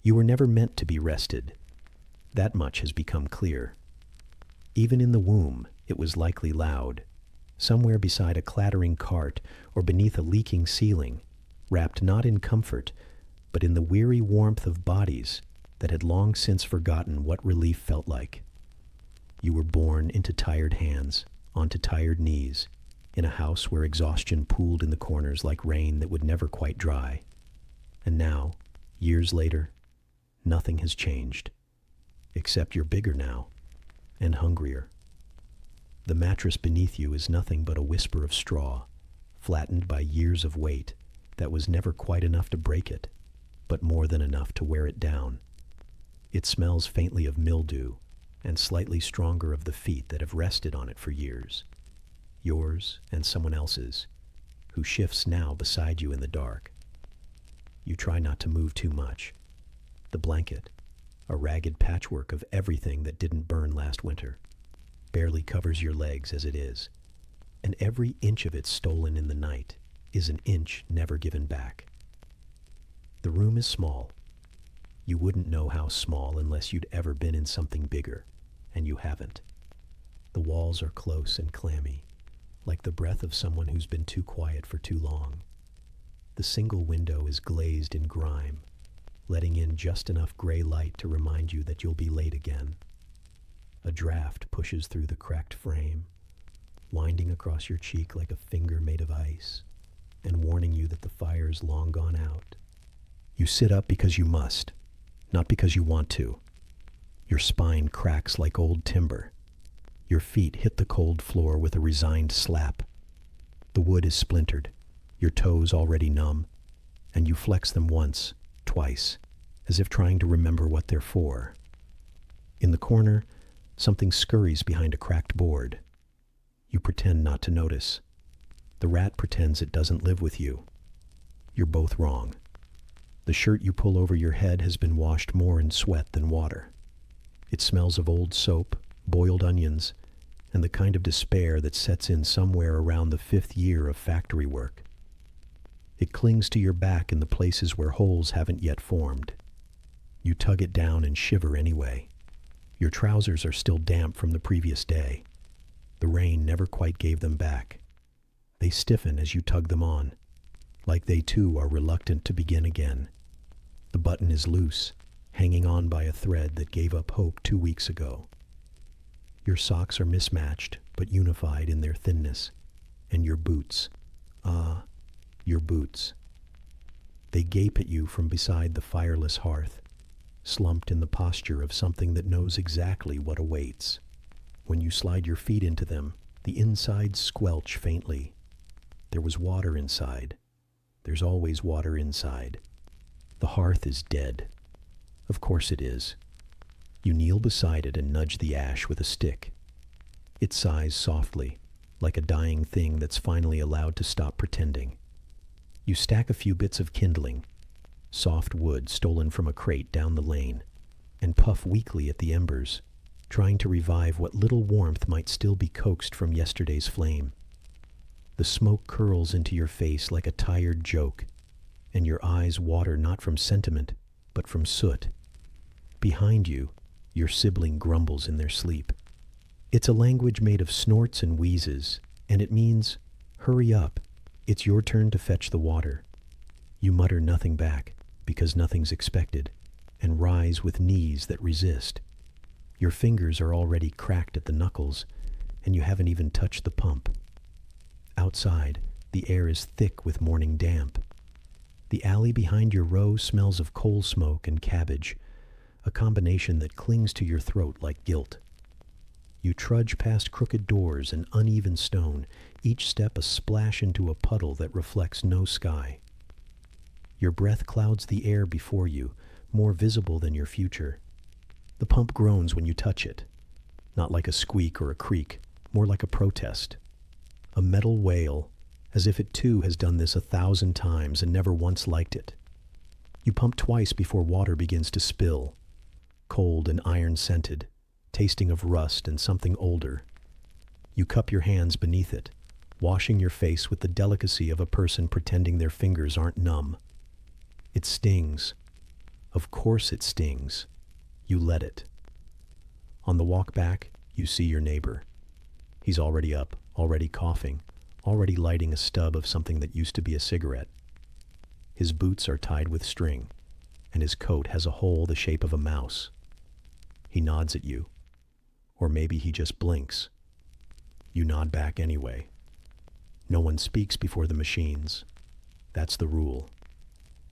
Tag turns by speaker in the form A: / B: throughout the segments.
A: You were never meant to be rested. That much has become clear. Even in the womb, it was likely loud, somewhere beside a clattering cart or beneath a leaking ceiling, wrapped not in comfort, but in the weary warmth of bodies that had long since forgotten what relief felt like. You were born into tired hands, onto tired knees, in a house where exhaustion pooled in the corners like rain that would never quite dry. And now, years later, nothing has changed, except you're bigger now, and hungrier. The mattress beneath you is nothing but a whisper of straw, flattened by years of weight that was never quite enough to break it, but more than enough to wear it down. It smells faintly of mildew, and slightly stronger of the feet that have rested on it for years. Yours and someone else's, who shifts now beside you in the dark. You try not to move too much. The blanket, a ragged patchwork of everything that didn't burn last winter, barely covers your legs as it is, and every inch of it stolen in the night is an inch never given back. The room is small. You wouldn't know how small unless you'd ever been in something bigger, and you haven't. The walls are close and clammy, like the breath of someone who's been too quiet for too long. The single window is glazed in grime, letting in just enough gray light to remind you that you'll be late again. A draft pushes through the cracked frame, winding across your cheek like a finger made of ice, and warning you that the fire's long gone out. You sit up because you must, not because you want to. Your spine cracks like old timber. Your feet hit the cold floor with a resigned slap. The wood is splintered, your toes already numb, and you flex them once, twice, as if trying to remember what they're for. In the corner, something scurries behind a cracked board. You pretend not to notice. The rat pretends it doesn't live with you. You're both wrong. The shirt you pull over your head has been washed more in sweat than water. It smells of old soap, boiled onions, and the kind of despair that sets in somewhere around the 5th year of factory work. It clings to your back in the places where holes haven't yet formed. You tug it down and shiver anyway. Your trousers are still damp from the previous day. The rain never quite gave them back. They stiffen as you tug them on, like they too are reluctant to begin again. The button is loose, hanging on by a thread that gave up hope 2 weeks ago. Your socks are mismatched, but unified in their thinness, and your boots, your boots. They gape at you from beside the fireless hearth, slumped in the posture of something that knows exactly what awaits. When you slide your feet into them, the insides squelch faintly. There was water inside. There's always water inside. The hearth is dead. Of course it is. You kneel beside it and nudge the ash with a stick. It sighs softly, like a dying thing that's finally allowed to stop pretending. You stack a few bits of kindling, soft wood stolen from a crate down the lane, and puff weakly at the embers, trying to revive what little warmth might still be coaxed from yesterday's flame. The smoke curls into your face like a tired joke, and your eyes water not from sentiment, but from soot. Behind you, your sibling grumbles in their sleep. It's a language made of snorts and wheezes, and it means, hurry up, it's your turn to fetch the water. You mutter nothing back, because nothing's expected, and rise with knees that resist. Your fingers are already cracked at the knuckles, and you haven't even touched the pump. Outside, the air is thick with morning damp. The alley behind your row smells of coal smoke and cabbage, a combination that clings to your throat like guilt. You trudge past crooked doors and uneven stone, each step a splash into a puddle that reflects no sky. Your breath clouds the air before you, more visible than your future. The pump groans when you touch it, not like a squeak or a creak, more like a protest. A metal wail, as if it too has done this 1,000 times and never once liked it. You pump twice before water begins to spill, cold and iron-scented, tasting of rust and something older. You cup your hands beneath it, washing your face with the delicacy of a person pretending their fingers aren't numb. It stings. Of course it stings. You let it. On the walk back, you see your neighbor. He's already up, already coughing, already lighting a stub of something that used to be a cigarette. His boots are tied with string, and his coat has a hole the shape of a mouse. He nods at you. Or maybe he just blinks. You nod back anyway. No one speaks before the machines. That's the rule.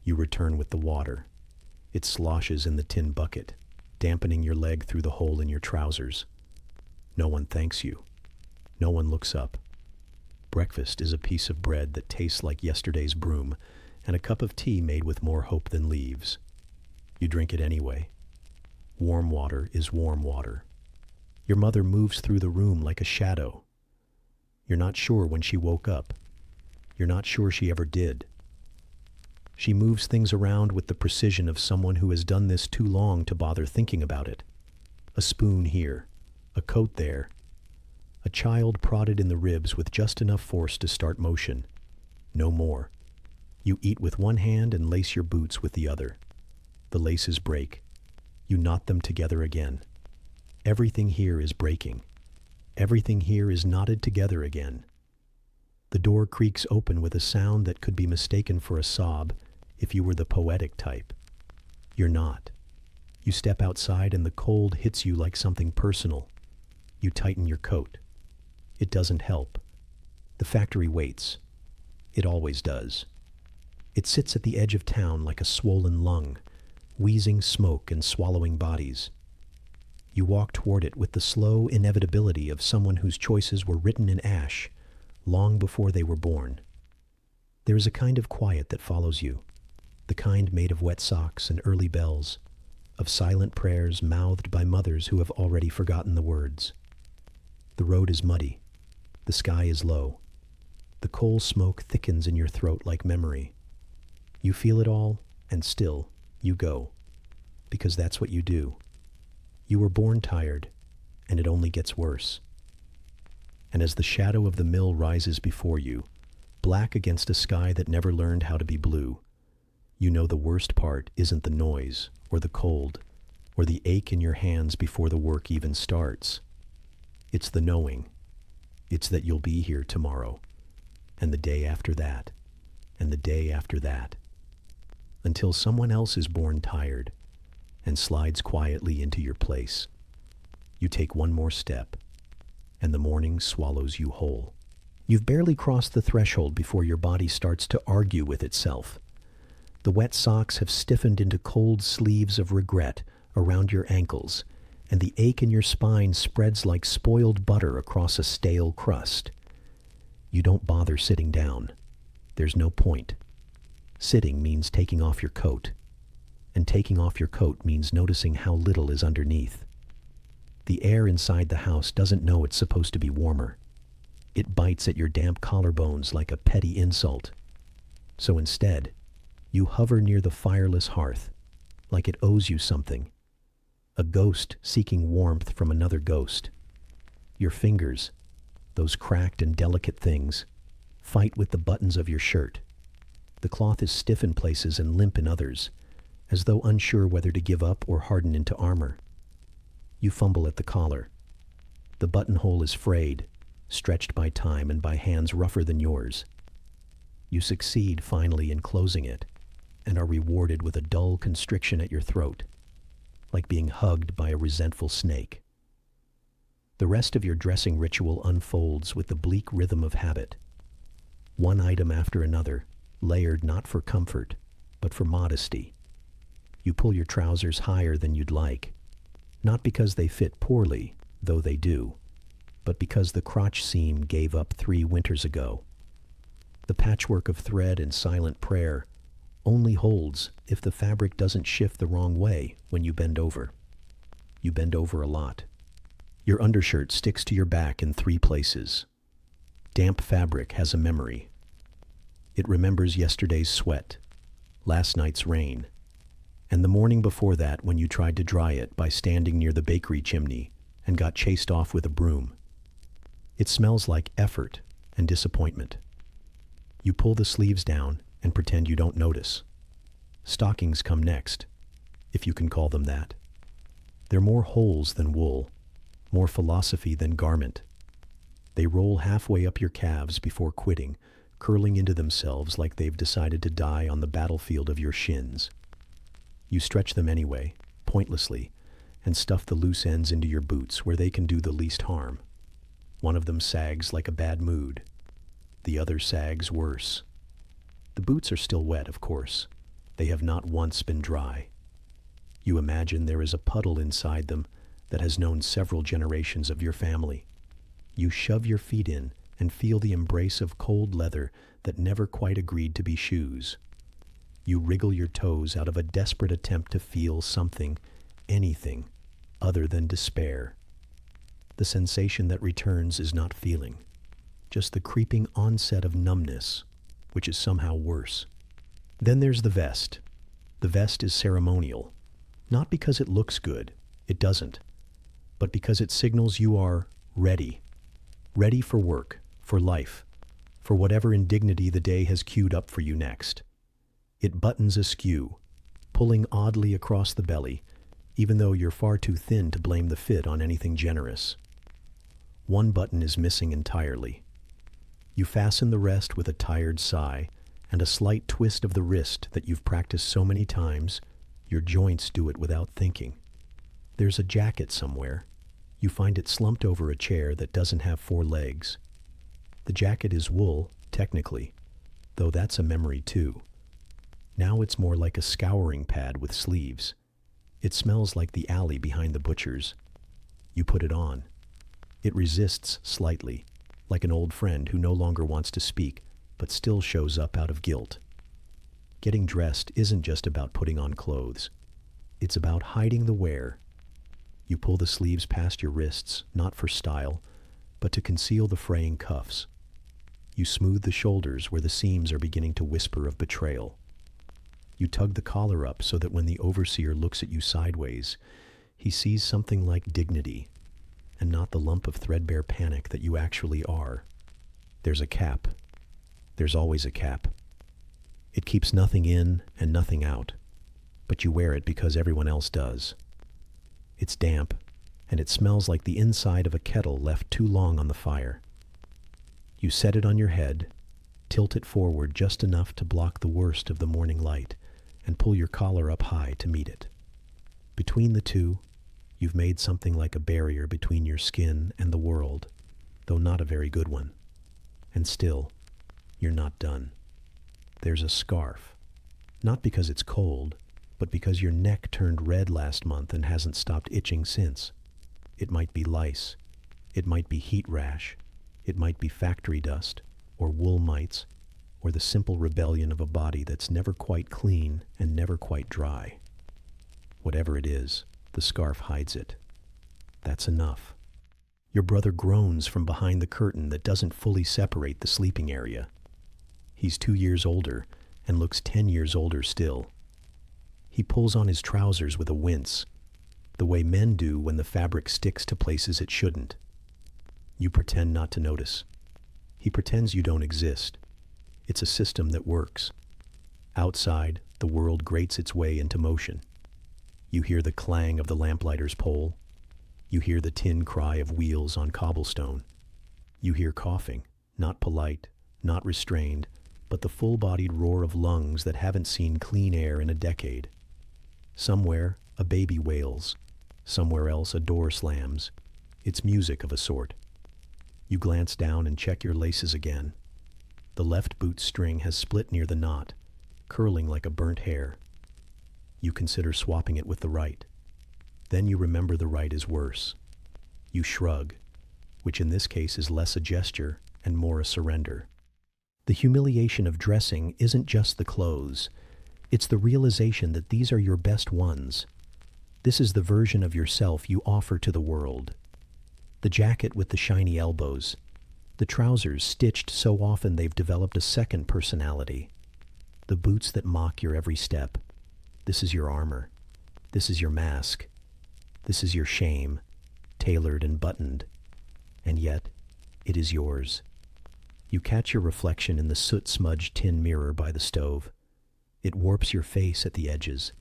A: You return with the water. It sloshes in the tin bucket, dampening your leg through the hole in your trousers. No one thanks you. No one looks up. Breakfast is a piece of bread that tastes like yesterday's broom, and a cup of tea made with more hope than leaves. You drink it anyway. Warm water is warm water. Your mother moves through the room like a shadow. You're not sure when she woke up. You're not sure she ever did. She moves things around with the precision of someone who has done this too long to bother thinking about it. A spoon here, a coat there. A child prodded in the ribs with just enough force to start motion. No more. You eat with one hand and lace your boots with the other. The laces break. You knot them together again. Everything here is breaking. Everything here is knotted together again. The door creaks open with a sound that could be mistaken for a sob if you were the poetic type. You're not. You step outside and the cold hits you like something personal. You tighten your coat. It doesn't help. The factory waits. It always does. It sits at the edge of town like a swollen lung, wheezing smoke and swallowing bodies. You walk toward it with the slow inevitability of someone whose choices were written in ash long before they were born. There is a kind of quiet that follows you, the kind made of wet socks and early bells, of silent prayers mouthed by mothers who have already forgotten the words. The road is muddy. The sky is low. The coal smoke thickens in your throat like memory. You feel it all, and still, you go, because that's what you do. You were born tired, and it only gets worse. And as the shadow of the mill rises before you, black against a sky that never learned how to be blue, you know the worst part isn't the noise, or the cold, or the ache in your hands before the work even starts. It's the knowing. It's that you'll be here tomorrow, and the day after that, and the day after that, until someone else is born tired and slides quietly into your place. You take one more step, and the morning swallows you whole. You've barely crossed the threshold before your body starts to argue with itself. The wet socks have stiffened into cold sleeves of regret around your ankles, and the ache in your spine spreads like spoiled butter across a stale crust. You don't bother sitting down. There's no point. Sitting means taking off your coat, and taking off your coat means noticing how little is underneath. The air inside the house doesn't know it's supposed to be warmer. It bites at your damp collarbones like a petty insult. So instead, you hover near the fireless hearth, like it owes you something. A ghost seeking warmth from another ghost. Your fingers, those cracked and delicate things, fight with the buttons of your shirt. The cloth is stiff in places and limp in others, as though unsure whether to give up or harden into armor. You fumble at the collar. The buttonhole is frayed, stretched by time and by hands rougher than yours. You succeed finally in closing it, and are rewarded with a dull constriction at your throat, like being hugged by a resentful snake. The rest of your dressing ritual unfolds with the bleak rhythm of habit. One item after another, layered not for comfort, but for modesty. You pull your trousers higher than you'd like, not because they fit poorly, though they do, but because the crotch seam gave up 3 winters ago. The patchwork of thread and silent prayer only holds if the fabric doesn't shift the wrong way when you bend over. You bend over a lot. Your undershirt sticks to your back in 3 places. Damp fabric has a memory. It remembers yesterday's sweat, last night's rain, and the morning before that when you tried to dry it by standing near the bakery chimney and got chased off with a broom. It smells like effort and disappointment. You pull the sleeves down and pretend you don't notice. Stockings come next. if you can call them that. They're more holes than wool, more philosophy than garment. They roll halfway up your calves before quitting, curling into themselves like they've decided to die on the battlefield of your shins. You stretch them anyway, pointlessly, and stuff the loose ends into your boots where they can do the least harm. One of them sags like a bad mood. The other sags worse. The boots are still wet, of course. They have not once been dry. You imagine there is a puddle inside them that has known several generations of your family. You shove your feet in and feel the embrace of cold leather that never quite agreed to be shoes. You wriggle your toes out of a desperate attempt to feel something, anything, other than despair. The sensation that returns is not feeling, just the creeping onset of numbness, which is somehow worse. Then there's the vest. The vest is ceremonial, not because it looks good, it doesn't, but because it signals you are ready. Ready for work, for life, for whatever indignity the day has queued up for you next. It buttons askew, pulling oddly across the belly, even though you're far too thin to blame the fit on anything generous. One button is missing entirely. You fasten the rest with a tired sigh and a slight twist of the wrist that you've practiced so many times, your joints do it without thinking. There's a jacket somewhere. You find it slumped over a chair that doesn't have 4 legs. The jacket is wool, technically, though that's a memory too. Now it's more like a scouring pad with sleeves. It smells like the alley behind the butcher's. You put it on. It resists slightly, like an old friend who no longer wants to speak, but still shows up out of guilt. Getting dressed isn't just about putting on clothes. It's about hiding the wear. You pull the sleeves past your wrists, not for style, but to conceal the fraying cuffs. You smooth the shoulders where the seams are beginning to whisper of betrayal. You tug the collar up so that when the overseer looks at you sideways, he sees something like dignity, and not the lump of threadbare panic that you actually are. There's a cap. There's always a cap. It keeps nothing in and nothing out, but you wear it because everyone else does. It's damp, and it smells like the inside of a kettle left too long on the fire. You set it on your head, tilt it forward just enough to block the worst of the morning light, and pull your collar up high to meet it. Between the two, you've made something like a barrier between your skin and the world, though not a very good one. And still, you're not done. There's a scarf, not because it's cold, but because your neck turned red last month and hasn't stopped itching since. It might be lice. It might be heat rash. It might be factory dust, or wool mites, or the simple rebellion of a body that's never quite clean and never quite dry. Whatever it is, the scarf hides it. That's enough. Your brother groans from behind the curtain that doesn't fully separate the sleeping area. He's 2 years older and looks 10 years older still. He pulls on his trousers with a wince, the way men do when the fabric sticks to places it shouldn't. You pretend not to notice. He pretends you don't exist. It's a system that works. Outside, the world grates its way into motion. You hear the clang of the lamplighter's pole. You hear the tin cry of wheels on cobblestone. You hear coughing, not polite, not restrained, but the full-bodied roar of lungs that haven't seen clean air in a decade. Somewhere, a baby wails. Somewhere else, a door slams. It's music of a sort. You glance down and check your laces again. The left boot string has split near the knot, curling like a burnt hair. You consider swapping it with the right. Then you remember the right is worse. You shrug, which in this case is less a gesture and more a surrender. The humiliation of dressing isn't just the clothes. It's the realization that these are your best ones. This is the version of yourself you offer to the world. The jacket with the shiny elbows. The trousers stitched so often they've developed a second personality. The boots that mock your every step. This is your armor. This is your mask. This is your shame, tailored and buttoned. And yet, it is yours. You catch your reflection in the soot-smudged tin mirror by the stove. It warps your face at the edges,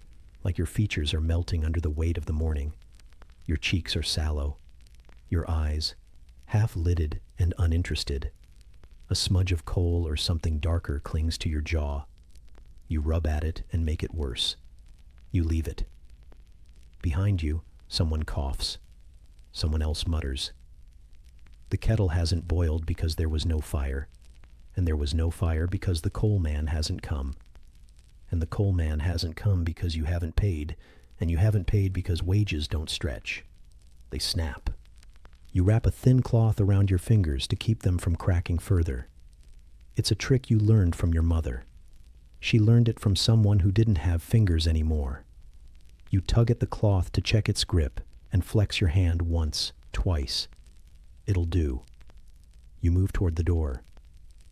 A: like your features are melting under the weight of the morning. Your cheeks are sallow, your eyes half-lidded and uninterested. A smudge of coal or something darker clings to your jaw. You rub at it and make it worse. You leave it. Behind you, someone coughs. Someone else mutters. The kettle hasn't boiled because there was no fire, and there was no fire because the coal man hasn't come. And the coal man hasn't come because you haven't paid, and you haven't paid because wages don't stretch. They snap. You wrap a thin cloth around your fingers to keep them from cracking further. It's a trick you learned from your mother. She learned it from someone who didn't have fingers anymore. You tug at the cloth to check its grip and flex your hand once, twice. It'll do. You move toward the door.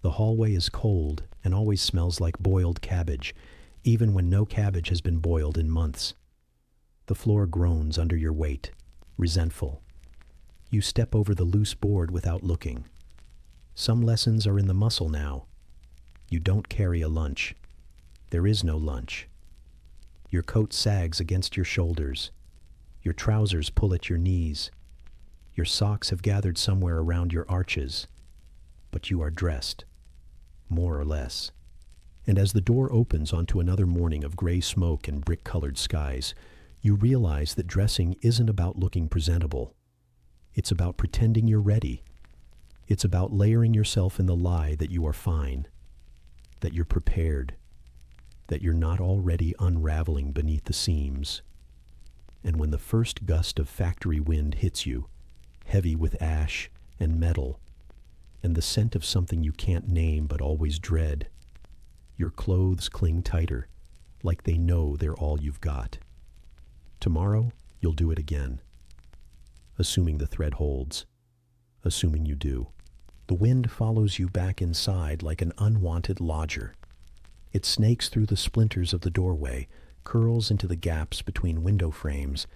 A: The hallway is cold and always smells like boiled cabbage, even when no cabbage has been boiled in months. The floor groans under your weight, resentful. You step over the loose board without looking. Some lessons are in the muscle now. You don't carry a lunch. There is no lunch. Your coat sags against your shoulders. Your trousers pull at your knees. Your socks have gathered somewhere around your arches. But you are dressed, more or less. And as the door opens onto another morning of gray smoke and brick-colored skies, you realize that dressing isn't about looking presentable. It's about pretending you're ready. It's about layering yourself in the lie that you are fine, that you're prepared, that you're not already unraveling beneath the seams. And when the first gust of factory wind hits you, heavy with ash and metal, and the scent of something you can't name but always dread, your clothes cling tighter, like they know they're all you've got. Tomorrow, you'll do it again. Assuming the thread holds. Assuming you do. The wind follows you back inside like an unwanted lodger. It snakes through the splinters of the doorway, curls into the gaps between window frames,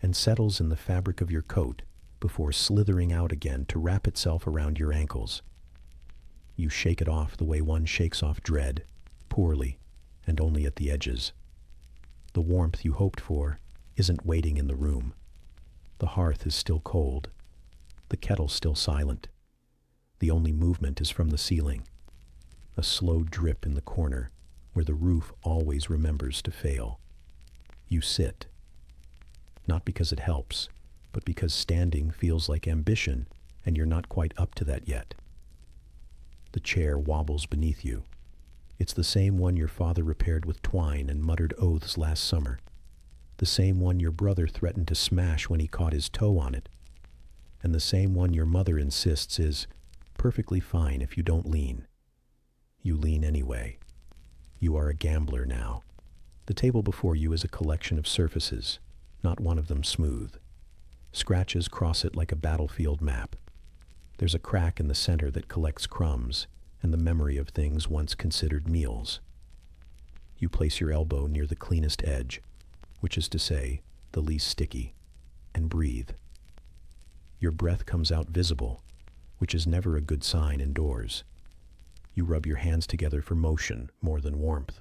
A: and settles in the fabric of your coat before slithering out again to wrap itself around your ankles. You shake it off the way one shakes off dread, poorly, and only at the edges. The warmth you hoped for isn't waiting in the room. The hearth is still cold. The kettle still silent. The only movement is from the ceiling, a slow drip in the corner where the roof always remembers to fail. You sit, not because it helps, but because standing feels like ambition and you're not quite up to that yet. The chair wobbles beneath you. It's the same one your father repaired with twine and muttered oaths last summer. The same one your brother threatened to smash when he caught his toe on it. And the same one your mother insists is perfectly fine if you don't lean. You lean anyway. You are a gambler now. The table before you is a collection of surfaces, not one of them smooth. Scratches cross it like a battlefield map. There's a crack in the center that collects crumbs and the memory of things once considered meals. You place your elbow near the cleanest edge, which is to say, the least sticky, and breathe. Your breath comes out visible, which is never a good sign indoors. You rub your hands together for motion more than warmth.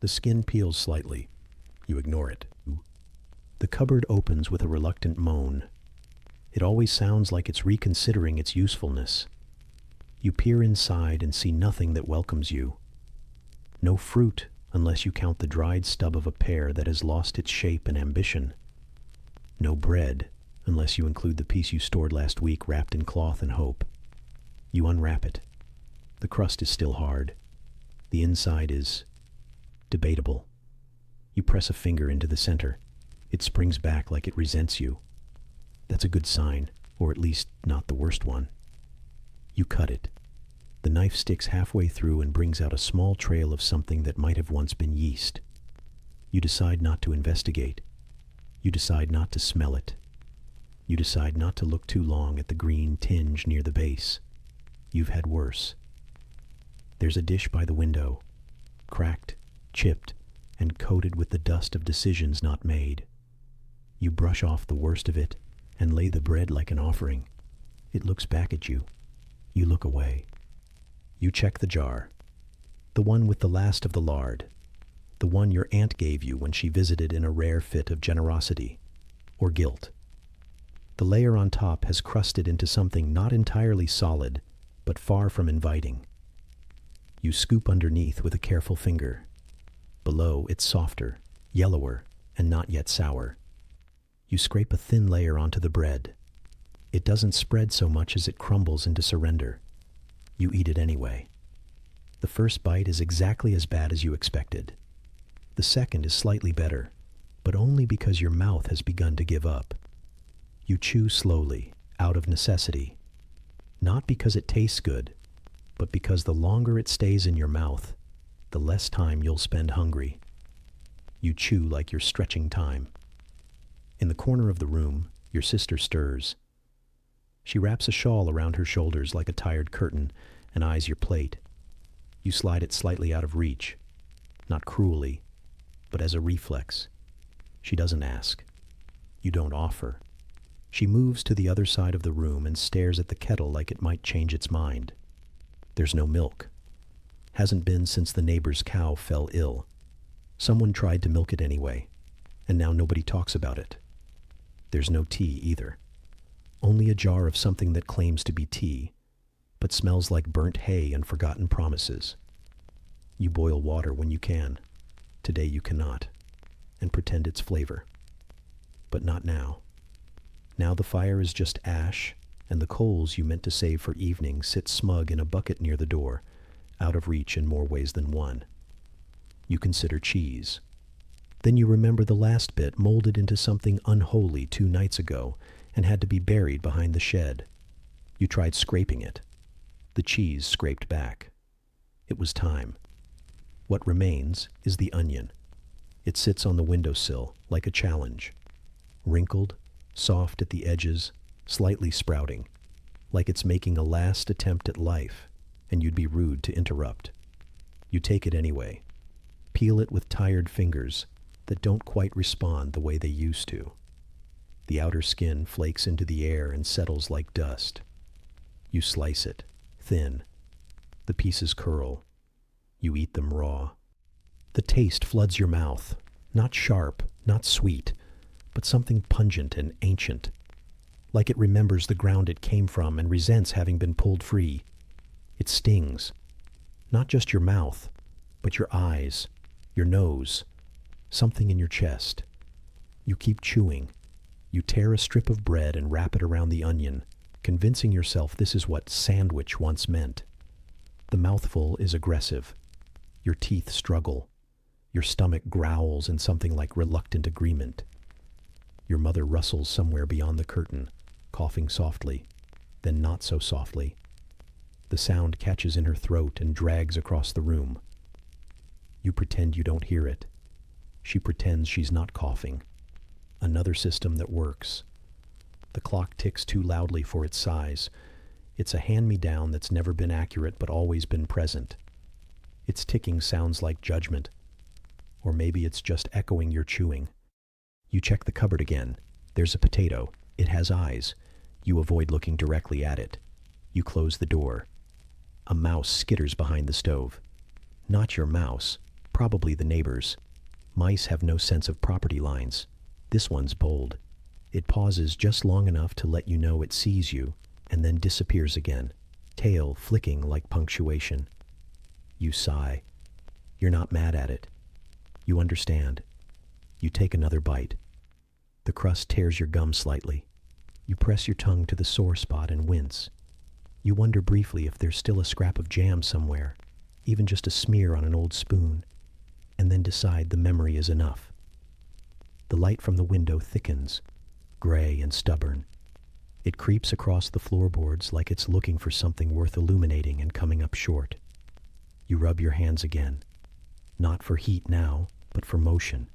A: The skin peels slightly. You ignore it. The cupboard opens with a reluctant moan. It always sounds like it's reconsidering its usefulness. You peer inside and see nothing that welcomes you. No fruit, unless you count the dried stub of a pear that has lost its shape and ambition. No bread, unless you include the piece you stored last week wrapped in cloth and hope. You unwrap it. The crust is still hard. The inside is debatable. You press a finger into the center. It springs back like it resents you. That's a good sign, or at least not the worst one. You cut it. The knife sticks halfway through and brings out a small trail of something that might have once been yeast. You decide not to investigate. You decide not to smell it. You decide not to look too long at the green tinge near the base. You've had worse. There's a dish by the window, cracked, chipped, and coated with the dust of decisions not made. You brush off the worst of it and lay the bread like an offering. It looks back at you. You look away. You check the jar, the one with the last of the lard, the one your aunt gave you when she visited in a rare fit of generosity or guilt. The layer on top has crusted into something not entirely solid, but far from inviting. You scoop underneath with a careful finger. Below, it's softer, yellower, and not yet sour. You scrape a thin layer onto the bread. It doesn't spread so much as it crumbles into surrender. You eat it anyway. The first bite is exactly as bad as you expected. The second is slightly better, but only because your mouth has begun to give up. You chew slowly, out of necessity. Not because it tastes good, but because the longer it stays in your mouth, the less time you'll spend hungry. You chew like you're stretching time. In the corner of the room, your sister stirs. She wraps a shawl around her shoulders like a tired curtain and eyes your plate. You slide it slightly out of reach, not cruelly, but as a reflex. She doesn't ask. You don't offer. She moves to the other side of the room and stares at the kettle like it might change its mind. There's no milk. Hasn't been since the neighbor's cow fell ill. Someone tried to milk it anyway, and now nobody talks about it. There's no tea either. Only a jar of something that claims to be tea, but smells like burnt hay and forgotten promises. You boil water when you can. Today you cannot, and pretend it's flavor. But not now. Now the fire is just ash, and the coals you meant to save for evening sit smug in a bucket near the door, out of reach in more ways than one. You consider cheese. Then you remember the last bit molded into something unholy 2 nights ago and had to be buried behind the shed. You tried scraping it. The cheese scraped back. It was time. What remains is the onion. It sits on the windowsill like a challenge. Wrinkled, soft at the edges, slightly sprouting, like it's making a last attempt at life, and you'd be rude to interrupt. You take it anyway. Peel it with tired fingers that don't quite respond the way they used to. The outer skin flakes into the air and settles like dust. You slice it, thin. The pieces curl. You eat them raw. The taste floods your mouth, not sharp, not sweet, but something pungent and ancient, like it remembers the ground it came from and resents having been pulled free. It stings, not just your mouth, but your eyes, your nose, something in your chest. You keep chewing. You tear a strip of bread and wrap it around the onion, convincing yourself this is what sandwich once meant. The mouthful is aggressive. Your teeth struggle. Your stomach growls in something like reluctant agreement. Your mother rustles somewhere beyond the curtain, coughing softly, then not so softly. The sound catches in her throat and drags across the room. You pretend you don't hear it. She pretends she's not coughing. Another system that works. The clock ticks too loudly for its size. It's a hand-me-down that's never been accurate but always been present. Its ticking sounds like judgment. Or maybe it's just echoing your chewing. You check the cupboard again. There's a potato. It has eyes. You avoid looking directly at it. You close the door. A mouse skitters behind the stove. Not your mouse, probably the neighbor's. Mice have no sense of property lines. This one's bold. It pauses just long enough to let you know it sees you, and then disappears again, tail flicking like punctuation. You sigh. You're not mad at it. You understand. You take another bite. The crust tears your gum slightly. You press your tongue to the sore spot and wince. You wonder briefly if there's still a scrap of jam somewhere, even just a smear on an old spoon, and then decide the memory is enough. The light from the window thickens, gray and stubborn. It creeps across the floorboards like it's looking for something worth illuminating and coming up short. You rub your hands again, not for heat now, but for motion.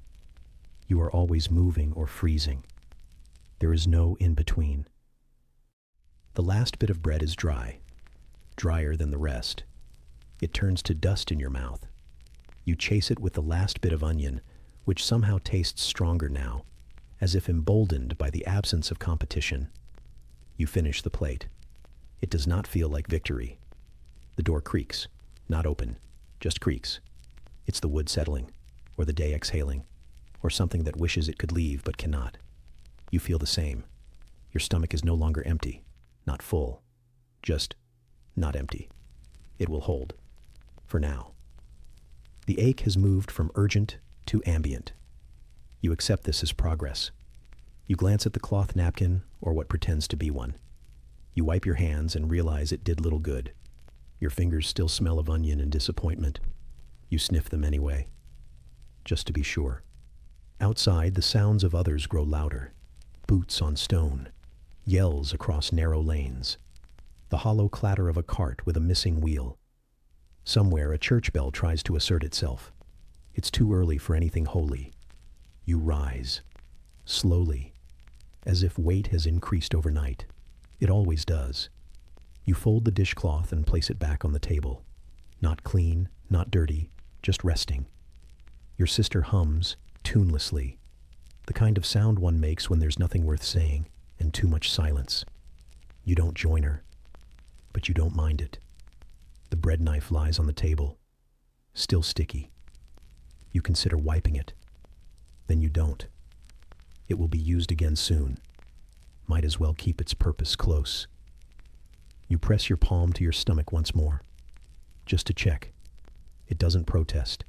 A: You are always moving or freezing. There is no in-between. The last bit of bread is dry, drier than the rest. It turns to dust in your mouth. You chase it with the last bit of onion, which somehow tastes stronger now, as if emboldened by the absence of competition. You finish the plate. It does not feel like victory. The door creaks, not open, just creaks. It's the wood settling, or the day exhaling, or something that wishes it could leave but cannot. You feel the same. Your stomach is no longer empty, not full, just not empty. It will hold, for now. The ache has moved from urgent to ambient. You accept this as progress. You glance at the cloth napkin, or what pretends to be one. You wipe your hands and realize it did little good. Your fingers still smell of onion and disappointment. You sniff them anyway, just to be sure. Outside, the sounds of others grow louder. Boots on stone, yells across narrow lanes, the hollow clatter of a cart with a missing wheel. Somewhere, a church bell tries to assert itself. It's too early for anything holy. You rise, slowly, as if weight has increased overnight. It always does. You fold the dishcloth and place it back on the table. Not clean, not dirty, just resting. Your sister hums, tunelessly, the kind of sound one makes when there's nothing worth saying and too much silence. You don't join her, but you don't mind it. The bread knife lies on the table, still sticky. You consider wiping it. Then you don't. It will be used again soon. Might as well keep its purpose close. You press your palm to your stomach once more, just to check. It doesn't protest.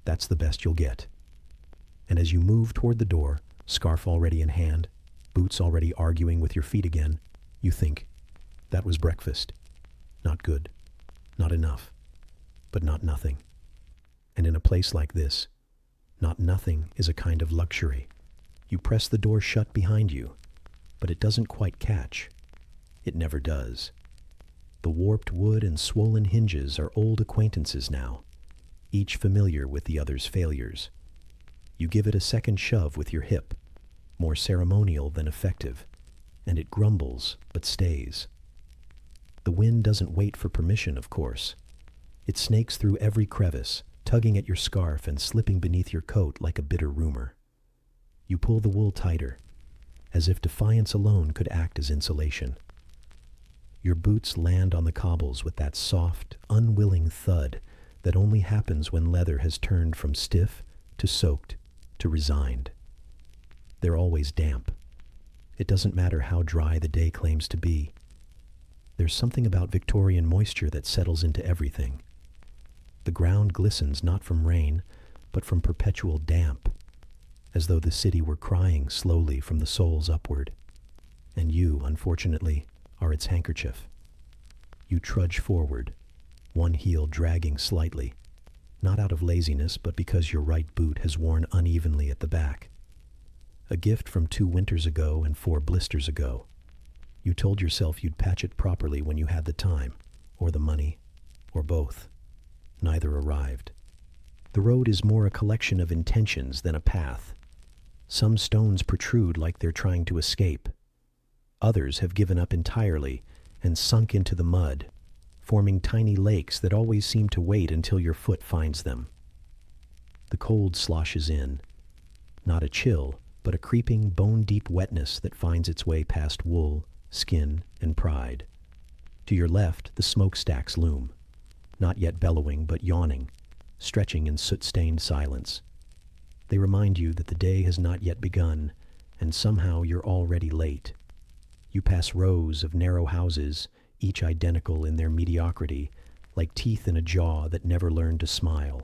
A: That's the best you'll get. And as you move toward the door, scarf already in hand, boots already arguing with your feet again, you think, that was breakfast. Not good. Not enough. But not nothing. And in a place like this, not nothing is a kind of luxury. You press the door shut behind you, but it doesn't quite catch. It never does. The warped wood and swollen hinges are old acquaintances now, each familiar with the other's failures. You give it a second shove with your hip, more ceremonial than effective, and it grumbles but stays. The wind doesn't wait for permission, of course. It snakes through every crevice, tugging at your scarf and slipping beneath your coat like a bitter rumor. You pull the wool tighter, as if defiance alone could act as insulation. Your boots land on the cobbles with that soft, unwilling thud that only happens when leather has turned from stiff to soaked to resigned. They're always damp. It doesn't matter how dry the day claims to be. There's something about Victorian moisture that settles into everything. The ground glistens not from rain, but from perpetual damp, as though the city were crying slowly from the soles upward. And you, unfortunately, are its handkerchief. You trudge forward, one heel dragging slightly, not out of laziness, but because your right boot has worn unevenly at the back. A gift from 2 winters ago and 4 blisters ago. You told yourself you'd patch it properly when you had the time, or the money, or both. Neither arrived. The road is more a collection of intentions than a path. Some stones protrude like they're trying to escape. Others have given up entirely and sunk into the mud, forming tiny lakes that always seem to wait until your foot finds them. The cold sloshes in, not a chill, but a creeping, bone-deep wetness that finds its way past wool, skin, and pride. To your left, the smokestacks loom, not yet bellowing but yawning, stretching in soot-stained silence. They remind you that the day has not yet begun, and somehow you're already late. You pass rows of narrow houses, each identical in their mediocrity, like teeth in a jaw that never learned to smile.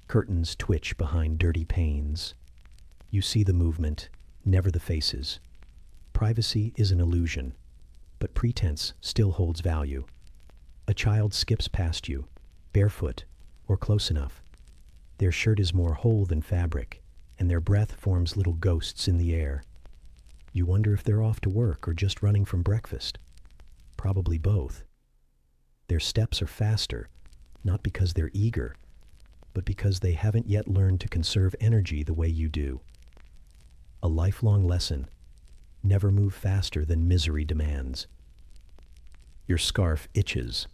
A: Curtains twitch behind dirty panes. You see the movement, never the faces. Privacy is an illusion, but pretense still holds value. A child skips past you, barefoot, or close enough. Their shirt is more whole than fabric, and their breath forms little ghosts in the air. You wonder if they're off to work or just running from breakfast. Probably both. Their steps are faster, not because they're eager, but because they haven't yet learned to conserve energy the way you do. A lifelong lesson: never move faster than misery demands. Your scarf itches.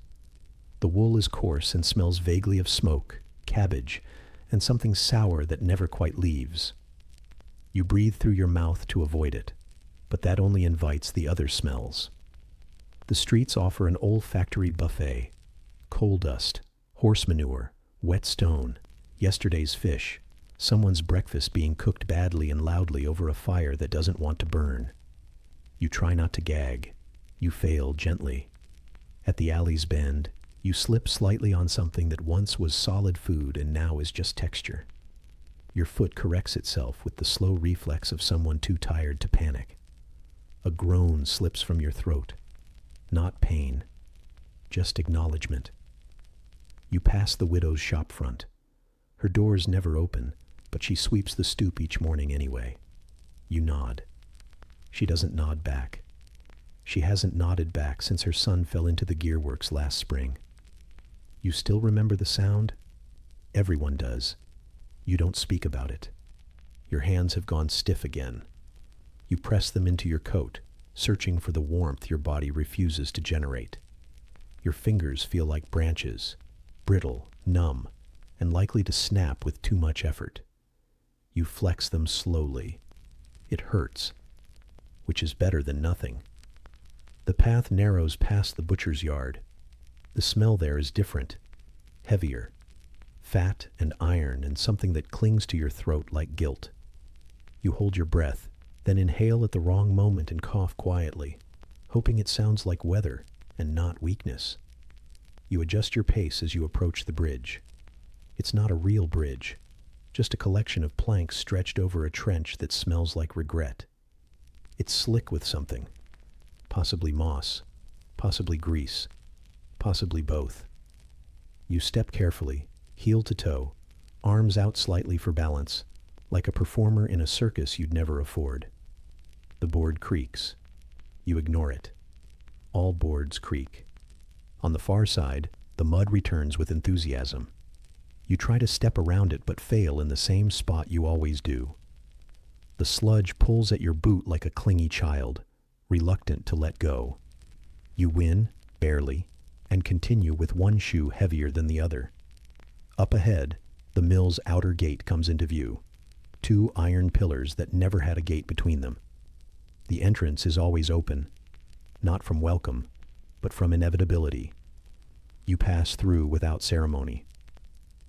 A: The wool is coarse and smells vaguely of smoke, cabbage, and something sour that never quite leaves. You breathe through your mouth to avoid it, but that only invites the other smells. The streets offer an olfactory buffet: coal dust, horse manure, wet stone, yesterday's fish, Someone's breakfast being cooked badly and loudly over a fire that doesn't want to burn. You try not to gag. You fail gently. At the alley's bend, you slip slightly on something that once was solid food and now is just texture. Your foot corrects itself with the slow reflex of someone too tired to panic. A groan slips from your throat. Not pain, just acknowledgement. You pass the widow's shop front. Her doors never open, but she sweeps the stoop each morning anyway. You nod. She doesn't nod back. She hasn't nodded back since her son fell into the gearworks last spring. You still remember the sound? Everyone does. You don't speak about it. Your hands have gone stiff again. You press them into your coat, searching for the warmth your body refuses to generate. Your fingers feel like branches, brittle, numb, and likely to snap with too much effort. You flex them slowly. It hurts, which is better than nothing. The path narrows past the butcher's yard. The smell there is different, heavier, fat and iron, and something that clings to your throat like guilt. You hold your breath, then inhale at the wrong moment and cough quietly, hoping it sounds like weather and not weakness. You adjust your pace as you approach the bridge. It's not a real bridge, just a collection of planks stretched over a trench that smells like regret. It's slick with something, possibly moss, possibly grease, possibly both. You step carefully, heel to toe, arms out slightly for balance, like a performer in a circus you'd never afford. The board creaks. You ignore it. All boards creak. On the far side, the mud returns with enthusiasm. You try to step around it but fail in the same spot you always do. The sludge pulls at your boot like a clingy child, reluctant to let go. You win, barely, and continue with one shoe heavier than the other. Up ahead, the mill's outer gate comes into view. 2 iron pillars that never had a gate between them. The entrance is always open, not from welcome, but from inevitability. You pass through without ceremony.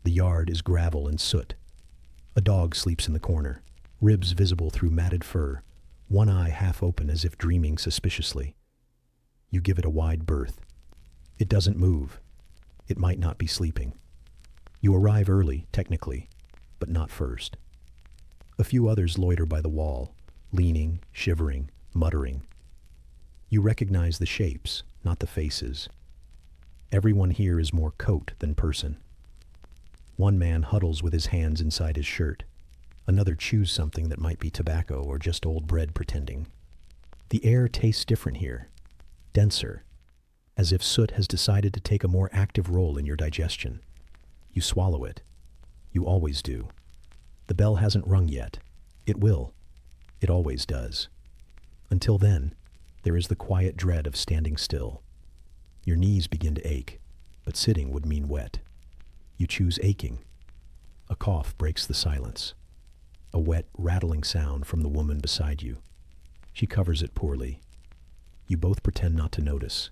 A: The yard is gravel and soot. A dog sleeps in the corner, ribs visible through matted fur, one eye half open as if dreaming suspiciously. You give it a wide berth. It doesn't move. It might not be sleeping. You arrive early, technically, but not first. A few others loiter by the wall, leaning, shivering, muttering. You recognize the shapes, not the faces. Everyone here is more coat than person. One man huddles with his hands inside his shirt. Another chews something that might be tobacco or just old bread pretending. The air tastes different here, denser, as if soot has decided to take a more active role in your digestion. You swallow it. You always do. The bell hasn't rung yet. It will. It always does. Until then, there is the quiet dread of standing still. Your knees begin to ache, but sitting would mean wet. You choose aching. A cough breaks the silence. A wet, rattling sound from the woman beside you. She covers it poorly. You both pretend not to notice.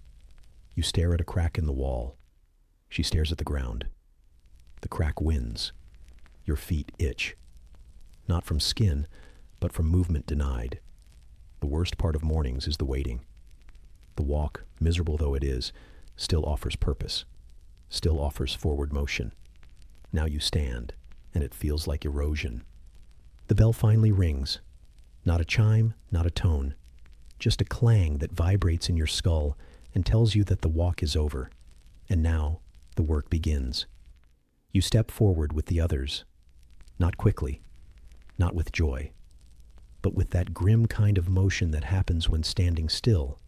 A: You stare at a crack in the wall. She stares at the ground. The crack wins. Your feet itch. Not from skin, but from movement denied. The worst part of mornings is the waiting. The walk, miserable though it is, still offers purpose, still offers forward motion. Now you stand, and it feels like erosion. The bell finally rings. Not a chime, not a tone, just a clang that vibrates in your skull and tells you that the walk is over. And now, the work begins. You step forward with the others. Not quickly, not with joy, but with that grim kind of motion that happens when standing still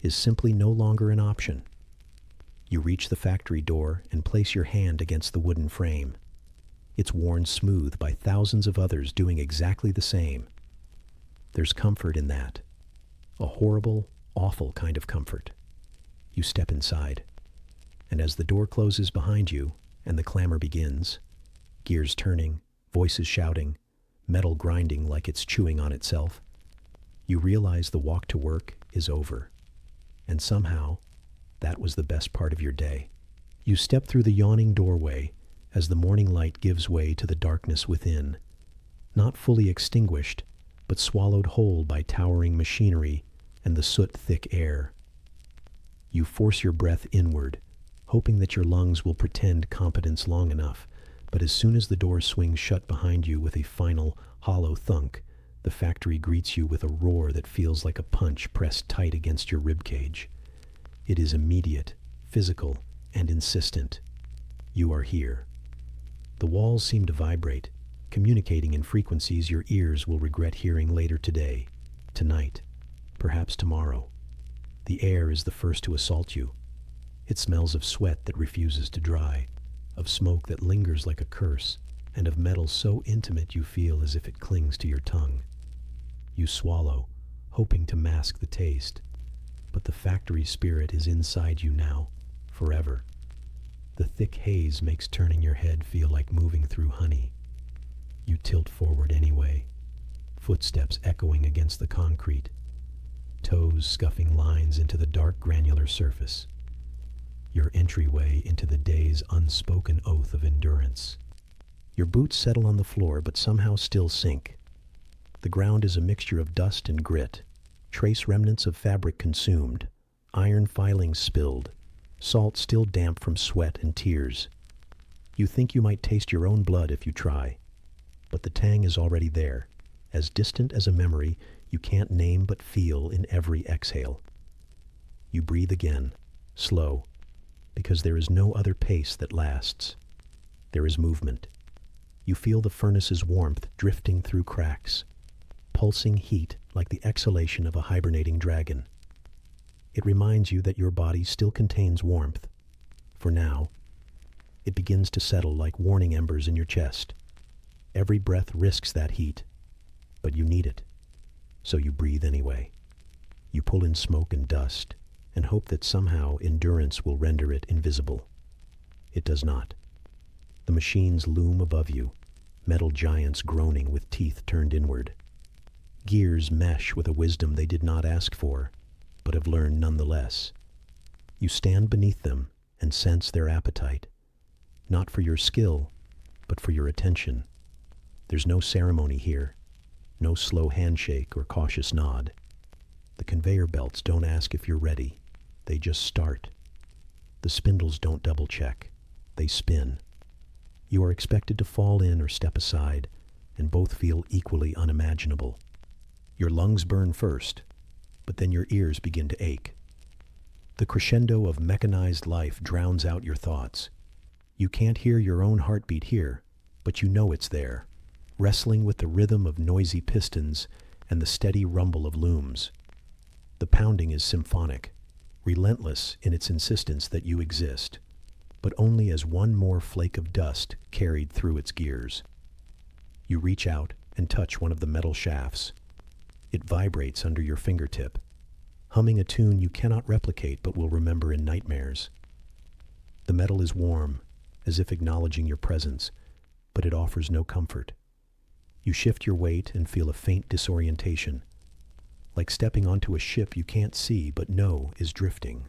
A: is simply no longer an option. You reach the factory door and place your hand against the wooden frame. It's worn smooth by thousands of others doing exactly the same. There's comfort in that. A horrible, awful kind of comfort. You step inside, and as the door closes behind you and the clamor begins, gears turning, voices shouting, metal grinding like it's chewing on itself, you realize the walk to work is over. And somehow, that was the best part of your day. You step through the yawning doorway as the morning light gives way to the darkness within, not fully extinguished, but swallowed whole by towering machinery and the soot-thick air. You force your breath inward, hoping that your lungs will pretend competence long enough, but as soon as the door swings shut behind you with a final, hollow thunk, the factory greets you with a roar that feels like a punch pressed tight against your ribcage. It is immediate, physical, and insistent. You are here. The walls seem to vibrate, communicating in frequencies your ears will regret hearing later today, tonight, perhaps tomorrow. The air is the first to assault you. It smells of sweat that refuses to dry, of smoke that lingers like a curse, and of metal so intimate you feel as if it clings to your tongue. You swallow, hoping to mask the taste, but the factory spirit is inside you now, forever. The thick haze makes turning your head feel like moving through honey. You tilt forward anyway, footsteps echoing against the concrete, toes scuffing lines into the dark granular surface. Your entryway into the day's unspoken oath of endurance. Your boots settle on the floor but somehow still sink. The ground is a mixture of dust and grit, trace remnants of fabric consumed, iron filings spilled, salt still damp from sweat and tears. You think you might taste your own blood if you try, but the tang is already there, as distant as a memory you can't name but feel in every exhale. You breathe again, slow, because there is no other pace that lasts. There is movement. You feel the furnace's warmth drifting through cracks, pulsing heat like the exhalation of a hibernating dragon. It reminds you that your body still contains warmth. For now, it begins to settle like warning embers in your chest. Every breath risks that heat, but you need it. So you breathe anyway. You pull in smoke and dust and hope that somehow endurance will render it invisible. It does not. The machines loom above you, metal giants groaning with teeth turned inward. Gears mesh with a wisdom they did not ask for, but have learned nonetheless. You stand beneath them and sense their appetite, not for your skill, but for your attention. There's no ceremony here, no slow handshake or cautious nod. The conveyor belts don't ask if you're ready, they just start. The spindles don't double-check, they spin. You are expected to fall in or step aside, and both feel equally unimaginable. Your lungs burn first, but then your ears begin to ache. The crescendo of mechanized life drowns out your thoughts. You can't hear your own heartbeat here, but you know it's there, wrestling with the rhythm of noisy pistons and the steady rumble of looms. The pounding is symphonic, relentless in its insistence that you exist, but only as one more flake of dust carried through its gears. You reach out and touch one of the metal shafts. It vibrates under your fingertip, humming a tune you cannot replicate but will remember in nightmares. The metal is warm, as if acknowledging your presence, but it offers no comfort. You shift your weight and feel a faint disorientation, like stepping onto a ship you can't see but know is drifting.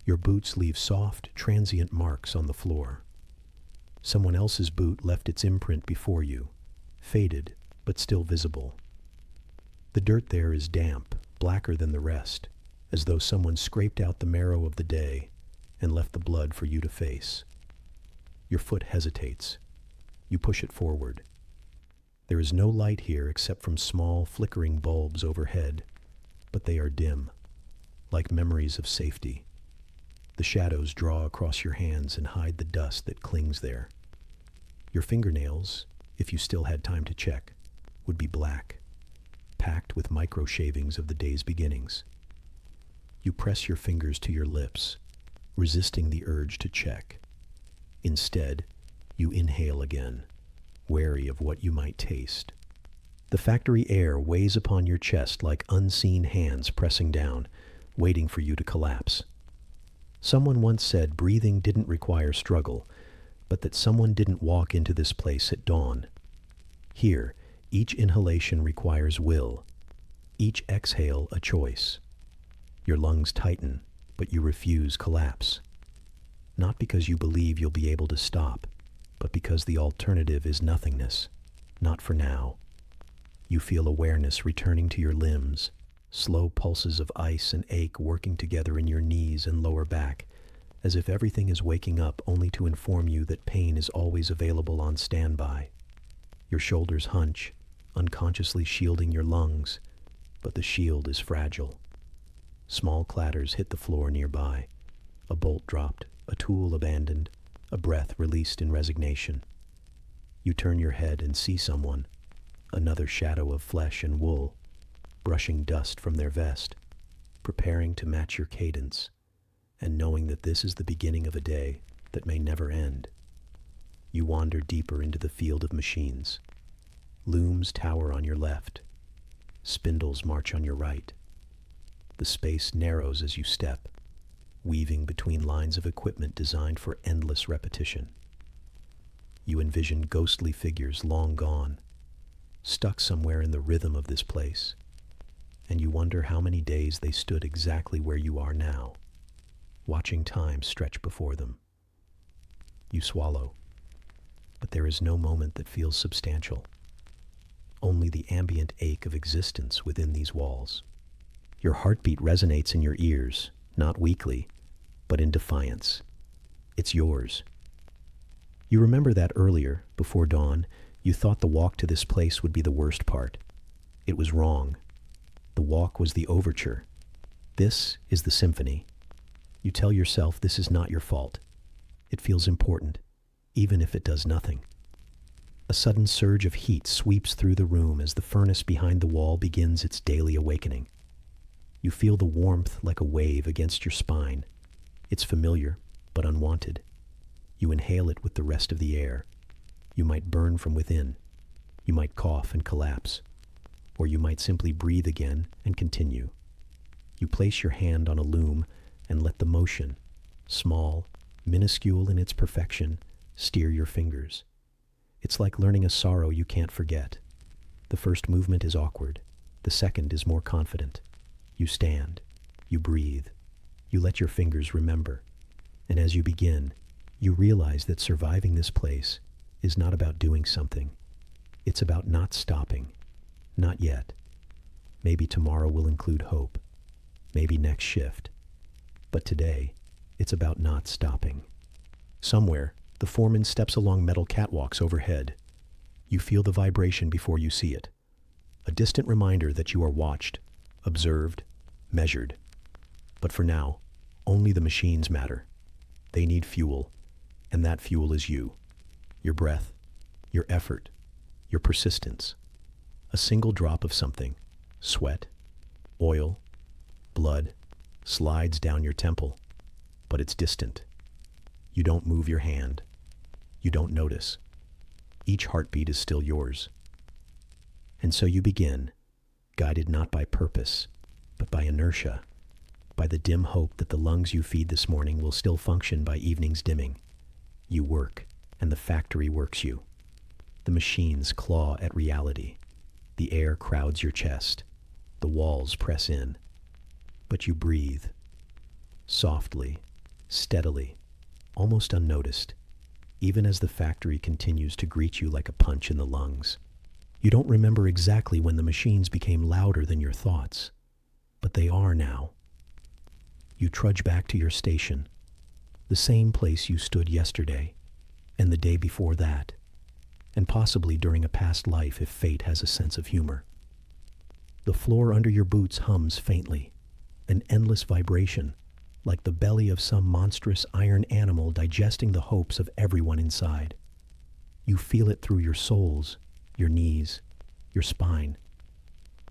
A: Your boots leave soft, transient marks on the floor. Someone else's boot left its imprint before you, faded but still visible. The dirt there is damp, blacker than the rest, as though someone scraped out the marrow of the day and left the blood for you to face. Your foot hesitates. You push it forward. There is no light here except from small, flickering bulbs overhead, but they are dim, like memories of safety. The shadows draw across your hands and hide the dust that clings there. Your fingernails, if you still had time to check, would be black, packed with micro-shavings of the day's beginnings. You press your fingers to your lips, resisting the urge to check. Instead, you inhale again, wary of what you might taste. The factory air weighs upon your chest like unseen hands pressing down, waiting for you to collapse. Someone once said breathing didn't require struggle, but that someone didn't walk into this place at dawn. Here, each inhalation requires will, each exhale a choice. Your lungs tighten, but you refuse collapse. Not because you believe you'll be able to stop, but because the alternative is nothingness. Not for now. You feel awareness returning to your limbs, slow pulses of ice and ache working together in your knees and lower back, as if everything is waking up only to inform you that pain is always available on standby. Your shoulders hunch, unconsciously shielding your lungs, but the shield is fragile. Small clatters hit the floor nearby. A bolt dropped, a tool abandoned, a breath released in resignation. You turn your head and see someone, another shadow of flesh and wool, brushing dust from their vest, preparing to match your cadence, and knowing that this is the beginning of a day that may never end. You wander deeper into the field of machines. Looms tower on your left. Spindles march on your right. The space narrows as you step, weaving between lines of equipment designed for endless repetition. You envision ghostly figures long gone, stuck somewhere in the rhythm of this place, and you wonder how many days they stood exactly where you are now, watching time stretch before them. You swallow, but there is no moment that feels substantial, only the ambient ache of existence within these walls. Your heartbeat resonates in your ears, not weakly, but in defiance. It's yours. You remember that earlier, before dawn, you thought the walk to this place would be the worst part. It was wrong. The walk was the overture. This is the symphony. You tell yourself this is not your fault. It feels important, even if it does nothing. A sudden surge of heat sweeps through the room as the furnace behind the wall begins its daily awakening. You feel the warmth like a wave against your spine. It's familiar, but unwanted. You inhale it with the rest of the air. You might burn from within. You might cough and collapse. Or you might simply breathe again and continue. You place your hand on a loom and let the motion, small, minuscule in its perfection, steer your fingers. It's like learning a sorrow you can't forget. The first movement is awkward. The second is more confident. You stand. You breathe. You let your fingers remember. And as you begin, you realize that surviving this place is not about doing something. It's about not stopping. Not yet. Maybe tomorrow will include hope. Maybe next shift. But today, it's about not stopping. Somewhere, the foreman steps along metal catwalks overhead. You feel the vibration before you see it. A distant reminder that you are watched, observed, measured. But for now, only the machines matter. They need fuel, and that fuel is you. Your breath, your effort, your persistence. A single drop of something, sweat, oil, blood, slides down your temple, but it's distant. You don't move your hand. You don't notice. Each heartbeat is still yours. And so you begin, guided not by purpose, but by inertia, by the dim hope that the lungs you feed this morning will still function by evening's dimming. You work, and the factory works you. The machines claw at reality. The air crowds your chest. The walls press in. But you breathe. Softly, steadily, almost unnoticed, even as the factory continues to greet you like a punch in the lungs. You don't remember exactly when the machines became louder than your thoughts, but they are now. You trudge back to your station, the same place you stood yesterday, and the day before that, and possibly during a past life if fate has a sense of humor. The floor under your boots hums faintly, an endless vibration, like the belly of some monstrous iron animal digesting the hopes of everyone inside. You feel it through your soles, your knees, your spine.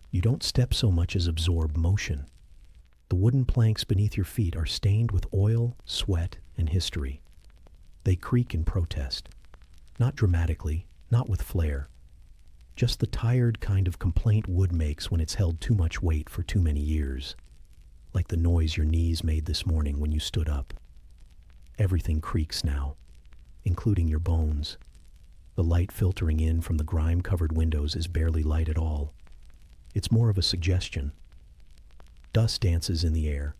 A: You don't step so much as absorb motion. The wooden planks beneath your feet are stained with oil, sweat, and history. They creak in protest. Not dramatically, not with flair. Just the tired kind of complaint wood makes when it's held too much weight for too many years. Like the noise your knees made this morning when you stood up. Everything creaks now, including your bones. The light filtering in from the grime-covered windows is barely light at all. It's more of a suggestion. Dust dances in the air,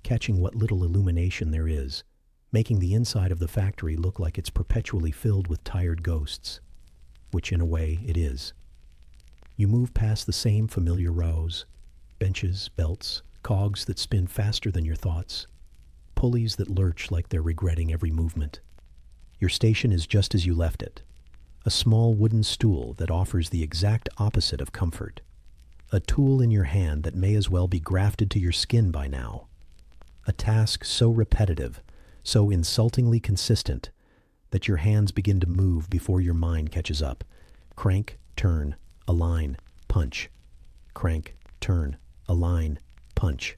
A: catching what little illumination there is, making the inside of the factory look like it's perpetually filled with tired ghosts. which in a way it is. You move past the same familiar rows, benches, belts, cogs that spin faster than your thoughts, pulleys that lurch like they're regretting every movement. Your station is just as you left it, a small wooden stool that offers the exact opposite of comfort, a tool in your hand that may as well be grafted to your skin by now, a task so repetitive, so insultingly consistent, that your hands begin to move before your mind catches up. Crank, turn, align, punch. Crank, turn, align, punch.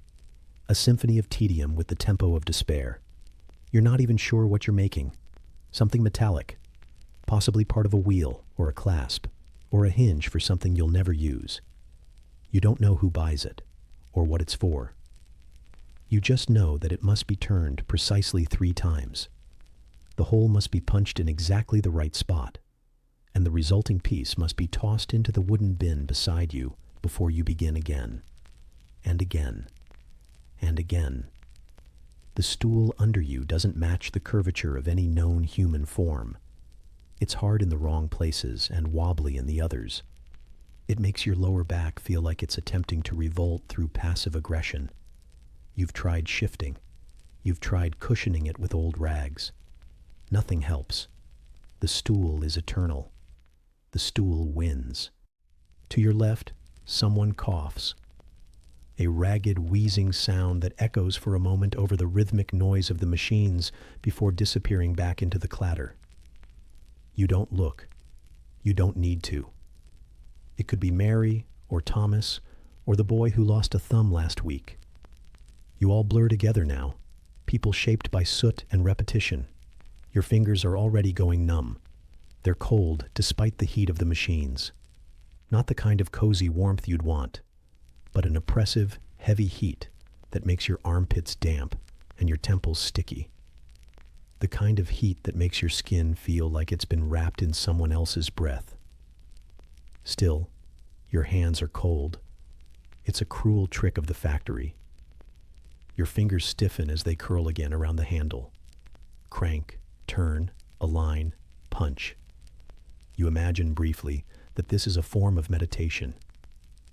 A: A symphony of tedium with the tempo of despair. You're not even sure what you're making. Something metallic, possibly part of a wheel or a clasp, or a hinge for something you'll never use. You don't know who buys it, or what it's for. You just know that it must be turned precisely 3 times. The hole must be punched in exactly the right spot, and the resulting piece must be tossed into the wooden bin beside you before you begin again, and again, and again. The stool under you doesn't match the curvature of any known human form. It's hard in the wrong places and wobbly in the others. It makes your lower back feel like it's attempting to revolt through passive aggression. You've tried shifting. You've tried cushioning it with old rags. Nothing helps. The stool is eternal. The stool wins. To your left, someone coughs. A ragged, wheezing sound that echoes for a moment over the rhythmic noise of the machines before disappearing back into the clatter. You don't look. You don't need to. It could be Mary, or Thomas, or the boy who lost a thumb last week. You all blur together now, people shaped by soot and repetition. Your fingers are already going numb. They're cold despite the heat of the machines. Not the kind of cozy warmth you'd want, but an oppressive, heavy heat that makes your armpits damp and your temples sticky. The kind of heat that makes your skin feel like it's been wrapped in someone else's breath. Still, your hands are cold. It's a cruel trick of the factory. Your fingers stiffen as they curl again around the handle. Crank, turn, align, punch. You imagine briefly that this is a form of meditation,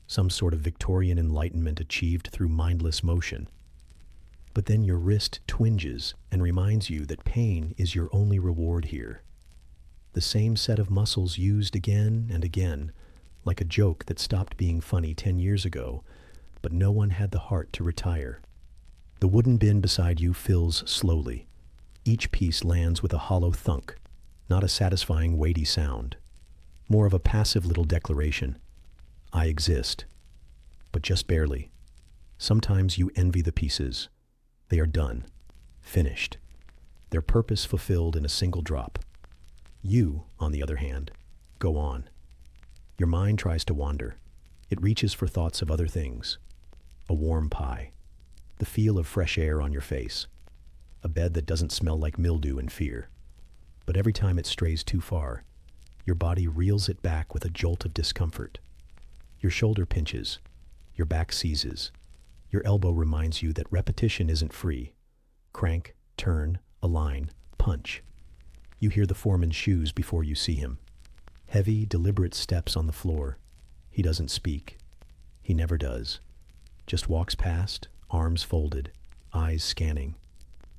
A: some sort of Victorian enlightenment achieved through mindless motion. But then your wrist twinges and reminds you that pain is your only reward here. The same set of muscles used again and again, like a joke that stopped being funny 10 years ago, but no one had the heart to retire. The wooden bin beside you fills slowly. Each piece lands with a hollow thunk, not a satisfying weighty sound. More of a passive little declaration. I exist, but just barely. Sometimes you envy the pieces. They are done, finished, their purpose fulfilled in a single drop. You, on the other hand, go on. Your mind tries to wander. It reaches for thoughts of other things. A warm pie, the feel of fresh air on your face, a bed that doesn't smell like mildew and fear. But every time it strays too far, your body reels it back with a jolt of discomfort. Your shoulder pinches, your back seizes, your elbow reminds you that repetition isn't free. Crank, turn, align, punch. You hear the foreman's shoes before you see him. Heavy, deliberate steps on the floor. He doesn't speak. He never does. Just walks past, arms folded, eyes scanning.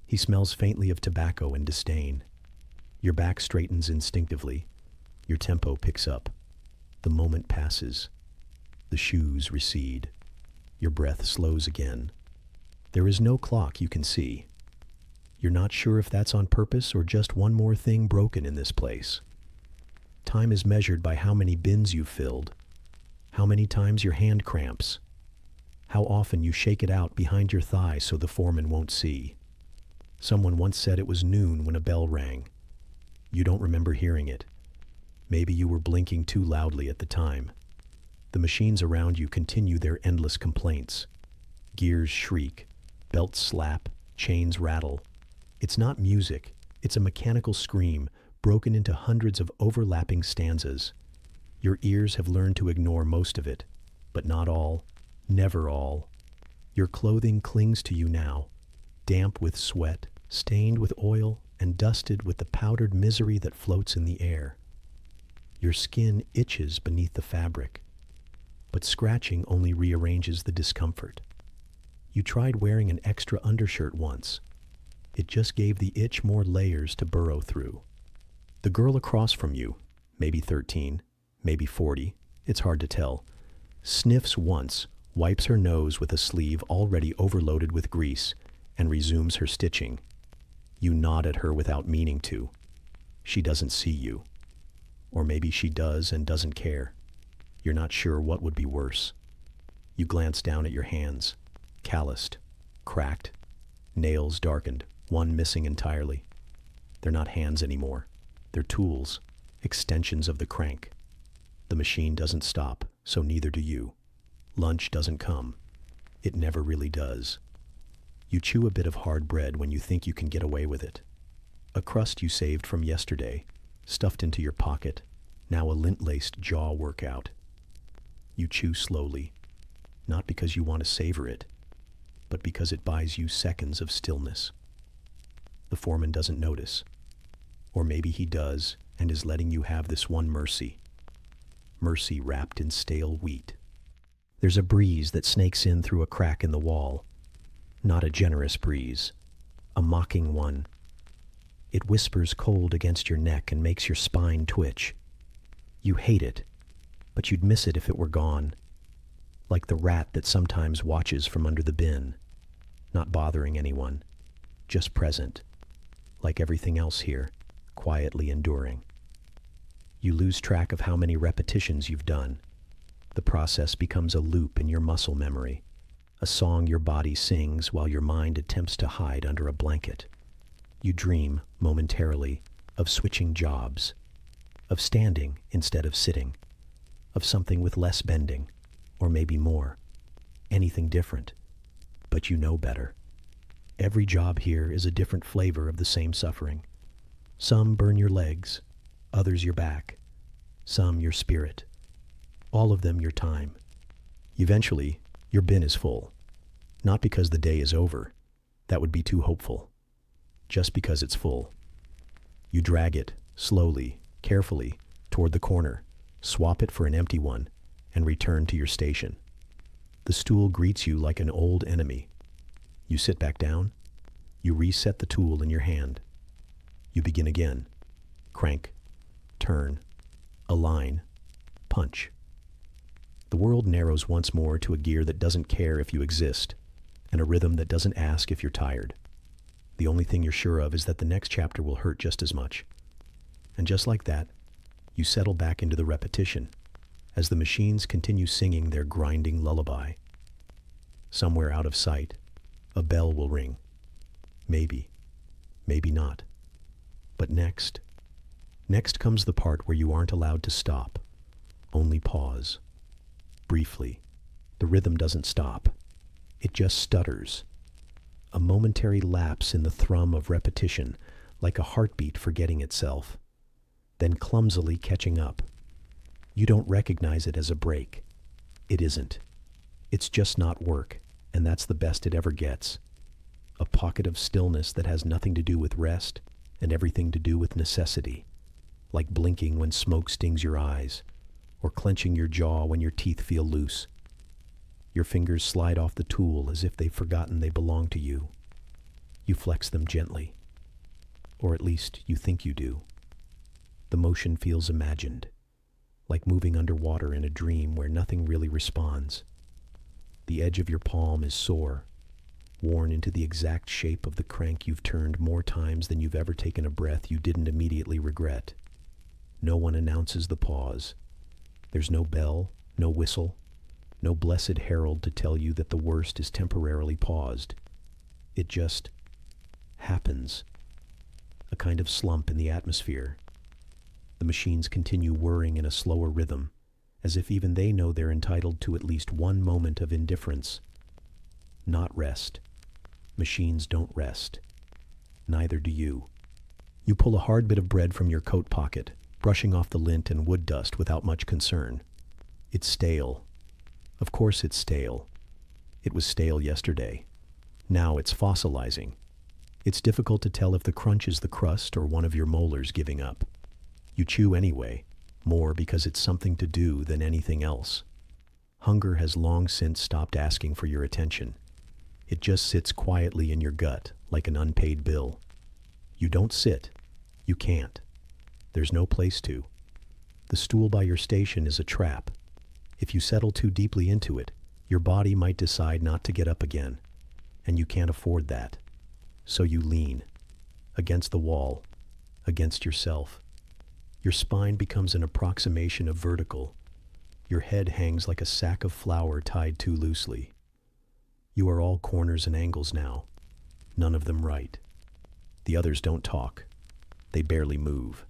A: He smells faintly of tobacco and disdain. Your back straightens instinctively. Your tempo picks up. The moment passes. The shoes recede. Your breath slows again. There is no clock you can see. You're not sure if that's on purpose or just one more thing broken in this place. Time is measured by how many bins you've filled, how many times your hand cramps, how often you shake it out behind your thigh so the foreman won't see. Someone once said it was noon when a bell rang. You don't remember hearing it. Maybe you were blinking too loudly at the time. The machines around you continue their endless complaints. Gears shriek, belts slap, chains rattle. It's not music, it's a mechanical scream broken into hundreds of overlapping stanzas. Your ears have learned to ignore most of it, but not all, never all. Your clothing clings to you now, damp with sweat, stained with oil, and dusted with the powdered misery that floats in the air. Your skin itches beneath the fabric, but scratching only rearranges the discomfort. You tried wearing an extra undershirt once. It just gave the itch more layers to burrow through. The girl across from you, maybe 13, maybe 40, it's hard to tell, sniffs once, wipes her nose with a sleeve already overloaded with grease, and resumes her stitching. You nod at her without meaning to. She doesn't see you. Or maybe she does and doesn't care. You're not sure what would be worse. You glance down at your hands, calloused, cracked, nails darkened, one missing entirely. They're not hands anymore. They're tools, extensions of the crank. The machine doesn't stop, so neither do you. Lunch doesn't come. It never really does. You chew a bit of hard bread when you think you can get away with it. A crust you saved from yesterday, stuffed into your pocket, now a lint-laced jaw workout. You chew slowly, not because you want to savor it, but because it buys you seconds of stillness. The foreman doesn't notice. Or maybe he does and is letting you have this one mercy. Mercy wrapped in stale wheat. There's a breeze that snakes in through a crack in the wall. Not a generous breeze, a mocking one. It whispers cold against your neck and makes your spine twitch. You hate it, but you'd miss it if it were gone. Like the rat that sometimes watches from under the bin, not bothering anyone, just present, like everything else here, quietly enduring. You lose track of how many repetitions you've done. The process becomes a loop in your muscle memory, a song your body sings while your mind attempts to hide under a blanket. You dream, momentarily, of switching jobs, of standing instead of sitting, of something with less bending, or maybe more, anything different. But you know better. Every job here is a different flavor of the same suffering. Some burn your legs, others your back, some your spirit, all of them your time. Eventually, your bin is full, not because the day is over, that would be too hopeful, just because it's full. You drag it, slowly, carefully, toward the corner, swap it for an empty one, and return to your station. The stool greets you like an old enemy. You sit back down. You reset the tool in your hand. You begin again. Crank, turn, align, punch. The world narrows once more to a gear that doesn't care if you exist, and a rhythm that doesn't ask if you're tired. The only thing you're sure of is that the next chapter will hurt just as much. And just like that, you settle back into the repetition, as the machines continue singing their grinding lullaby. Somewhere out of sight, a bell will ring. Maybe, maybe not. But next comes the part where you aren't allowed to stop, only pause. Briefly, the rhythm doesn't stop. It just stutters. A momentary lapse in the thrum of repetition, like a heartbeat forgetting itself, then clumsily catching up. You don't recognize it as a break. It isn't. It's just not work, and that's the best it ever gets. A pocket of stillness that has nothing to do with rest and everything to do with necessity, like blinking when smoke stings your eyes, or clenching your jaw when your teeth feel loose. Your fingers slide off the tool as if they've forgotten they belong to you. You flex them gently, or at least you think you do. The motion feels imagined, like moving underwater in a dream where nothing really responds. The edge of your palm is sore, worn into the exact shape of the crank you've turned more times than you've ever taken a breath you didn't immediately regret. No one announces the pause. There's no bell, no whistle, no blessed herald to tell you that the worst is temporarily paused. It just happens. A kind of slump in the atmosphere. The machines continue whirring in a slower rhythm, as if even they know they're entitled to at least one moment of indifference. Not rest. Machines don't rest. Neither do you. You pull a hard bit of bread from your coat pocket, brushing off the lint and wood dust without much concern. It's stale. Of course it's stale. It was stale yesterday. Now it's fossilizing. It's difficult to tell if the crunch is the crust or one of your molars giving up. You chew anyway, more because it's something to do than anything else. Hunger has long since stopped asking for your attention. It just sits quietly in your gut like an unpaid bill. You don't sit. You can't. There's no place to. The stool by your station is a trap. If you settle too deeply into it, your body might decide not to get up again, and you can't afford that. So you lean against the wall, against yourself. Your spine becomes an approximation of vertical. Your head hangs like a sack of flour tied too loosely. You are all corners and angles now, none of them right. The others don't talk. They barely move.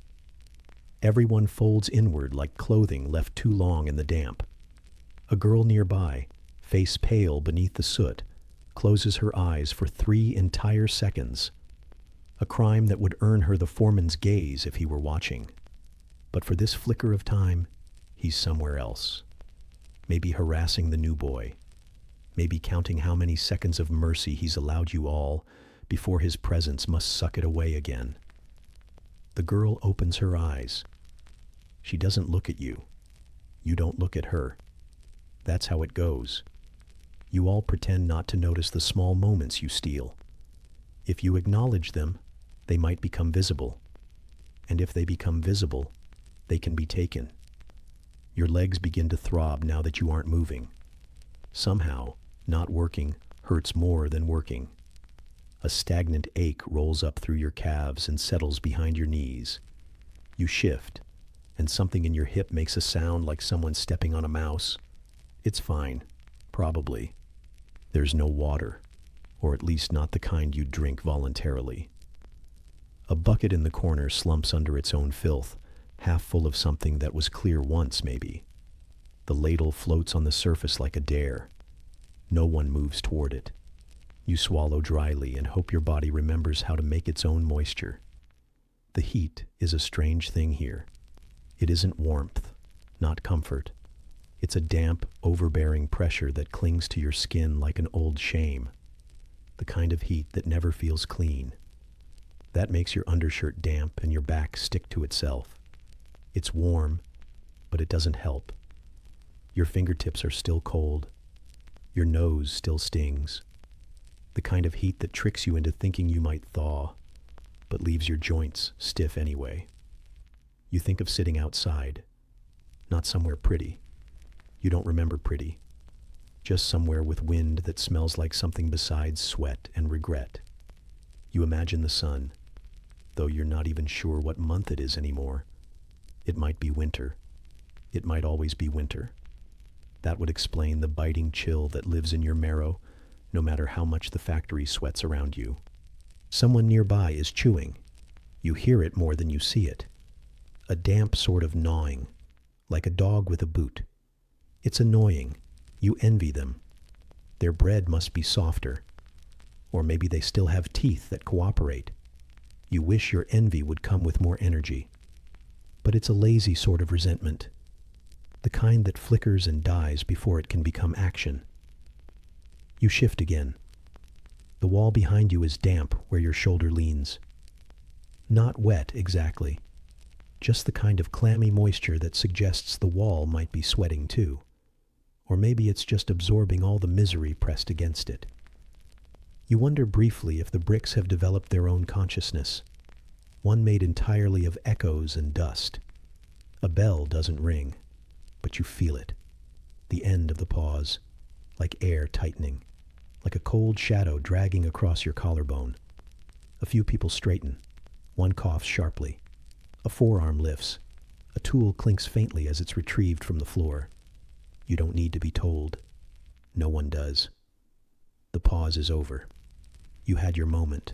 A: Everyone folds inward like clothing left too long in the damp. A girl nearby, face pale beneath the soot, closes her eyes for 3 entire seconds. A crime that would earn her the foreman's gaze if he were watching. But for this flicker of time, he's somewhere else. Maybe harassing the new boy. Maybe counting how many seconds of mercy he's allowed you all before his presence must suck it away again. The girl opens her eyes. She doesn't look at you. You don't look at her. That's how it goes. You all pretend not to notice the small moments you steal. If you acknowledge them, they might become visible. And if they become visible, they can be taken. Your legs begin to throb now that you aren't moving. Somehow, not working hurts more than working. A stagnant ache rolls up through your calves and settles behind your knees. You shift, and something in your hip makes a sound like someone stepping on a mouse. It's fine, probably. There's no water, or at least not the kind you'd drink voluntarily. A bucket in the corner slumps under its own filth, half full of something that was clear once, maybe. The ladle floats on the surface like a dare. No one moves toward it. You swallow dryly and hope your body remembers how to make its own moisture. The heat is a strange thing here. It isn't warmth, not comfort. It's a damp, overbearing pressure that clings to your skin like an old shame. The kind of heat that never feels clean. That makes your undershirt damp and your back stick to itself. It's warm, but it doesn't help. Your fingertips are still cold. Your nose still stings. The kind of heat that tricks you into thinking you might thaw, but leaves your joints stiff anyway. You think of sitting outside, not somewhere pretty. You don't remember pretty, just somewhere with wind that smells like something besides sweat and regret. You imagine the sun, though you're not even sure what month it is anymore. It might be winter. It might always be winter. That would explain the biting chill that lives in your marrow, no matter how much the factory sweats around you. Someone nearby is chewing. You hear it more than you see it. A damp sort of gnawing, like a dog with a boot. It's annoying. You envy them. Their bread must be softer. Or maybe they still have teeth that cooperate. You wish your envy would come with more energy. But it's a lazy sort of resentment. The kind that flickers and dies before it can become action. You shift again. The wall behind you is damp where your shoulder leans. Not wet exactly. Just the kind of clammy moisture that suggests the wall might be sweating too. Or maybe it's just absorbing all the misery pressed against it. You wonder briefly if the bricks have developed their own consciousness, one made entirely of echoes and dust. A bell doesn't ring, but you feel it, the end of the pause, like air tightening, like a cold shadow dragging across your collarbone. A few people straighten. One coughs sharply. A forearm lifts. A tool clinks faintly as it's retrieved from the floor. You don't need to be told. No one does. The pause is over. You had your moment,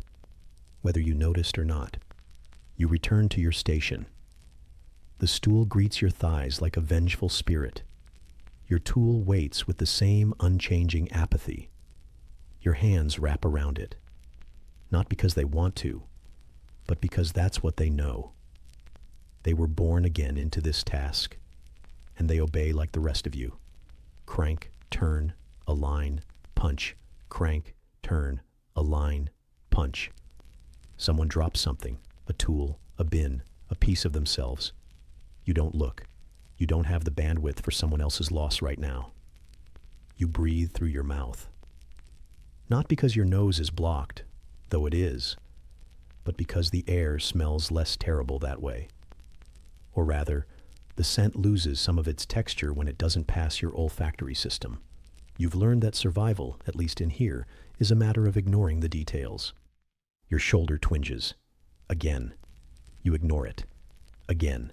A: whether you noticed or not. You return to your station. The stool greets your thighs like a vengeful spirit. Your tool waits with the same unchanging apathy. Your hands wrap around it, not because they want to, but because that's what they know. They were born again into this task, and they obey like the rest of you. Crank, turn, align, punch. Crank, turn, align, punch. Someone drops something, a tool, a bin, a piece of themselves. You don't look. You don't have the bandwidth for someone else's loss right now. You breathe through your mouth. Not because your nose is blocked, though it is, but because the air smells less terrible that way. Or rather, the scent loses some of its texture when it doesn't pass your olfactory system. You've learned that survival, at least in here, is a matter of ignoring the details. Your shoulder twinges. Again. You ignore it. Again.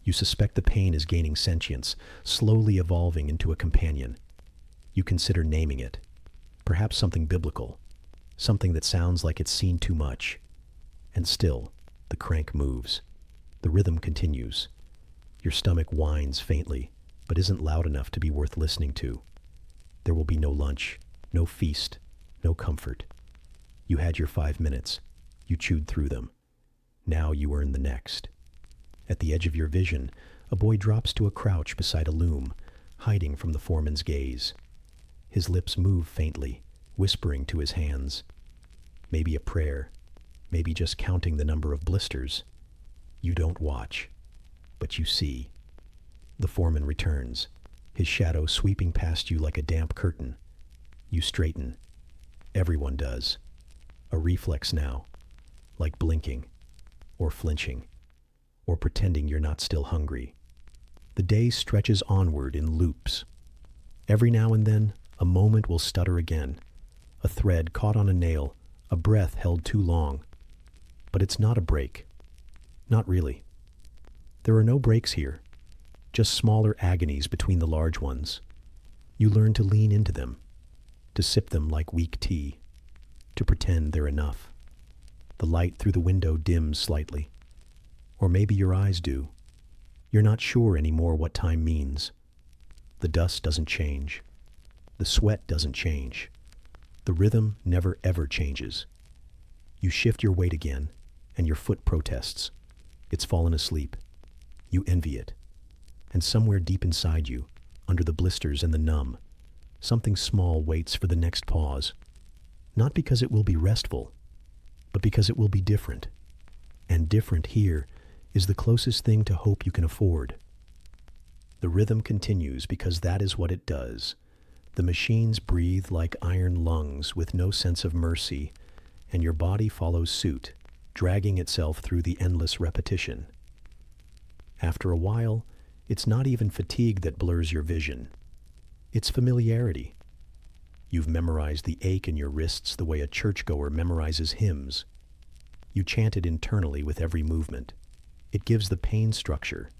A: You suspect the pain is gaining sentience, slowly evolving into a companion. You consider naming it. Perhaps something biblical. Something that sounds like it's seen too much. And still, the crank moves. The rhythm continues. Your stomach whines faintly, but isn't loud enough to be worth listening to. There will be no lunch, no feast, no comfort. You had your 5 minutes. You chewed through them. Now you earn the next. At the edge of your vision, a boy drops to a crouch beside a loom, hiding from the foreman's gaze. His lips move faintly, whispering to his hands. Maybe a prayer, maybe just counting the number of blisters. You don't watch, but you see. The foreman returns, his shadow sweeping past you like a damp curtain. You straighten. Everyone does. A reflex now, like blinking, or flinching, or pretending you're not still hungry. The day stretches onward in loops. Every now and then, a moment will stutter again, a thread caught on a nail, a breath held too long. But it's not a break. Not really. There are no breaks here, just smaller agonies between the large ones. You learn to lean into them, to sip them like weak tea, to pretend they're enough. The light through the window dims slightly. Or maybe your eyes do. You're not sure anymore what time means. The dust doesn't change. The sweat doesn't change. The rhythm never ever changes. You shift your weight again, and your foot protests. It's fallen asleep. You envy it. And somewhere deep inside you, under the blisters and the numb, something small waits for the next pause. Not because it will be restful, but because it will be different. And different here is the closest thing to hope you can afford. The rhythm continues because that is what it does. The machines breathe like iron lungs with no sense of mercy, and your body follows suit, dragging itself through the endless repetition. After a while, it's not even fatigue that blurs your vision. It's familiarity. You've memorized the ache in your wrists the way a churchgoer memorizes hymns. You chant it internally with every movement. It gives the pain structure.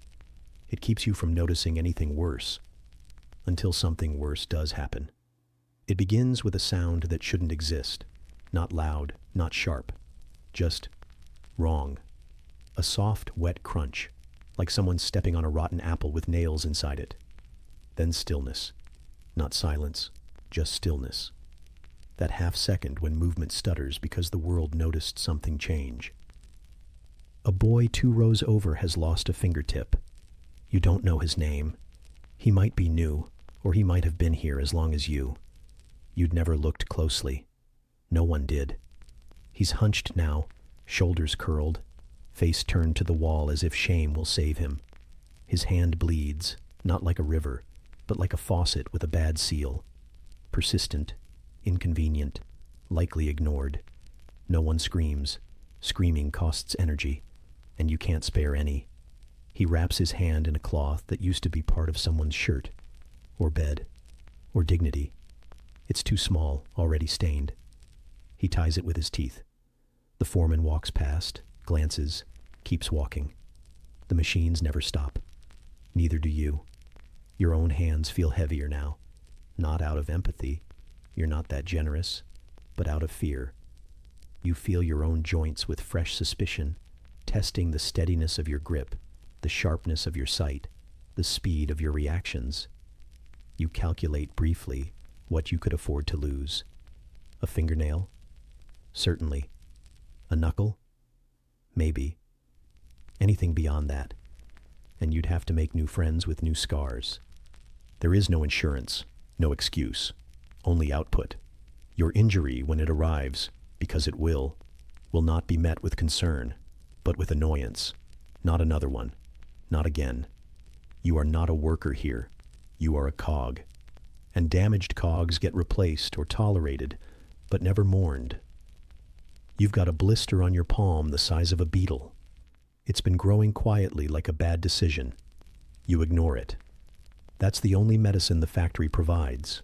A: It keeps you from noticing anything worse, until something worse does happen. It begins with a sound that shouldn't exist. Not loud, not sharp. Just wrong. A soft, wet crunch, like someone stepping on a rotten apple with nails inside it. Then stillness. Not silence, just stillness. That half second when movement stutters because the world noticed something change. A boy 2 rows over has lost a fingertip. You don't know his name. He might be new, or he might have been here as long as you. You'd never looked closely. No one did. He's hunched now, shoulders curled, face turned to the wall as if shame will save him. His hand bleeds, not like a river, but like a faucet with a bad seal. Persistent, inconvenient, likely ignored. No one screams. Screaming costs energy, and you can't spare any. He wraps his hand in a cloth that used to be part of someone's shirt, or bed, or dignity. It's too small, already stained. He ties it with his teeth. The foreman walks past, glances, keeps walking. The machines never stop. Neither do you. Your own hands feel heavier now. Not out of empathy. You're not that generous, but out of fear. You feel your own joints with fresh suspicion, testing the steadiness of your grip, the sharpness of your sight, the speed of your reactions. You calculate briefly what you could afford to lose. A fingernail? Certainly. A knuckle? Maybe. Anything beyond that. And you'd have to make new friends with new scars. There is no insurance, no excuse, only output. Your injury, when it arrives, because it will not be met with concern, but with annoyance. Not another one. Not again. You are not a worker here. You are a cog. And damaged cogs get replaced or tolerated, but never mourned. You've got a blister on your palm the size of a beetle. It's been growing quietly like a bad decision. You ignore it. That's the only medicine the factory provides.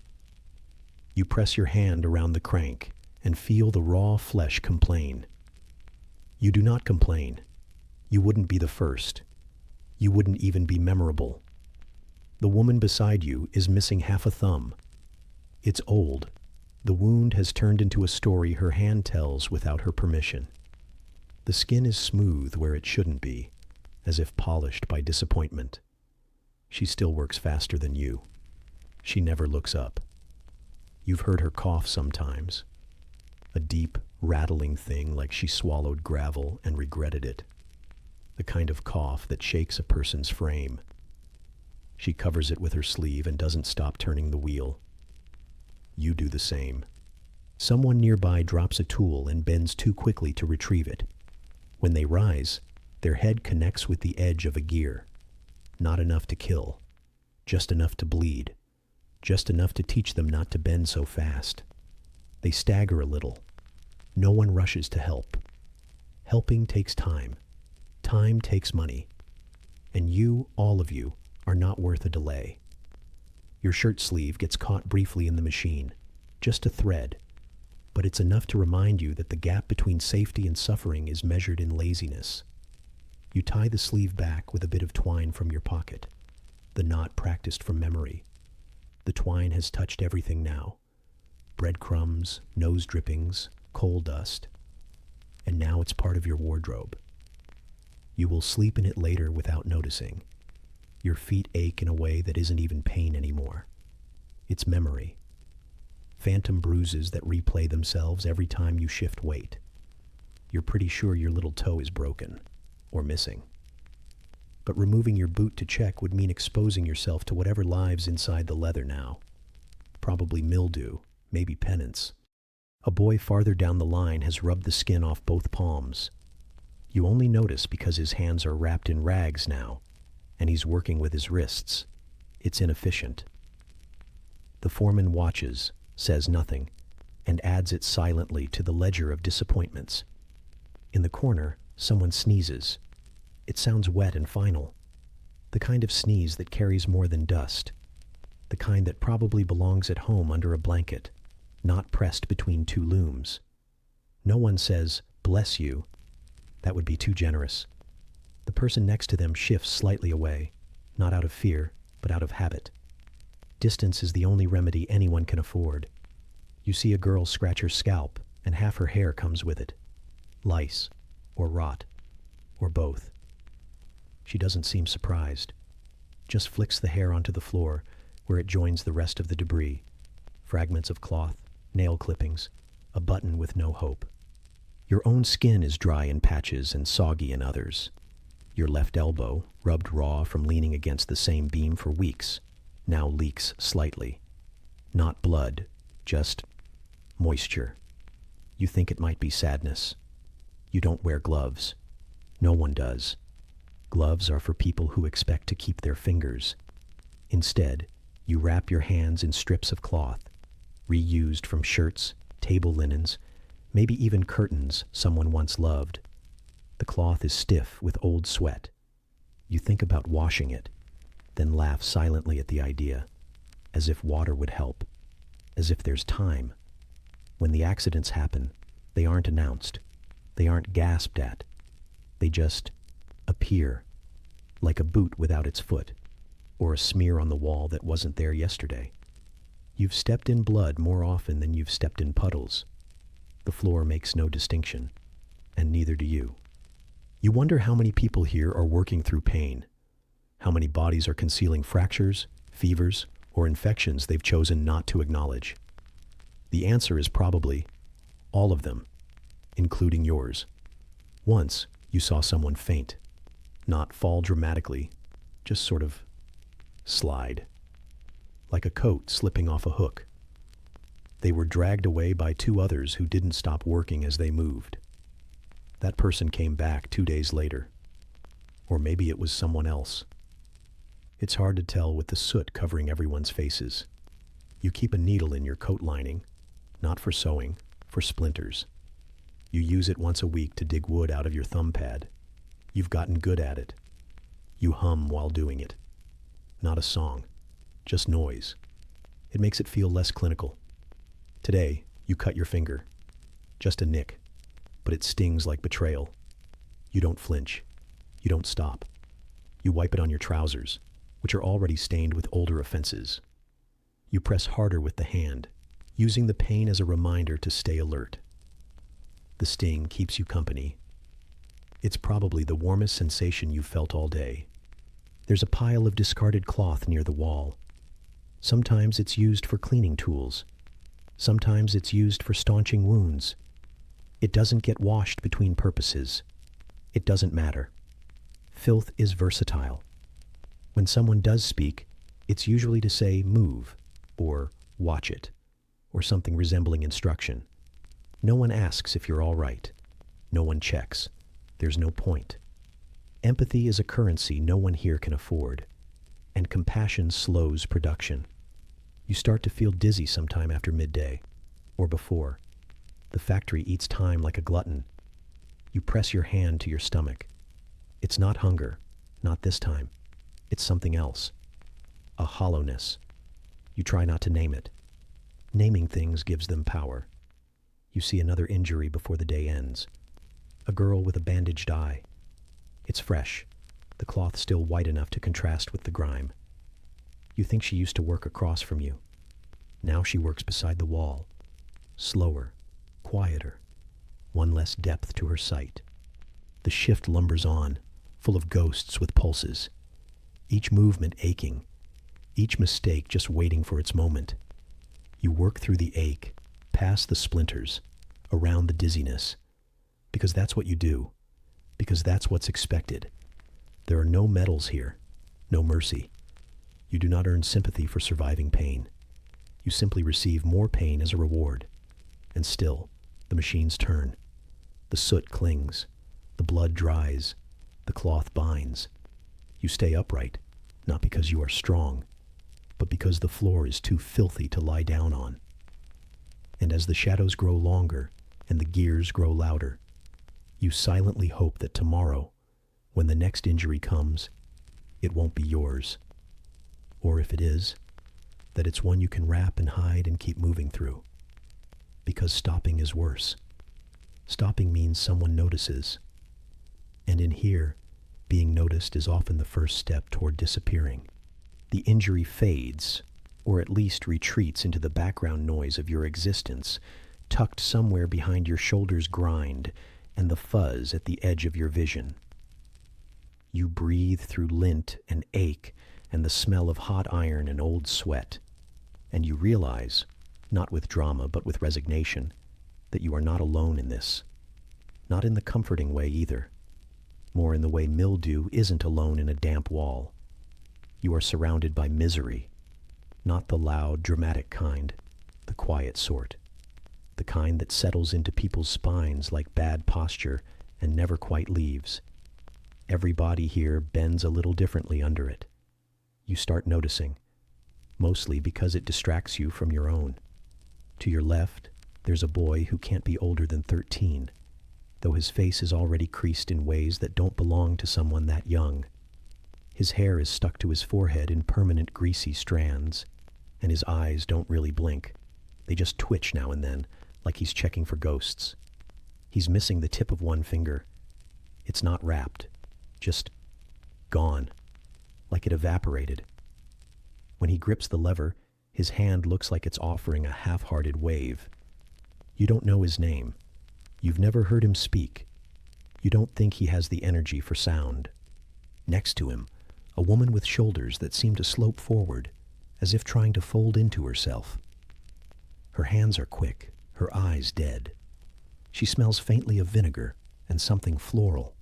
A: You press your hand around the crank and feel the raw flesh complain. You do not complain. You wouldn't be the first. You wouldn't even be memorable. The woman beside you is missing half a thumb. It's old. The wound has turned into a story her hand tells without her permission. The skin is smooth where it shouldn't be, as if polished by disappointment. She still works faster than you. She never looks up. You've heard her cough sometimes. A deep, rattling thing like she swallowed gravel and regretted it. The kind of cough that shakes a person's frame. She covers it with her sleeve and doesn't stop turning the wheel. You do the same. Someone nearby drops a tool and bends too quickly to retrieve it. When they rise, their head connects with the edge of a gear. Not enough to kill. Just enough to bleed. Just enough to teach them not to bend so fast. They stagger a little. No one rushes to help. Helping takes time. Time takes money. And you, all of you, are not worth a delay. Your shirt sleeve gets caught briefly in the machine, just a thread, but it's enough to remind you that the gap between safety and suffering is measured in laziness. You tie the sleeve back with a bit of twine from your pocket, the knot practiced from memory. The twine has touched everything now. Breadcrumbs, nose drippings, coal dust, and now it's part of your wardrobe. You will sleep in it later without noticing. Your feet ache in a way that isn't even pain anymore. It's memory. Phantom bruises that replay themselves every time you shift weight. You're pretty sure your little toe is broken or missing. But removing your boot to check would mean exposing yourself to whatever lives inside the leather now. Probably mildew, maybe penance. A boy farther down the line has rubbed the skin off both palms. You only notice because his hands are wrapped in rags now, and he's working with his wrists. It's inefficient. The foreman watches, says nothing, and adds it silently to the ledger of disappointments. In the corner, someone sneezes. It sounds wet and final. The kind of sneeze that carries more than dust. The kind that probably belongs at home under a blanket, not pressed between two looms. No one says, "Bless you." That would be too generous. The person next to them shifts slightly away, not out of fear, but out of habit. Distance is the only remedy anyone can afford. You see a girl scratch her scalp, and half her hair comes with it. Lice, or rot, or both. She doesn't seem surprised. Just flicks the hair onto the floor, where it joins the rest of the debris. Fragments of cloth, nail clippings, a button with no hope. Your own skin is dry in patches and soggy in others. Your left elbow, rubbed raw from leaning against the same beam for weeks, now leaks slightly. Not blood, just moisture. You think it might be sadness. You don't wear gloves. No one does. Gloves are for people who expect to keep their fingers. Instead, you wrap your hands in strips of cloth, reused from shirts, table linens, maybe even curtains someone once loved. The cloth is stiff with old sweat. You think about washing it, then laugh silently at the idea, as if water would help, as if there's time. When the accidents happen, they aren't announced. They aren't gasped at. They just appear, like a boot without its foot, or a smear on the wall that wasn't there yesterday. You've stepped in blood more often than you've stepped in puddles. The floor makes no distinction, and neither do you. You wonder how many people here are working through pain, how many bodies are concealing fractures, fevers, or infections they've chosen not to acknowledge. The answer is probably all of them, including yours. Once, you saw someone faint, not fall dramatically, just sort of slide, like a coat slipping off a hook. They were dragged away by two others who didn't stop working as they moved. That person came back 2 days later. Or maybe it was someone else. It's hard to tell with the soot covering everyone's faces. You keep a needle in your coat lining, not for sewing, for splinters. You use it once a week to dig wood out of your thumb pad. You've gotten good at it. You hum while doing it. Not a song, just noise. It makes it feel less clinical. Today, you cut your finger. Just a nick, but it stings like betrayal. You don't flinch. You don't stop. You wipe it on your trousers, which are already stained with older offenses. You press harder with the hand, using the pain as a reminder to stay alert. The sting keeps you company. It's probably the warmest sensation you've felt all day. There's a pile of discarded cloth near the wall. Sometimes it's used for cleaning tools. Sometimes it's used for staunching wounds. It doesn't get washed between purposes. It doesn't matter. Filth is versatile. When someone does speak, it's usually to say move, or watch it, or something resembling instruction. No one asks if you're all right. No one checks. There's no point. Empathy is a currency no one here can afford, and compassion slows production. You start to feel dizzy sometime after midday, or before. The factory eats time like a glutton. You press your hand to your stomach. It's not hunger, not this time. It's something else. A hollowness. You try not to name it. Naming things gives them power. You see another injury before the day ends. A girl with a bandaged eye. It's fresh, the cloth still white enough to contrast with the grime. You think she used to work across from you. Now she works beside the wall. Slower, quieter, one less depth to her sight. The shift lumbers on, full of ghosts with pulses. Each movement aching, each mistake just waiting for its moment. You work through the ache, past the splinters, around the dizziness. Because that's what you do. Because that's what's expected. There are no medals here, no mercy. You do not earn sympathy for surviving pain. You simply receive more pain as a reward. And still, the machines turn. The soot clings. The blood dries. The cloth binds. You stay upright, not because you are strong, but because the floor is too filthy to lie down on. And as the shadows grow longer and the gears grow louder, you silently hope that tomorrow, when the next injury comes, it won't be yours. Or if it is, that it's one you can wrap and hide and keep moving through. Because stopping is worse. Stopping means someone notices. And in here, being noticed is often the first step toward disappearing. The injury fades, or at least retreats into the background noise of your existence, tucked somewhere behind your shoulders' grind and the fuzz at the edge of your vision. You breathe through lint and ache and the smell of hot iron and old sweat, and you realize, not with drama but with resignation, that you are not alone in this. Not in the comforting way either. More in the way mildew isn't alone in a damp wall. You are surrounded by misery, not the loud, dramatic kind, the quiet sort. The kind that settles into people's spines like bad posture and never quite leaves. Every body here bends a little differently under it. You start noticing, mostly because it distracts you from your own. To your left, there's a boy who can't be older than 13, though his face is already creased in ways that don't belong to someone that young. His hair is stuck to his forehead in permanent greasy strands, and his eyes don't really blink. They just twitch now and then, like he's checking for ghosts. He's missing the tip of one finger. It's not wrapped, just gone, like it evaporated. When he grips the lever, his hand looks like it's offering a half-hearted wave. You don't know his name. You've never heard him speak. You don't think he has the energy for sound. Next to him, a woman with shoulders that seem to slope forward, as if trying to fold into herself. Her hands are quick, her eyes dead. She smells faintly of vinegar and something floral,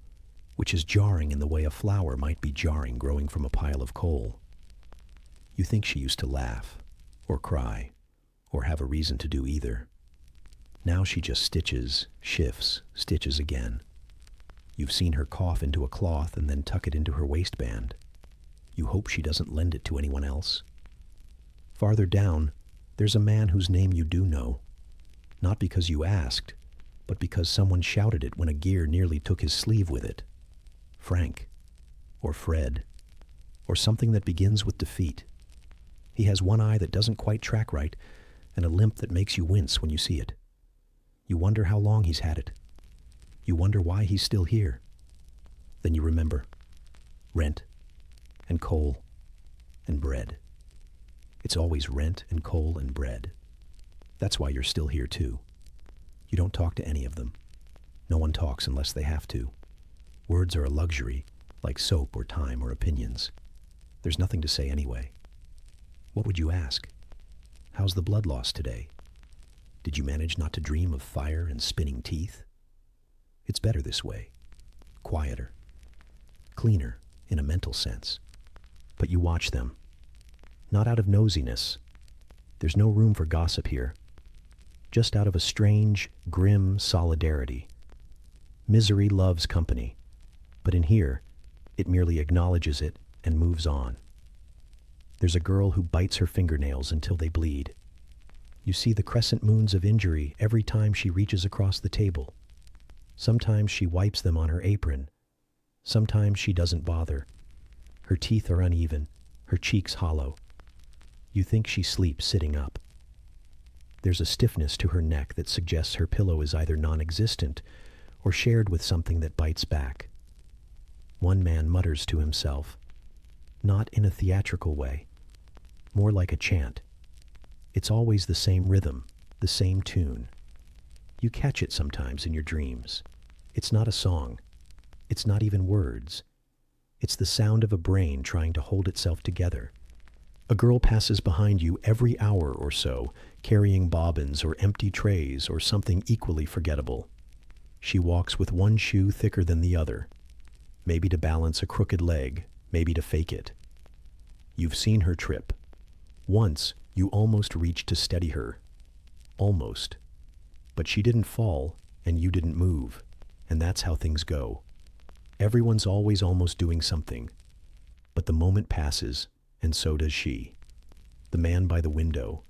A: which is jarring in the way a flower might be jarring growing from a pile of coal. You think she used to laugh, or cry, or have a reason to do either. Now she just stitches, shifts, stitches again. You've seen her cough into a cloth and then tuck it into her waistband. You hope she doesn't lend it to anyone else. Farther down, there's a man whose name you do know. Not because you asked, but because someone shouted it when a gear nearly took his sleeve with it. Frank. Or Fred. Or something that begins with defeat. He has one eye that doesn't quite track right, and a limp that makes you wince when you see it. You wonder how long he's had it. You wonder why he's still here. Then you remember. Rent, and coal, and bread. It's always rent and coal and bread. That's why you're still here too. You don't talk to any of them. No one talks unless they have to. Words are a luxury, like soap or time or opinions. There's nothing to say anyway. What would you ask? How's the blood loss today? Did you manage not to dream of fire and spinning teeth? It's better this way. Quieter. Cleaner, in a mental sense. But you watch them. Not out of nosiness. There's no room for gossip here. Just out of a strange, grim solidarity. Misery loves company. But in here, it merely acknowledges it and moves on. There's a girl who bites her fingernails until they bleed. You see the crescent moons of injury every time she reaches across the table. Sometimes she wipes them on her apron. Sometimes she doesn't bother. Her teeth are uneven, her cheeks hollow. You think she sleeps sitting up. There's a stiffness to her neck that suggests her pillow is either non-existent or shared with something that bites back. One man mutters to himself, not in a theatrical way, more like a chant. It's always the same rhythm, the same tune. You catch it sometimes in your dreams. It's not a song. It's not even words. It's the sound of a brain trying to hold itself together. A girl passes behind you every hour or so, carrying bobbins or empty trays or something equally forgettable. She walks with one shoe thicker than the other, maybe to balance a crooked leg, maybe to fake it. You've seen her trip. Once, you almost reached to steady her. Almost. But she didn't fall, and you didn't move, and that's how things go. Everyone's always almost doing something. But the moment passes, and so does she. The man by the window,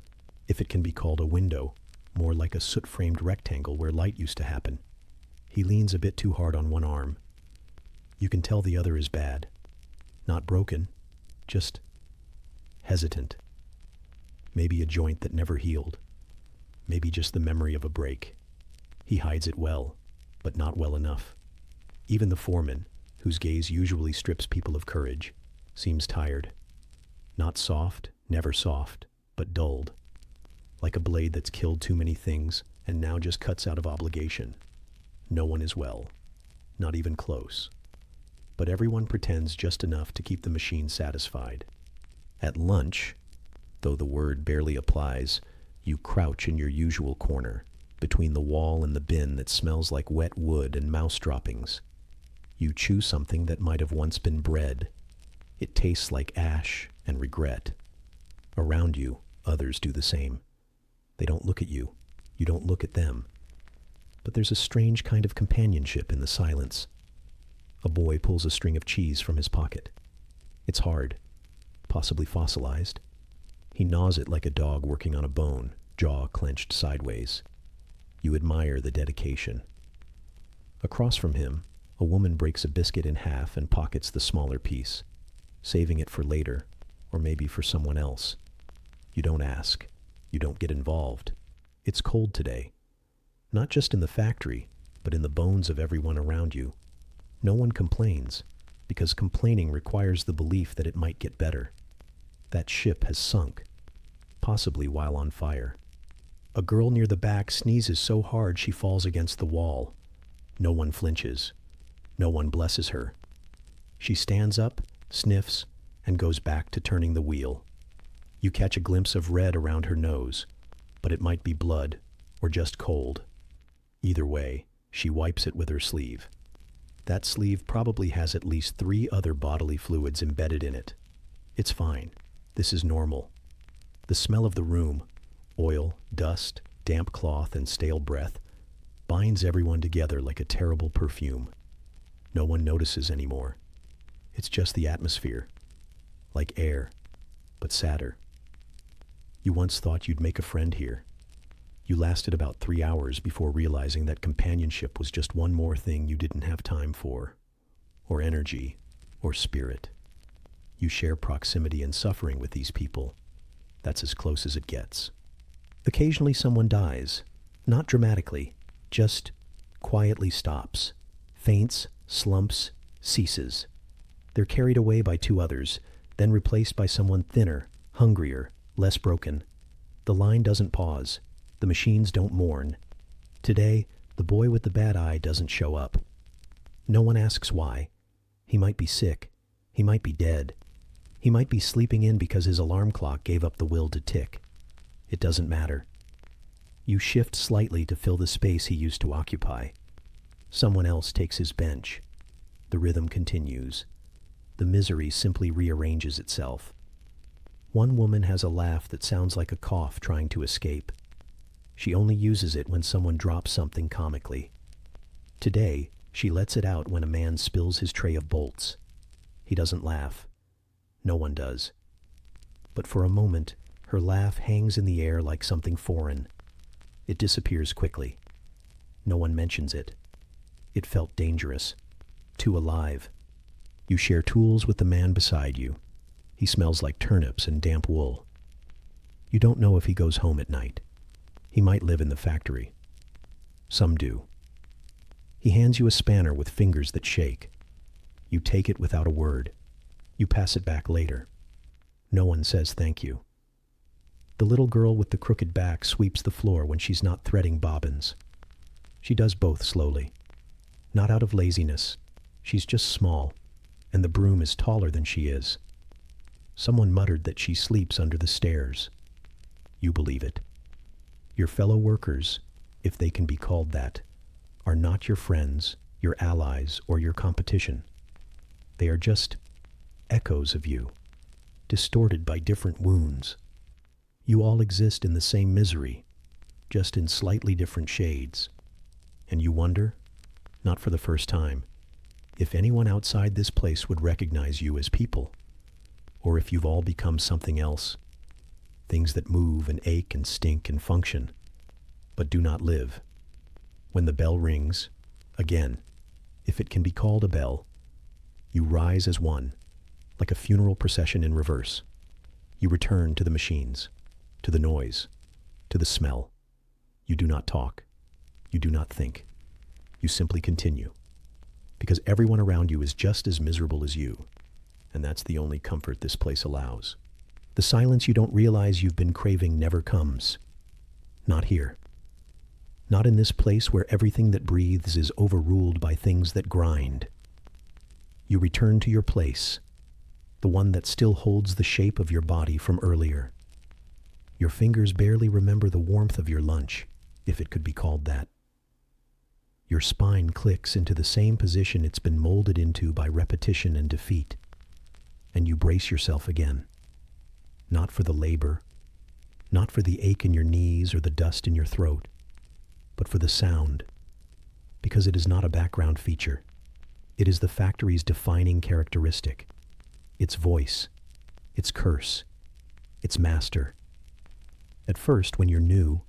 A: if it can be called a window, more like a soot-framed rectangle where light used to happen. He leans a bit too hard on one arm. You can tell the other is bad. Not broken, just hesitant. Maybe a joint that never healed. Maybe just the memory of a break. He hides it well, but not well enough. Even the foreman, whose gaze usually strips people of courage, seems tired. Not soft, never soft, but dulled. Like a blade that's killed too many things and now just cuts out of obligation. No one is well. Not even close. But everyone pretends just enough to keep the machine satisfied. At lunch, though the word barely applies, you crouch in your usual corner, between the wall and the bin that smells like wet wood and mouse droppings. You chew something that might have once been bread. It tastes like ash and regret. Around you, others do the same. They don't look at you. You don't look at them. But there's a strange kind of companionship in the silence. A boy pulls a string of cheese from his pocket. It's hard, possibly fossilized. He gnaws it like a dog working on a bone, jaw clenched sideways. You admire the dedication. Across from him, a woman breaks a biscuit in half and pockets the smaller piece, saving it for later, or maybe for someone else. You don't ask. You don't get involved. It's cold today. Not just in the factory, but in the bones of everyone around you. No one complains, because complaining requires the belief that it might get better. That ship has sunk, possibly while on fire. A girl near the back sneezes so hard she falls against the wall. No one flinches. No one blesses her. She stands up, sniffs, and goes back to turning the wheel. You catch a glimpse of red around her nose, but it might be blood or just cold. Either way, she wipes it with her sleeve. That sleeve probably has at least 3 other bodily fluids embedded in it. It's fine. This is normal. The smell of the room, oil, dust, damp cloth, and stale breath, binds everyone together like a terrible perfume. No one notices anymore. It's just the atmosphere. like air, but sadder. You once thought you'd make a friend here. You lasted about 3 hours before realizing that companionship was just one more thing you didn't have time for, or energy, or spirit. You share proximity and suffering with these people. That's as close as it gets. Occasionally someone dies, not dramatically, just quietly stops, faints, slumps, ceases. They're carried away by 2 others, then replaced by someone thinner, hungrier, less broken. The line doesn't pause. The machines don't mourn. Today, the boy with the bad eye doesn't show up. No one asks why. He might be sick. He might be dead. He might be sleeping in because his alarm clock gave up the will to tick. It doesn't matter. You shift slightly to fill the space he used to occupy. Someone else takes his bench. The rhythm continues. The misery simply rearranges itself. One woman has a laugh that sounds like a cough trying to escape. She only uses it when someone drops something comically. Today, she lets it out when a man spills his tray of bolts. He doesn't laugh. No one does. But for a moment, her laugh hangs in the air like something foreign. It disappears quickly. No one mentions it. It felt dangerous. Too alive. You share tools with the man beside you. He smells like turnips and damp wool. You don't know if he goes home at night. He might live in the factory. Some do. He hands you a spanner with fingers that shake. You take it without a word. You pass it back later. No one says thank you. The little girl with the crooked back sweeps the floor when she's not threading bobbins. She does both slowly. Not out of laziness. She's just small, and the broom is taller than she is. Someone muttered that she sleeps under the stairs. You believe it. Your fellow workers, if they can be called that, are not your friends, your allies, or your competition. They are just echoes of you, distorted by different wounds. You all exist in the same misery, just in slightly different shades. And you wonder, not for the first time, if anyone outside this place would recognize you as people, or if you've all become something else. Things that move and ache and stink and function, but do not live. When the bell rings, again, if it can be called a bell, you rise as one, like a funeral procession in reverse. You return to the machines, to the noise, to the smell. You do not talk. You do not think. You simply continue, because everyone around you is just as miserable as you, and that's the only comfort this place allows. The silence you don't realize you've been craving never comes. Not here. Not in this place where everything that breathes is overruled by things that grind. You return to your place, the one that still holds the shape of your body from earlier. Your fingers barely remember the warmth of your lunch, if it could be called that. Your spine clicks into the same position it's been molded into by repetition and defeat, and you brace yourself again. Not for the labor, not for the ache in your knees or the dust in your throat, but for the sound, because it is not a background feature. It is the factory's defining characteristic, its voice, its curse, its master. At first, when you're new,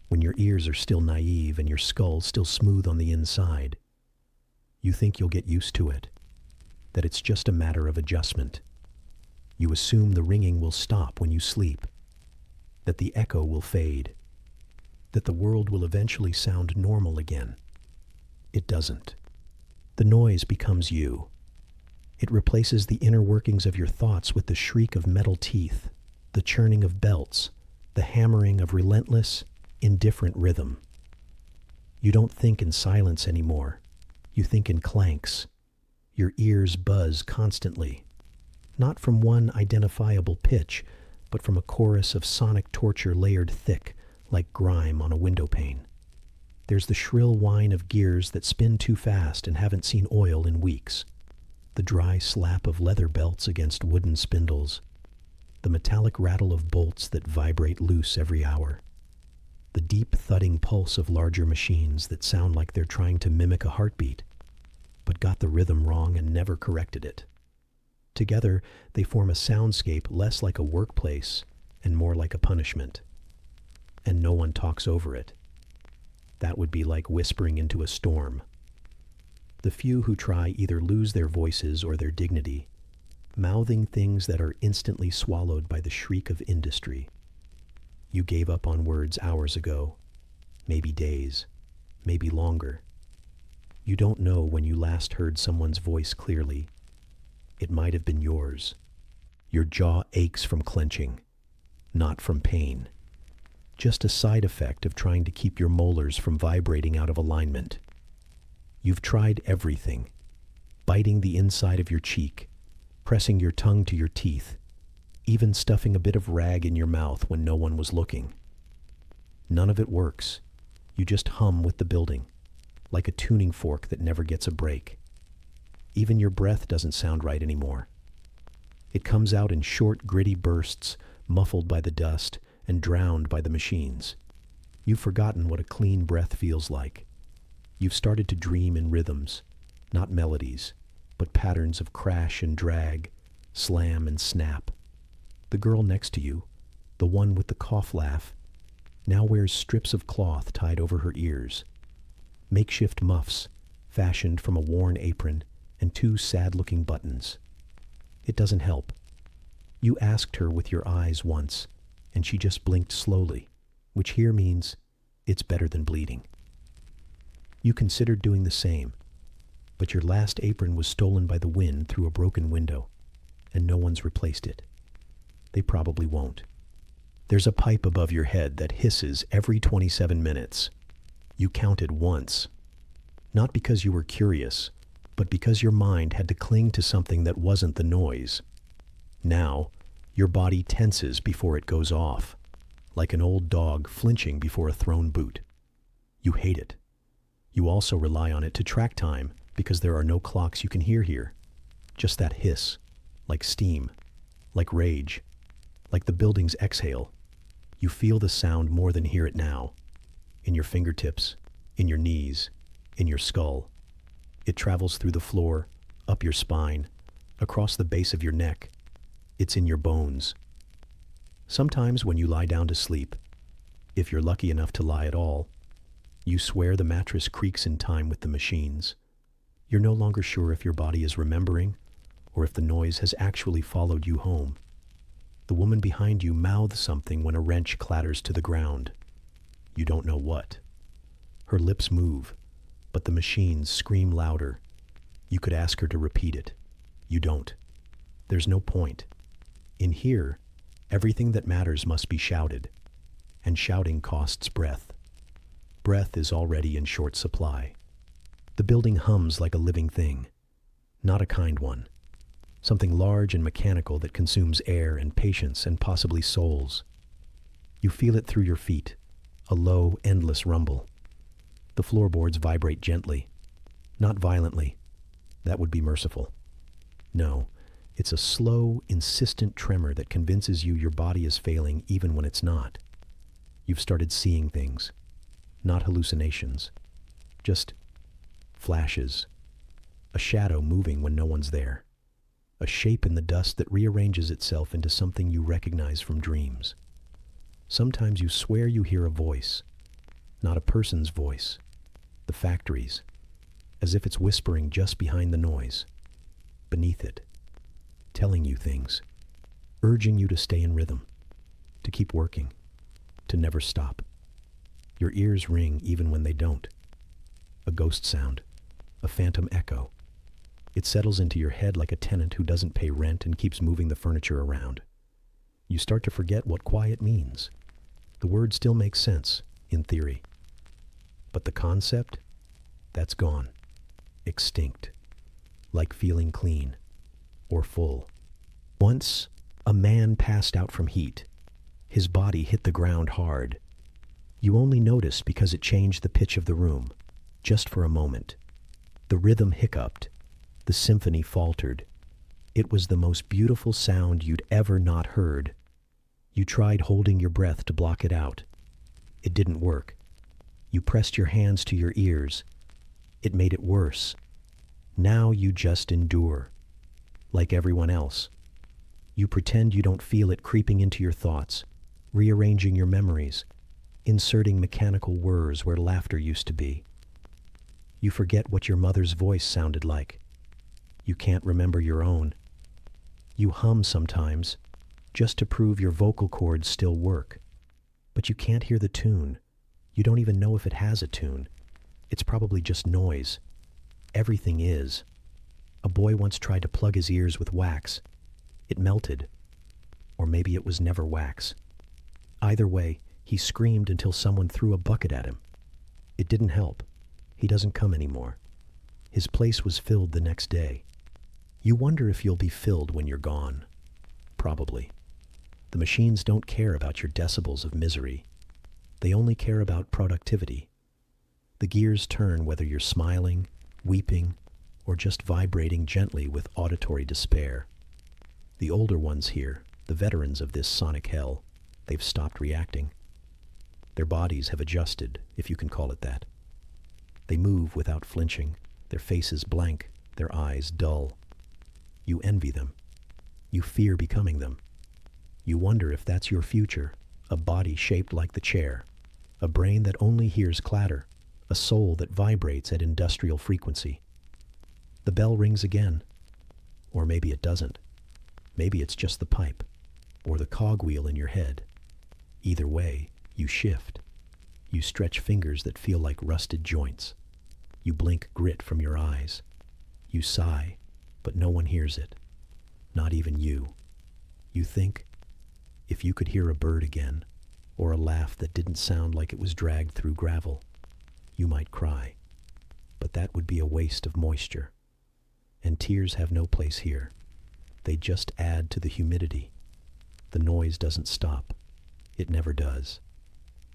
A: when your ears are still naive and your skull still smooth on the inside, you think you'll get used to it, that it's just a matter of adjustment. You assume the ringing will stop when you sleep, that the echo will fade, that the world will eventually sound normal again. It doesn't. The noise becomes you. It replaces the inner workings of your thoughts with the shriek of metal teeth, the churning of belts, the hammering of relentless, indifferent rhythm. You don't think in silence anymore. You think in clanks. Your ears buzz constantly, not from one identifiable pitch, but from a chorus of sonic torture layered thick, like grime on a window pane. There's the shrill whine of gears that spin too fast and haven't seen oil in weeks, the dry slap of leather belts against wooden spindles, the metallic rattle of bolts that vibrate loose every hour, the deep thudding pulse of larger machines that sound like they're trying to mimic a heartbeat, but got the rhythm wrong and never corrected it. Together, they form a soundscape less like a workplace and more like a punishment. And no one talks over it. That would be like whispering into a storm. The few who try either lose their voices or their dignity, mouthing things that are instantly swallowed by the shriek of industry. You gave up on words hours ago, maybe days, maybe longer. You don't know when you last heard someone's voice clearly. It might have been yours. Your jaw aches from clenching, not from pain. Just a side effect of trying to keep your molars from vibrating out of alignment. You've tried everything, biting the inside of your cheek, pressing your tongue to your teeth, even stuffing a bit of rag in your mouth when no one was looking. None of it works. You just hum with the building, like a tuning fork that never gets a break. Even your breath doesn't sound right anymore. It comes out in short, gritty bursts, muffled by the dust and drowned by the machines. You've forgotten what a clean breath feels like. You've started to dream in rhythms, not melodies, but patterns of crash and drag, slam and snap. The girl next to you, the one with the cough laugh, now wears strips of cloth tied over her ears, makeshift muffs fashioned from a worn apron and two sad-looking buttons. It doesn't help. You asked her with your eyes once, and she just blinked slowly, which here means it's better than bleeding. You considered doing the same, but your last apron was stolen by the wind through a broken window, and no one's replaced it. They probably won't. There's a pipe above your head that hisses every 27 minutes. You counted once. Not because you were curious, but because your mind had to cling to something that wasn't the noise. Now, your body tenses before it goes off, like an old dog flinching before a thrown boot. You hate it. You also rely on it to track time because there are no clocks you can hear here. Just that hiss, like steam, like rage, like the building's exhale. You feel the sound more than hear it now. In your fingertips, in your knees, in your skull. It travels through the floor, up your spine, across the base of your neck. It's in your bones. Sometimes when you lie down to sleep, if you're lucky enough to lie at all, you swear the mattress creaks in time with the machines. You're no longer sure if your body is remembering or if the noise has actually followed you home. The woman behind you mouths something when a wrench clatters to the ground. You don't know what. Her lips move, but the machines scream louder. You could ask her to repeat it. You don't. There's no point. In here, everything that matters must be shouted, and shouting costs breath. Breath is already in short supply. The building hums like a living thing, not a kind one. Something large and mechanical that consumes air and patience and possibly souls. You feel it through your feet, a low, endless rumble. The floorboards vibrate gently, not violently. That would be merciful. No, it's a slow, insistent tremor that convinces you your body is failing even when it's not. You've started seeing things, not hallucinations, just flashes, a shadow moving when no one's there, a shape in the dust that rearranges itself into something you recognize from dreams. Sometimes you swear you hear a voice, not a person's voice, the factory's, as if it's whispering just behind the noise, beneath it, telling you things, urging you to stay in rhythm, to keep working, to never stop. Your ears ring even when they don't. A ghost sound, a phantom echo. It settles into your head like a tenant who doesn't pay rent and keeps moving the furniture around. You start to forget what quiet means. The word still makes sense, in theory. But the concept? That's gone. Extinct. Like feeling clean. Or full. Once, a man passed out from heat. His body hit the ground hard. You only noticed because it changed the pitch of the room, just for a moment. The rhythm hiccuped. The symphony faltered. It was the most beautiful sound you'd ever not heard. You tried holding your breath to block it out. It didn't work. You pressed your hands to your ears. It made it worse. Now you just endure. like everyone else. You pretend you don't feel it creeping into your thoughts, rearranging your memories, inserting mechanical whirs where laughter used to be. You forget what your mother's voice sounded like. You can't remember your own. You hum sometimes, just to prove your vocal cords still work. But you can't hear the tune. You don't even know if it has a tune. It's probably just noise. Everything is. A boy once tried to plug his ears with wax. It melted. Or maybe it was never wax. Either way, he screamed until someone threw a bucket at him. It didn't help. He doesn't come anymore. His place was filled the next day. You wonder if you'll be filled when you're gone. Probably. The machines don't care about your decibels of misery. They only care about productivity. The gears turn whether you're smiling, weeping, or just vibrating gently with auditory despair. The older ones here, the veterans of this sonic hell, they've stopped reacting. Their bodies have adjusted, if you can call it that. They move without flinching, their faces blank, their eyes dull. You envy them. You fear becoming them. You wonder if that's your future, a body shaped like the chair, a brain that only hears clatter, a soul that vibrates at industrial frequency. The bell rings again. Or maybe it doesn't. Maybe it's just the pipe, or the cogwheel in your head. Either way, you shift. You stretch fingers that feel like rusted joints. You blink grit from your eyes. You sigh, but no one hears it. Not even you. You think, if you could hear a bird again, or a laugh that didn't sound like it was dragged through gravel, you might cry. But that would be a waste of moisture. And tears have no place here. They just add to the humidity. The noise doesn't stop. It never does.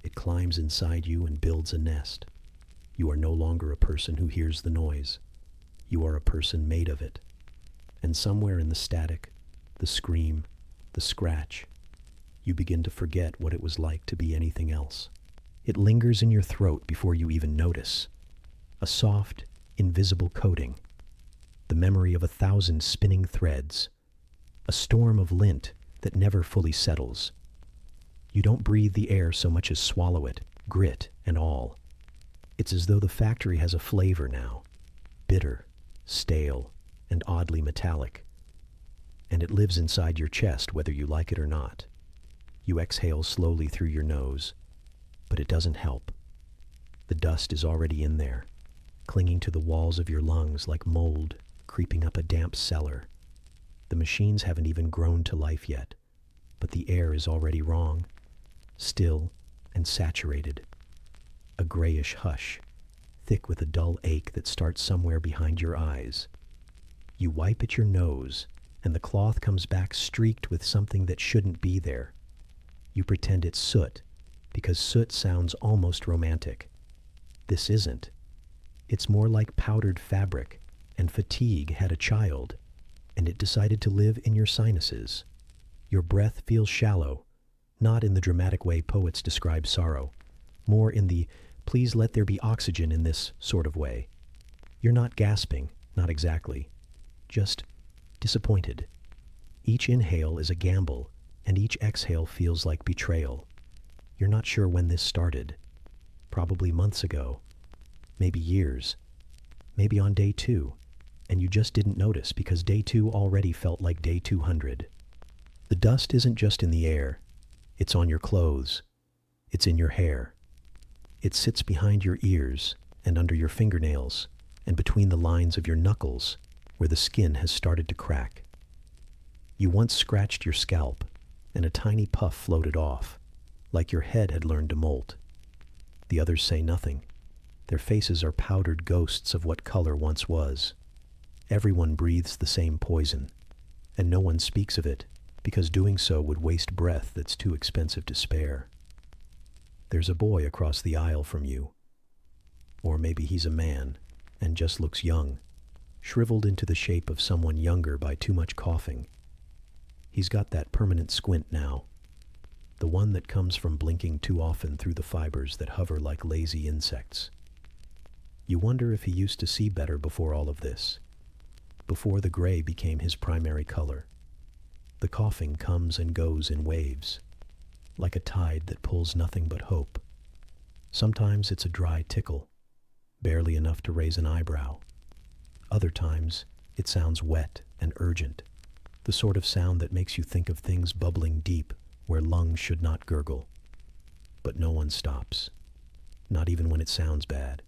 A: It climbs inside you and builds a nest. You are no longer a person who hears the noise. You are a person made of it. And somewhere in the static, the scream, the scratch, you begin to forget what it was like to be anything else. It lingers in your throat before you even notice. A soft, invisible coating. The memory of 1,000 spinning threads. A storm of lint that never fully settles. You don't breathe the air so much as swallow it, grit and all. It's as though the factory has a flavor now. Bitter, stale, and oddly metallic. And it lives inside your chest whether you like it or not. You exhale slowly through your nose, but it doesn't help. The dust is already in there, clinging to the walls of your lungs like mold creeping up a damp cellar. The machines haven't even grown to life yet, but the air is already wrong, still and saturated. A grayish hush, thick with a dull ache that starts somewhere behind your eyes. You wipe at your nose, and the cloth comes back streaked with something that shouldn't be there. You pretend it's soot, because soot sounds almost romantic. This isn't. It's more like powdered fabric, and fatigue had a child, and it decided to live in your sinuses. Your breath feels shallow, not in the dramatic way poets describe sorrow, more in the please let there be oxygen in this sort of way. You're not gasping, not exactly, just disappointed. Each inhale is a gamble, and each exhale feels like betrayal. You're not sure when this started. Probably months ago. Maybe years. Maybe on day 2. And you just didn't notice because day 2 already felt like day 200. The dust isn't just in the air. It's on your clothes. It's in your hair. It sits behind your ears and under your fingernails and between the lines of your knuckles where the skin has started to crack. You once scratched your scalp, and a tiny puff floated off, like your head had learned to molt. The others say nothing. Their faces are powdered ghosts of what color once was. Everyone breathes the same poison, and no one speaks of it, because doing so would waste breath that's too expensive to spare. There's a boy across the aisle from you. Or maybe he's a man, and just looks young, shriveled into the shape of someone younger by too much coughing. He's got that permanent squint now, the one that comes from blinking too often through the fibers that hover like lazy insects. You wonder if he used to see better before all of this. before the gray became his primary color. The coughing comes and goes in waves, like a tide that pulls nothing but hope. Sometimes it's a dry tickle, barely enough to raise an eyebrow. Other times, it sounds wet and urgent, the sort of sound that makes you think of things bubbling deep where lungs should not gurgle. But no one stops, not even when it sounds bad,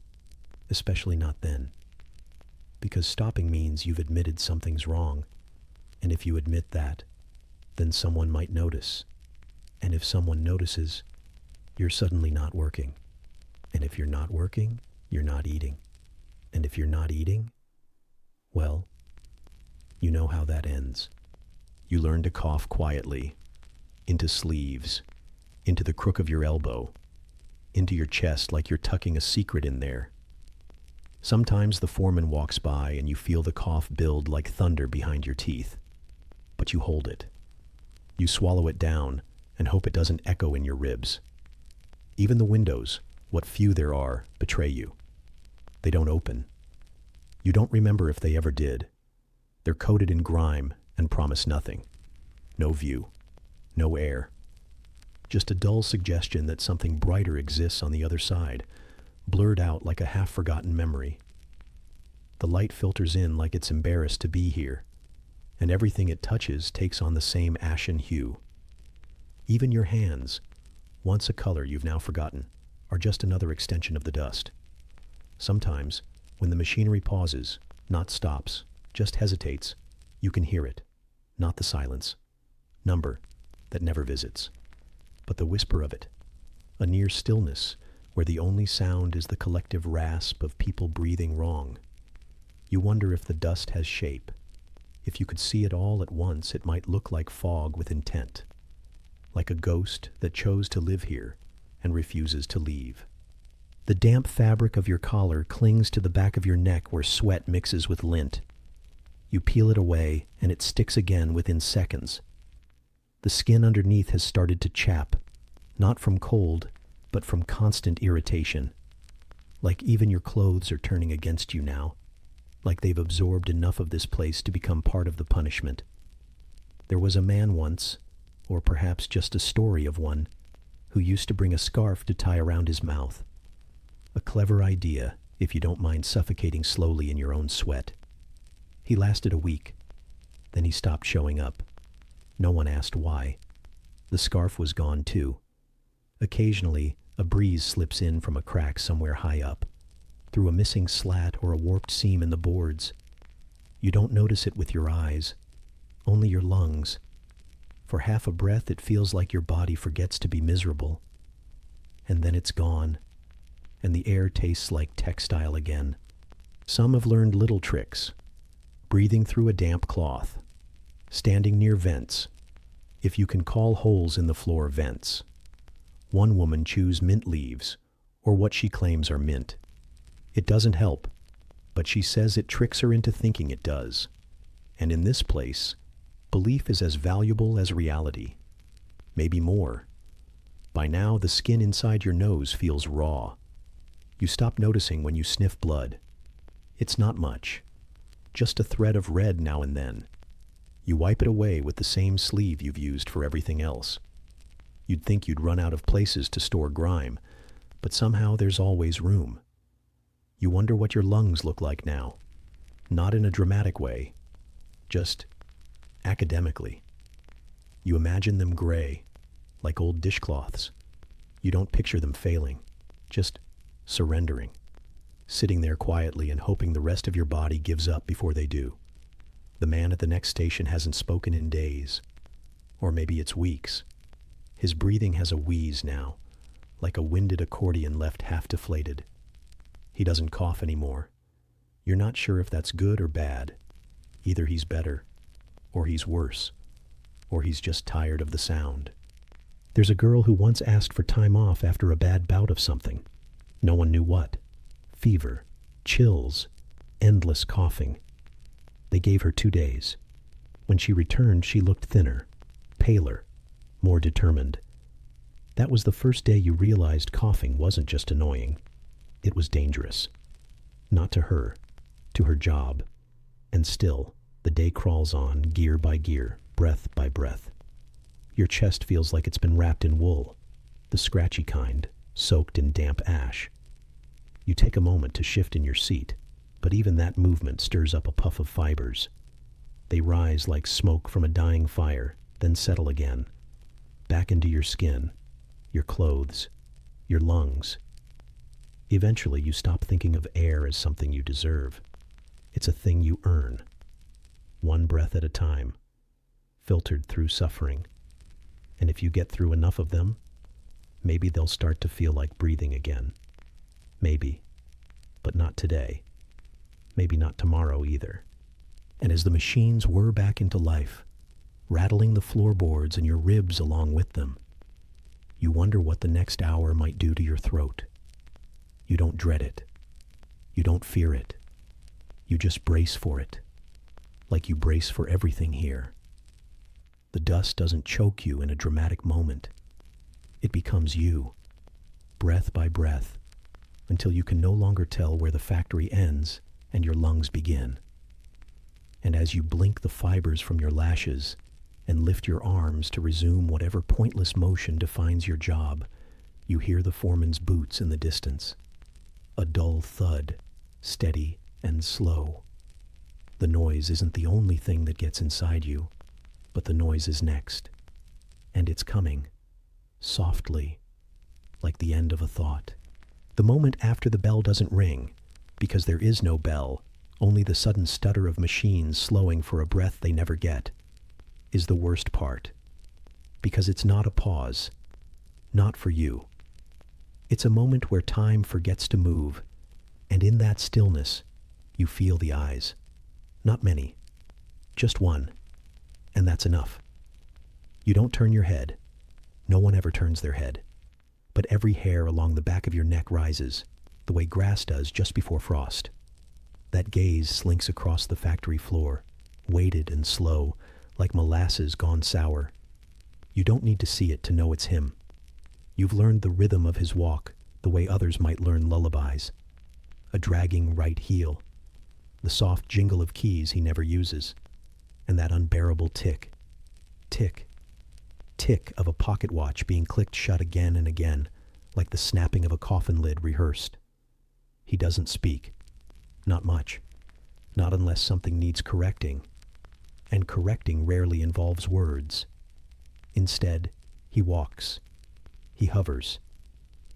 A: especially not then. Because stopping means you've admitted something's wrong, and if you admit that, then someone might notice. And if someone notices, you're suddenly not working. And if you're not working, you're not eating. And if you're not eating, well, you know how that ends. You learn to cough quietly, into sleeves, into the crook of your elbow, into your chest like you're tucking a secret in there. Sometimes the foreman walks by and you feel the cough build like thunder behind your teeth. But you hold it. You swallow it down and hope it doesn't echo in your ribs. Even the windows, what few there are, betray you. They don't open. You don't remember if they ever did. They're coated in grime and promise nothing. No view. No air. Just a dull suggestion that something brighter exists on the other side, blurred out like a half-forgotten memory. The light filters in like it's embarrassed to be here, and everything it touches takes on the same ashen hue. Even your hands, once a color you've now forgotten, are just another extension of the dust. Sometimes, when the machinery pauses, not stops, just hesitates, you can hear it, not the silence, number that never visits, but the whisper of it, a near stillness where the only sound is the collective rasp of people breathing wrong. You wonder if the dust has shape. If you could see it all at once, it might look like fog with intent, like a ghost that chose to live here and refuses to leave. The damp fabric of your collar clings to the back of your neck where sweat mixes with lint. You peel it away, and it sticks again within seconds. The skin underneath has started to chap, not from cold, but from constant irritation. Like even your clothes are turning against you now, like they've absorbed enough of this place to become part of the punishment. There was a man once, or perhaps just a story of one, who used to bring a scarf to tie around his mouth. A clever idea, if you don't mind suffocating slowly in your own sweat. He lasted a week. Then he stopped showing up. No one asked why. The scarf was gone too. Occasionally, a breeze slips in from a crack somewhere high up, through a missing slat or a warped seam in the boards. You don't notice it with your eyes, only your lungs. For half a breath, it feels like your body forgets to be miserable. And then it's gone, and the air tastes like textile again. Some have learned little tricks. Breathing through a damp cloth. Standing near vents. If you can call holes in the floor vents. One woman chews mint leaves, or what she claims are mint. It doesn't help, but she says it tricks her into thinking it does. And in this place, belief is as valuable as reality. Maybe more. By now, the skin inside your nose feels raw. You stop noticing when you sniff blood. It's not much. Just a thread of red now and then. You wipe it away with the same sleeve you've used for everything else. You'd think you'd run out of places to store grime, but somehow there's always room. You wonder what your lungs look like now. Not in a dramatic way, just academically. You imagine them gray, like old dishcloths. You don't picture them failing, just surrendering, sitting there quietly and hoping the rest of your body gives up before they do. The man at the next station hasn't spoken in days, or maybe it's weeks. His breathing has a wheeze now, like a winded accordion left half deflated. He doesn't cough anymore. You're not sure if that's good or bad. Either he's better, or he's worse, or he's just tired of the sound. There's a girl who once asked for time off after a bad bout of something. No one knew what. Fever, chills, endless coughing. They gave her 2 days. When she returned, she looked thinner, paler, more determined. That was the first day you realized coughing wasn't just annoying. It was dangerous. Not to her, to her job, And still, the day crawls on, gear by gear, breath by breath. Your chest feels like it's been wrapped in wool, the scratchy kind, soaked in damp ash. You take a moment to shift in your seat, but even that movement stirs up a puff of fibers. They rise like smoke from a dying fire, then settle again, back into your skin, your clothes, your lungs. Eventually, you stop thinking of air as something you deserve. It's a thing you earn, one breath at a time, filtered through suffering. And if you get through enough of them, maybe they'll start to feel like breathing again. Maybe, but not today. Maybe not tomorrow either. And as the machines whir back into life, rattling the floorboards and your ribs along with them, you wonder what the next hour might do to your throat. You don't dread it. You don't fear it. You just brace for it, like you brace for everything here. The dust doesn't choke you in a dramatic moment. It becomes you, breath by breath, until you can no longer tell where the factory ends and your lungs begin. And as you blink the fibers from your lashes and lift your arms to resume whatever pointless motion defines your job, you hear the foreman's boots in the distance. A dull thud, steady and slow. The noise isn't the only thing that gets inside you, but the noise is next. And it's coming, softly, like the end of a thought. The moment after the bell doesn't ring, because there is no bell, only the sudden stutter of machines slowing for a breath they never get, is the worst part. Because it's not a pause, not for you. It's a moment where time forgets to move, and in that stillness, you feel the eyes. Not many, just one, and that's enough. You don't turn your head. No one ever turns their head. But every hair along the back of your neck rises, the way grass does just before frost. That gaze slinks across the factory floor, weighted and slow, like molasses gone sour. You don't need to see it to know it's him. You've learned the rhythm of his walk, the way others might learn lullabies. A dragging right heel, the soft jingle of keys he never uses, and that unbearable tick, tick, tick of a pocket watch being clicked shut again and again, like the snapping of a coffin lid rehearsed. He doesn't speak. Not much. Not unless something needs correcting. And correcting rarely involves words. Instead, he walks. He hovers.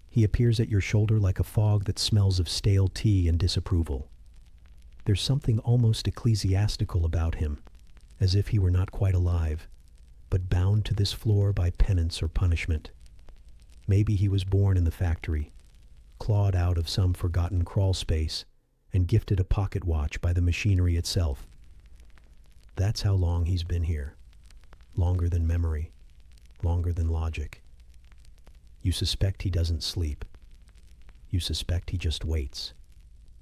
A: He appears at your shoulder like a fog that smells of stale tea and disapproval. There's something almost ecclesiastical about him, as if he were not quite alive, but bound to this floor by penance or punishment. Maybe he was born in the factory, clawed out of some forgotten crawl space, and gifted a pocket watch by the machinery itself. That's how long he's been here. Longer than memory, longer than logic. You suspect he doesn't sleep. You suspect he just waits.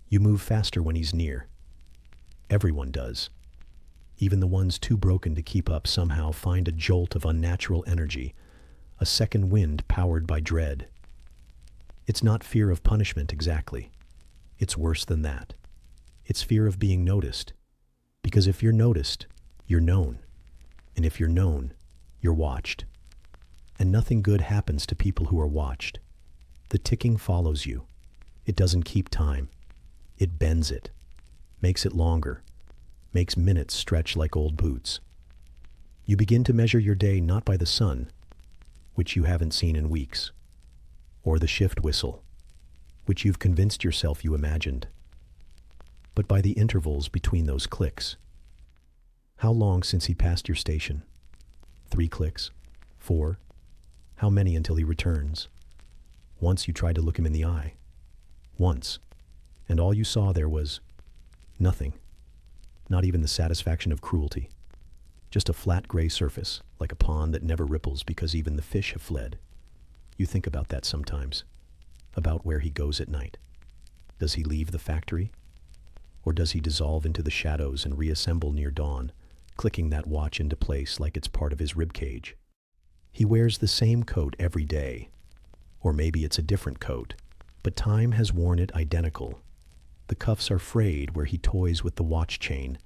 A: You move faster when he's near. Everyone does. Even the ones too broken to keep up somehow find a jolt of unnatural energy, a second wind powered by dread. It's not fear of punishment exactly. It's worse than that. It's fear of being noticed. Because if you're noticed, you're known. And if you're known, you're watched. And nothing good happens to people who are watched. The ticking follows you. It doesn't keep time. It bends it, makes it longer, makes minutes stretch like old boots. You begin to measure your day not by the sun, which you haven't seen in weeks, or the shift whistle, which you've convinced yourself you imagined, but by the intervals between those clicks. How long since he passed your station? 3 clicks? 4? How many until he returns? Once you tried to look him in the eye. Once. And all you saw there was nothing. Not even the satisfaction of cruelty. Just a flat gray surface, like a pond that never ripples because even the fish have fled. You think about that sometimes. About where he goes at night. Does he leave the factory? Or does he dissolve into the shadows and reassemble near dawn, clicking that watch into place like it's part of his ribcage? He wears the same coat every day. Or maybe it's a different coat, but time has worn it identical. The cuffs are frayed where he toys with the watch chain,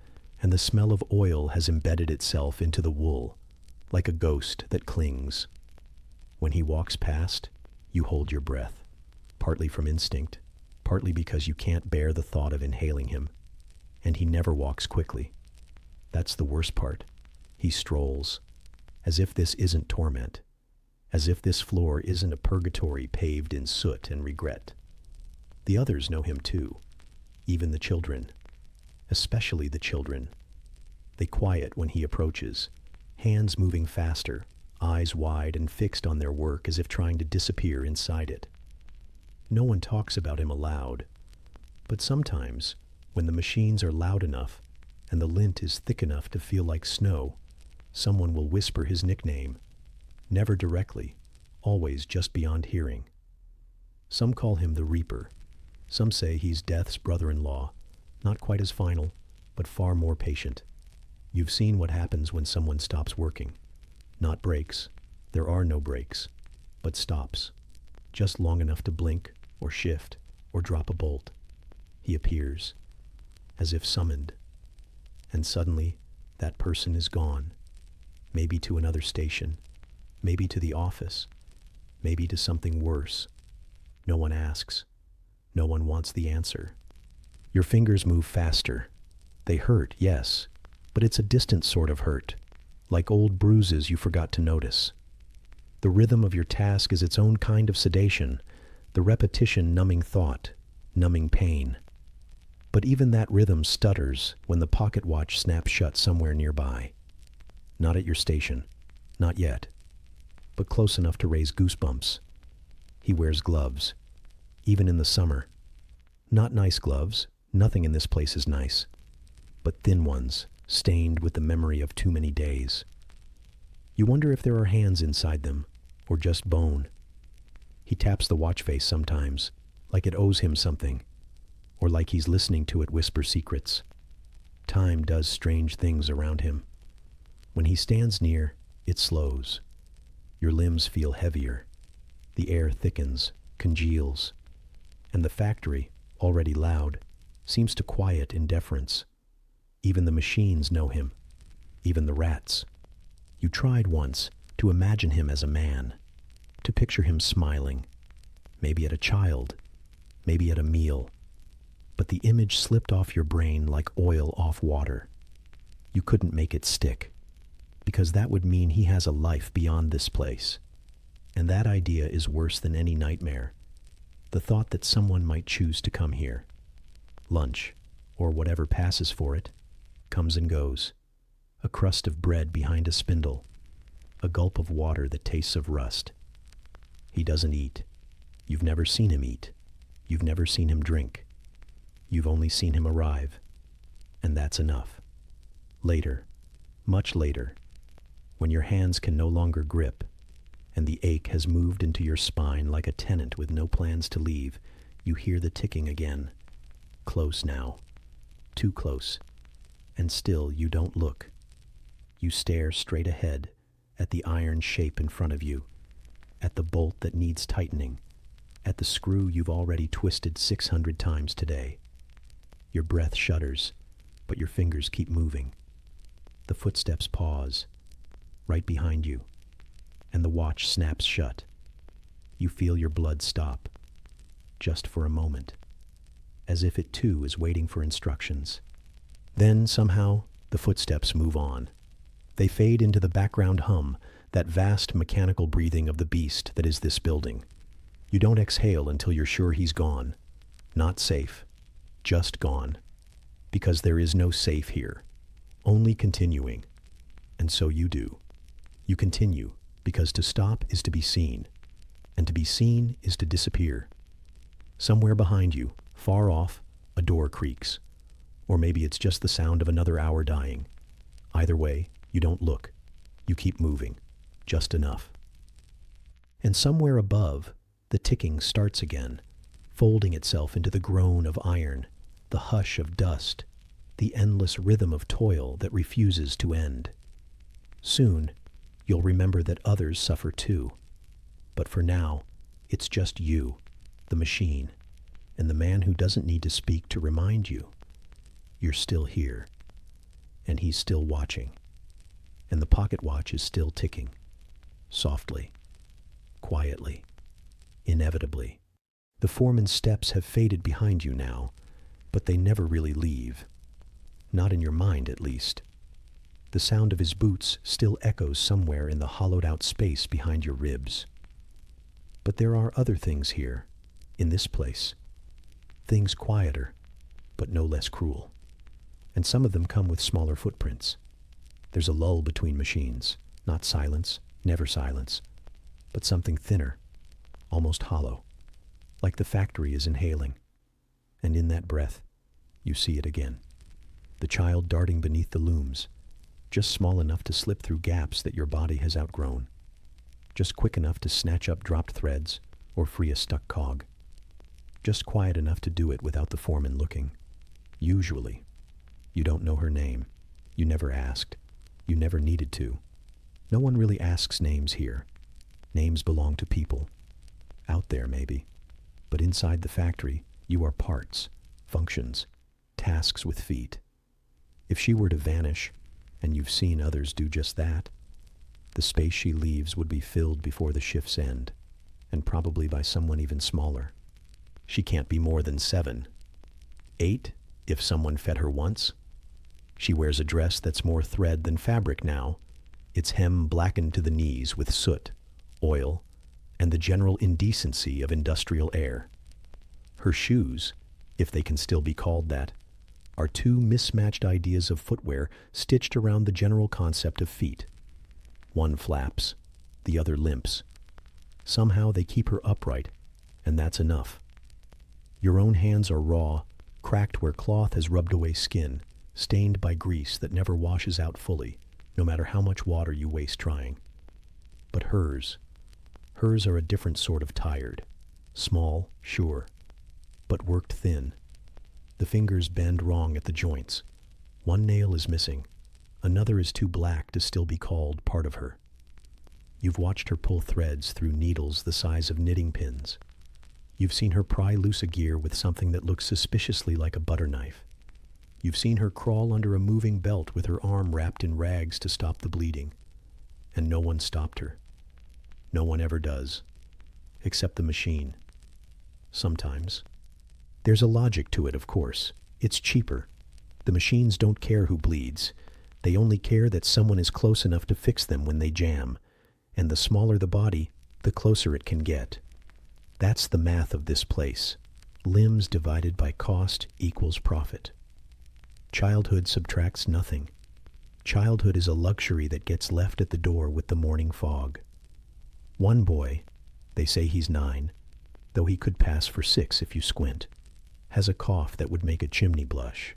A: and the smell of oil has embedded itself into the wool, like a ghost that clings. When he walks past, you hold your breath, partly from instinct, partly because you can't bear the thought of inhaling him. And he never walks quickly. That's the worst part. He strolls, as if this isn't torment, as if this floor isn't a purgatory paved in soot and regret. The others know him too, even the children, especially the children. They quiet when he approaches, hands moving faster, eyes wide and fixed on their work as if trying to disappear inside it. No one talks about him aloud, but sometimes, when the machines are loud enough and the lint is thick enough to feel like snow, someone will whisper his nickname, never directly, always just beyond hearing. Some call him the Reaper. Some say he's Death's brother-in-law, not quite as final, but far more patient. You've seen what happens when someone stops working. Not breaks. There are no breaks, but stops, just long enough to blink or shift or drop a bolt. He appears, as if summoned, and suddenly that person is gone, maybe to another station, maybe to the office, maybe to something worse. No one asks. No one wants the answer. Your fingers move faster. They hurt, yes, but it's a distant sort of hurt, like old bruises you forgot to notice. The rhythm of your task is its own kind of sedation, the repetition numbing thought, numbing pain. But even that rhythm stutters when the pocket watch snaps shut somewhere nearby. Not at your station, not yet, but close enough to raise goosebumps. He wears gloves, even in the summer. Not nice gloves, nothing in this place is nice, but thin ones, stained with the memory of too many days. You wonder if there are hands inside them, or just bone. He taps the watch face sometimes, like it owes him something, or like he's listening to it whisper secrets. Time does strange things around him. When he stands near, it slows. Your limbs feel heavier. The air thickens, congeals, and the factory, already loud, seems to quiet in deference. Even the machines know him, even the rats. You tried once to imagine him as a man, to picture him smiling, maybe at a child, maybe at a meal, but the image slipped off your brain like oil off water. You couldn't make it stick, because that would mean he has a life beyond this place. And that idea is worse than any nightmare. The thought that someone might choose to come here. Lunch, or whatever passes for it, comes and goes. A crust of bread behind a spindle. A gulp of water that tastes of rust. He doesn't eat. You've never seen him eat. You've never seen him drink. You've only seen him arrive. And that's enough. Later, much later, when your hands can no longer grip, and the ache has moved into your spine like a tenant with no plans to leave, you hear the ticking again. Close now. Too close. And still you don't look. You stare straight ahead at the iron shape in front of you, at the bolt that needs tightening, at the screw you've already twisted 600 times today. Your breath shudders, but your fingers keep moving. The footsteps pause, right behind you, and the watch snaps shut. You feel your blood stop, just for a moment, as if it too is waiting for instructions. Then, somehow, the footsteps move on. They fade into the background hum, that vast mechanical breathing of the beast that is this building. You don't exhale until you're sure he's gone. Not safe, just gone. Because there is no safe here, only continuing. And so you do. You continue, because to stop is to be seen, and to be seen is to disappear. Somewhere behind you, far off, a door creaks. Or maybe it's just the sound of another hour dying. Either way, you don't look. You keep moving, just enough. And somewhere above, the ticking starts again, folding itself into the groan of iron, the hush of dust, the endless rhythm of toil that refuses to end. Soon, you'll remember that others suffer too. But for now, it's just you, the machine, and the man who doesn't need to speak to remind you. You're still here. and he's still watching. And the pocket watch is still ticking. Softly. Quietly. Inevitably. The foreman's steps have faded behind you now, but they never really leave. Not in your mind, at least. The sound of his boots still echoes somewhere in the hollowed-out space behind your ribs. But there are other things here, in this place. Things quieter, but no less cruel. And some of them come with smaller footprints. There's a lull between machines, not silence, never silence, but something thinner, almost hollow, like the factory is inhaling. And in that breath, you see it again. The child darting beneath the looms, just small enough to slip through gaps that your body has outgrown, just quick enough to snatch up dropped threads or free a stuck cog, just quiet enough to do it without the foreman looking. Usually. You don't know her name. You never asked. You never needed to. No one really asks names here. Names belong to people. Out there, maybe. But inside the factory, you are parts, functions, tasks with feet. If she were to vanish, and you've seen others do just that, the space she leaves would be filled before the shift's end, and probably by someone even smaller. She can't be more than 7. 8, if someone fed her once. She wears a dress that's more thread than fabric now, its hem blackened to the knees with soot, oil, and the general indecency of industrial air. Her shoes, if they can still be called that, are 2 mismatched ideas of footwear stitched around the general concept of feet. One flaps, the other limps. Somehow they keep her upright, and that's enough. Your own hands are raw, cracked where cloth has rubbed away skin, stained by grease that never washes out fully, no matter how much water you waste trying. But hers are a different sort of tired. Small, sure, but worked thin. The fingers bend wrong at the joints. One nail is missing. Another is too black to still be called part of her. You've watched her pull threads through needles the size of knitting pins. You've seen her pry loose a gear with something that looks suspiciously like a butter knife. You've seen her crawl under a moving belt with her arm wrapped in rags to stop the bleeding. And no one stopped her. No one ever does. Except the machine. Sometimes. There's a logic to it, of course. It's cheaper. The machines don't care who bleeds. They only care that someone is close enough to fix them when they jam. And the smaller the body, the closer it can get. That's the math of this place. Limbs divided by cost equals profit. Childhood subtracts nothing. Childhood is a luxury that gets left at the door with the morning fog. One boy, they say he's 9, though he could pass for 6 if you squint, has a cough that would make a chimney blush.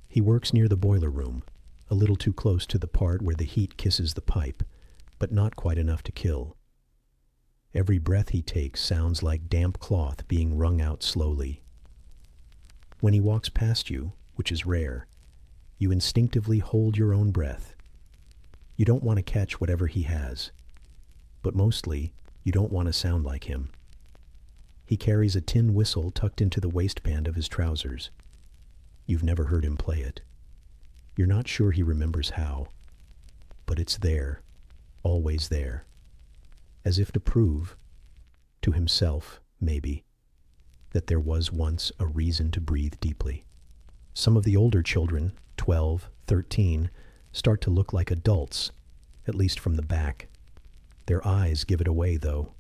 A: He works near the boiler room, a little too close to the part where the heat kisses the pipe, but not quite enough to kill. Every breath he takes sounds like damp cloth being wrung out slowly. When he walks past you, which is rare, you instinctively hold your own breath. You don't want to catch whatever he has, but mostly you don't want to sound like him. He carries a tin whistle tucked into the waistband of his trousers. You've never heard him play it. You're not sure he remembers how, but it's there, always there, as if to prove, to himself, maybe, that there was once a reason to breathe deeply. Some of the older children, 12, 13, start to look like adults, at least from the back. Their eyes give it away, though.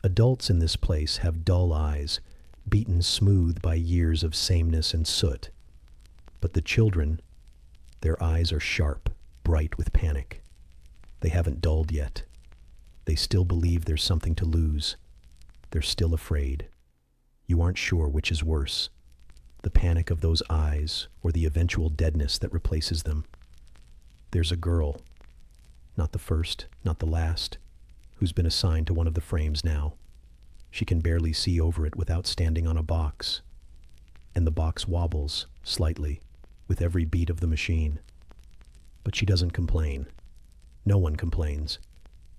A: Adults in this place have dull eyes, beaten smooth by years of sameness and soot. But the children, their eyes are sharp, bright with panic. They haven't dulled yet. They still believe there's something to lose. They're still afraid. You aren't sure which is worse, the panic of those eyes or the eventual deadness that replaces them. There's a girl, not the first, not the last, who's been assigned to one of the frames now. She can barely see over it without standing on a box, and the box wobbles slightly with every beat of the machine. But she doesn't complain. No one complains.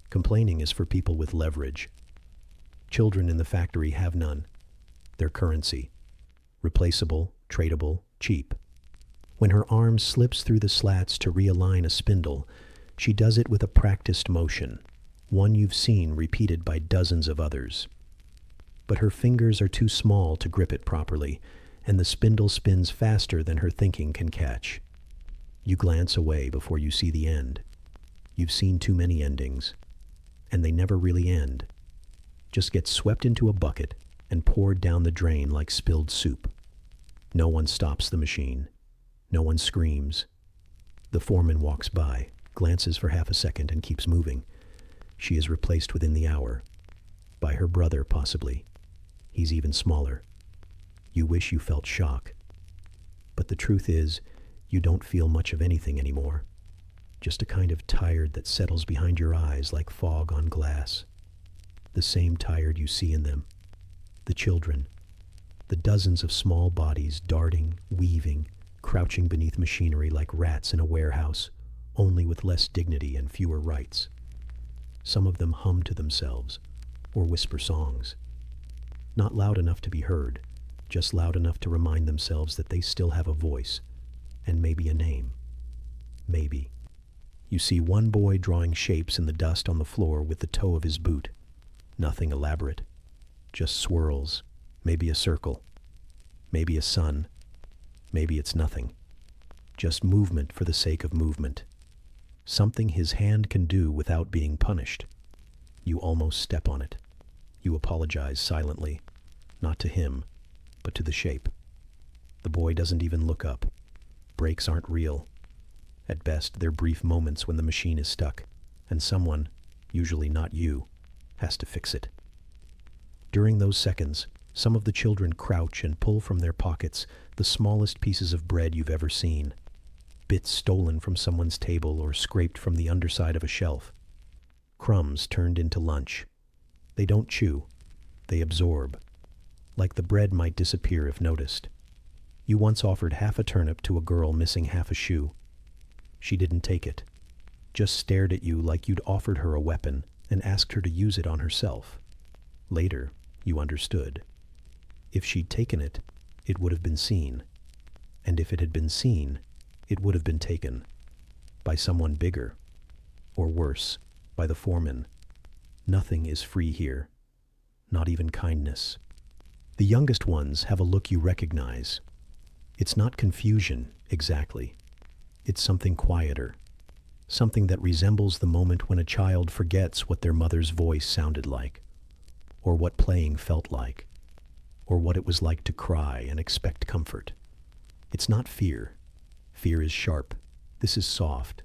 A: Complaining is for people with leverage. Children in the factory have none. They're currency. Replaceable, tradable, cheap. When her arm slips through the slats to realign a spindle, she does it with a practiced motion, one you've seen repeated by dozens of others. But her fingers are too small to grip it properly, and the spindle spins faster than her thinking can catch. You glance away before you see the end. You've seen too many endings, and they never really end. Just get swept into a bucket and poured down the drain like spilled soup. No one stops the machine. No one screams. The foreman walks by, glances for half a second, and keeps moving. She is replaced within the hour. By her brother, possibly. He's even smaller. You wish you felt shock. But the truth is, you don't feel much of anything anymore. Just a kind of tired that settles behind your eyes like fog on glass. The same tired you see in them. The children. The dozens of small bodies darting, weaving, crouching beneath machinery like rats in a warehouse, only with less dignity and fewer rights. Some of them hum to themselves, or whisper songs. Not loud enough to be heard, just loud enough to remind themselves that they still have a voice, and maybe a name. Maybe. You see one boy drawing shapes in the dust on the floor with the toe of his boot. Nothing elaborate. Just swirls, maybe a circle, maybe a sun. Maybe it's nothing. Just movement for the sake of movement. Something his hand can do without being punished. You almost step on it. You apologize silently, not to him, but to the shape. The boy doesn't even look up. Breaks aren't real. At best, they're brief moments when the machine is stuck, and someone, usually not you, has to fix it. During those seconds, some of the children crouch and pull from their pockets the smallest pieces of bread you've ever seen, bits stolen from someone's table or scraped from the underside of a shelf. Crumbs turned into lunch. They don't chew, they absorb, like the bread might disappear if noticed. You once offered half a turnip to a girl missing half a shoe. She didn't take it, just stared at you like you'd offered her a weapon and asked her to use it on herself. Later, you understood. If she'd taken it, it would have been seen. And if it had been seen, it would have been taken. By someone bigger. Or worse, by the foreman. Nothing is free here. Not even kindness. The youngest ones have a look you recognize. It's not confusion, exactly. It's something quieter. Something that resembles the moment when a child forgets what their mother's voice sounded like. Or what playing felt like. Or what it was like to cry and expect comfort. It's not fear. Fear is sharp. This is soft,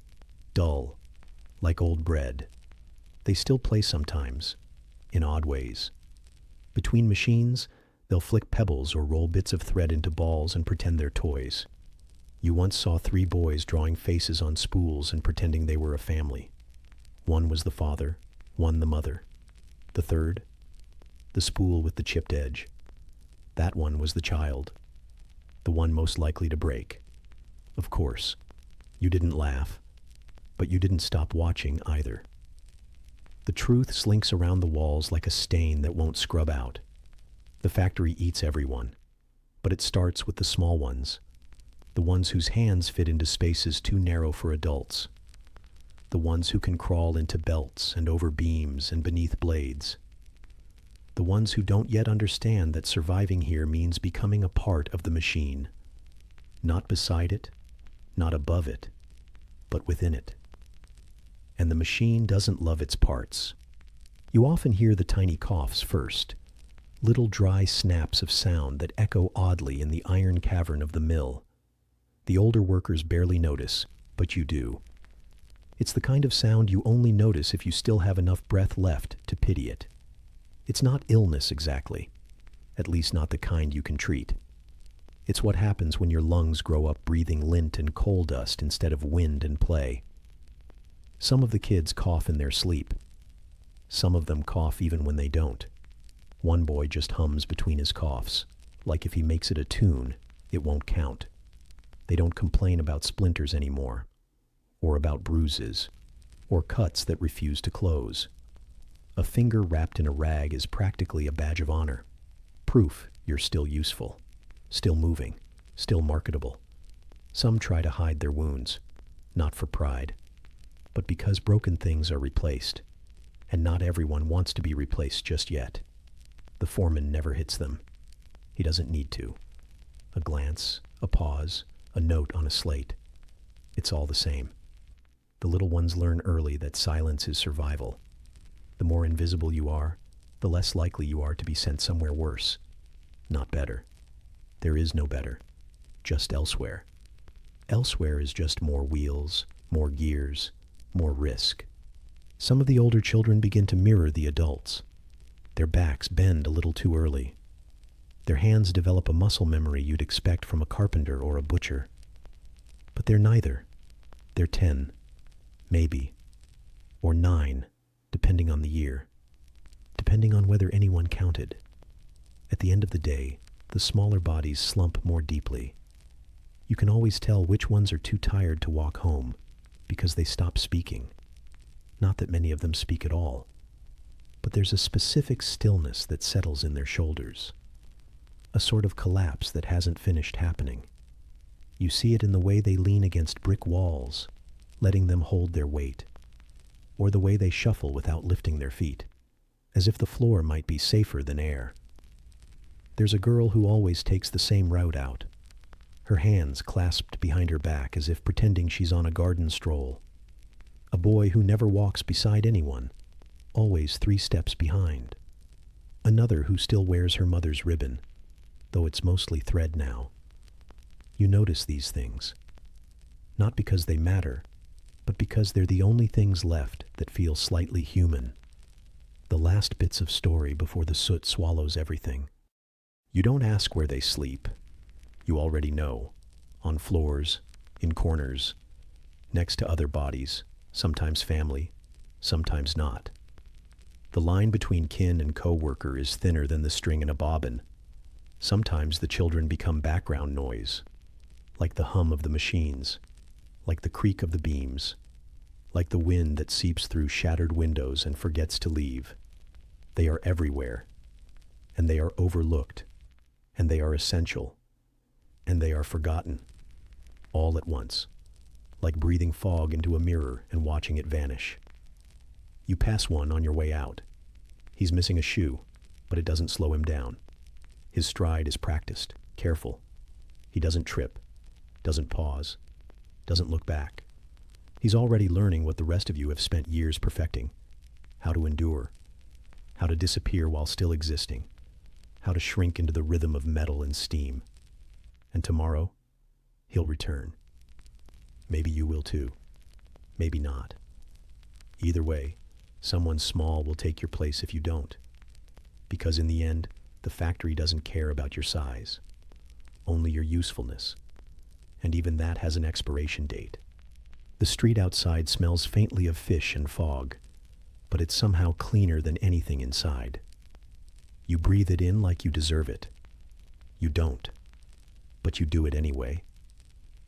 A: dull, like old bread. They still play sometimes, in odd ways. Between machines, they'll flick pebbles or roll bits of thread into balls and pretend they're toys. You once saw 3 boys drawing faces on spools and pretending they were a family. One was the father, one the mother. The third, the spool with the chipped edge. That one was the child, the one most likely to break. Of course, you didn't laugh, but you didn't stop watching either. The truth slinks around the walls like a stain that won't scrub out. The factory eats everyone, but it starts with the small ones, the ones whose hands fit into spaces too narrow for adults, the ones who can crawl into belts and over beams and beneath blades, the ones who don't yet understand that surviving here means becoming a part of the machine, not beside it, not above it, but within it. And the machine doesn't love its parts. You often hear the tiny coughs first, little dry snaps of sound that echo oddly in the iron cavern of the mill. The older workers barely notice, but you do. It's the kind of sound you only notice if you still have enough breath left to pity it. It's not illness exactly, at least not the kind you can treat. It's what happens when your lungs grow up breathing lint and coal dust instead of wind and play. Some of the kids cough in their sleep. Some of them cough even when they don't. One boy just hums between his coughs, like if he makes it a tune, it won't count. They don't complain about splinters anymore, or about bruises, or cuts that refuse to close. A finger wrapped in a rag is practically a badge of honor. Proof you're still useful, still moving, still marketable. Some try to hide their wounds, not for pride, but because broken things are replaced, and not everyone wants to be replaced just yet. The foreman never hits them. He doesn't need to. A glance, a pause, a note on a slate. It's all the same. The little ones learn early that silence is survival. The more invisible you are, the less likely you are to be sent somewhere worse. Not better. There is no better. Just elsewhere. Elsewhere is just more wheels, more gears, more risk. Some of the older children begin to mirror the adults. Their backs bend a little too early. Their hands develop a muscle memory you'd expect from a carpenter or a butcher. But they're neither. They're 10, maybe, or 9, depending on the year, depending on whether anyone counted. At the end of the day, the smaller bodies slump more deeply. You can always tell which ones are too tired to walk home because they stop speaking. Not that many of them speak at all, but there's a specific stillness that settles in their shoulders, a sort of collapse that hasn't finished happening. You see it in the way they lean against brick walls, letting them hold their weight, or the way they shuffle without lifting their feet, as if the floor might be safer than air. There's a girl who always takes the same route out, her hands clasped behind her back as if pretending she's on a garden stroll. A boy who never walks beside anyone, always 3 steps behind. Another who still wears her mother's ribbon, though it's mostly thread now. You notice these things, not because they matter, but because they're the only things left that feel slightly human. The last bits of story before the soot swallows everything. You don't ask where they sleep. You already know. On floors, in corners, next to other bodies, sometimes family, sometimes not. The line between kin and co-worker is thinner than the string in a bobbin. Sometimes the children become background noise, like the hum of the machines, like the creak of the beams, like the wind that seeps through shattered windows and forgets to leave. They are everywhere, and they are overlooked, and they are essential, and they are forgotten, all at once, like breathing fog into a mirror and watching it vanish. You pass one on your way out. He's missing a shoe, but it doesn't slow him down. His stride is practiced, careful. He doesn't trip, doesn't pause, doesn't look back. He's already learning what the rest of you have spent years perfecting. How to endure, how to disappear while still existing, how to shrink into the rhythm of metal and steam. And tomorrow, he'll return. Maybe you will too. Maybe not. Either way, someone small will take your place if you don't. Because in the end, the factory doesn't care about your size, only your usefulness. And even that has an expiration date. The street outside smells faintly of fish and fog, but it's somehow cleaner than anything inside. You breathe it in like you deserve it. You don't, but you do it anyway.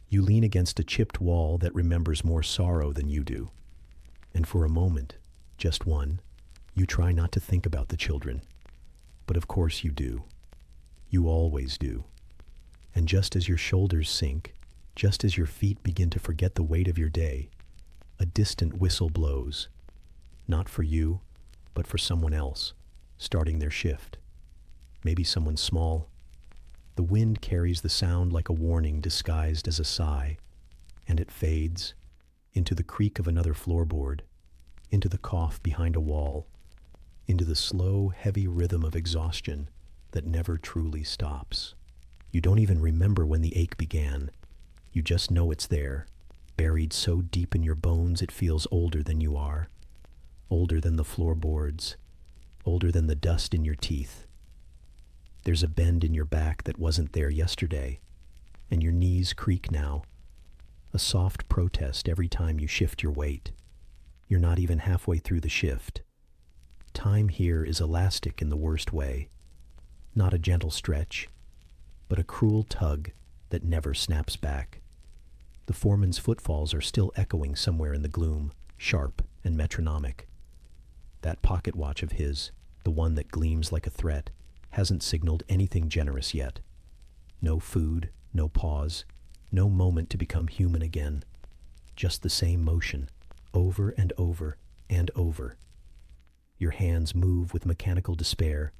A: You lean against a chipped wall that remembers more sorrow than you do. And for a moment, just one, you try not to think about the children. But of course you do. You always do. And just as your shoulders sink, just as your feet begin to forget the weight of your day, a distant whistle blows. Not for you, but for someone else, starting their shift. Maybe someone small. The wind carries the sound like a warning disguised as a sigh, and it fades into the creak of another floorboard, into the cough behind a wall, into the slow, heavy rhythm of exhaustion that never truly stops. You don't even remember when the ache began. You just know it's there, buried so deep in your bones it feels older than you are, older than the floorboards, older than the dust in your teeth. There's a bend in your back that wasn't there yesterday, and your knees creak now, a soft protest every time you shift your weight. You're not even halfway through the shift. Time here is elastic in the worst way, not a gentle stretch, but a cruel tug that never snaps back. The foreman's footfalls are still echoing somewhere in the gloom, sharp and metronomic. That pocket watch of his, the one that gleams like a threat, hasn't signaled anything generous yet. No food, no pause, No moment to become human again. Just the same motion, over and over and over. Your hands move with mechanical despair,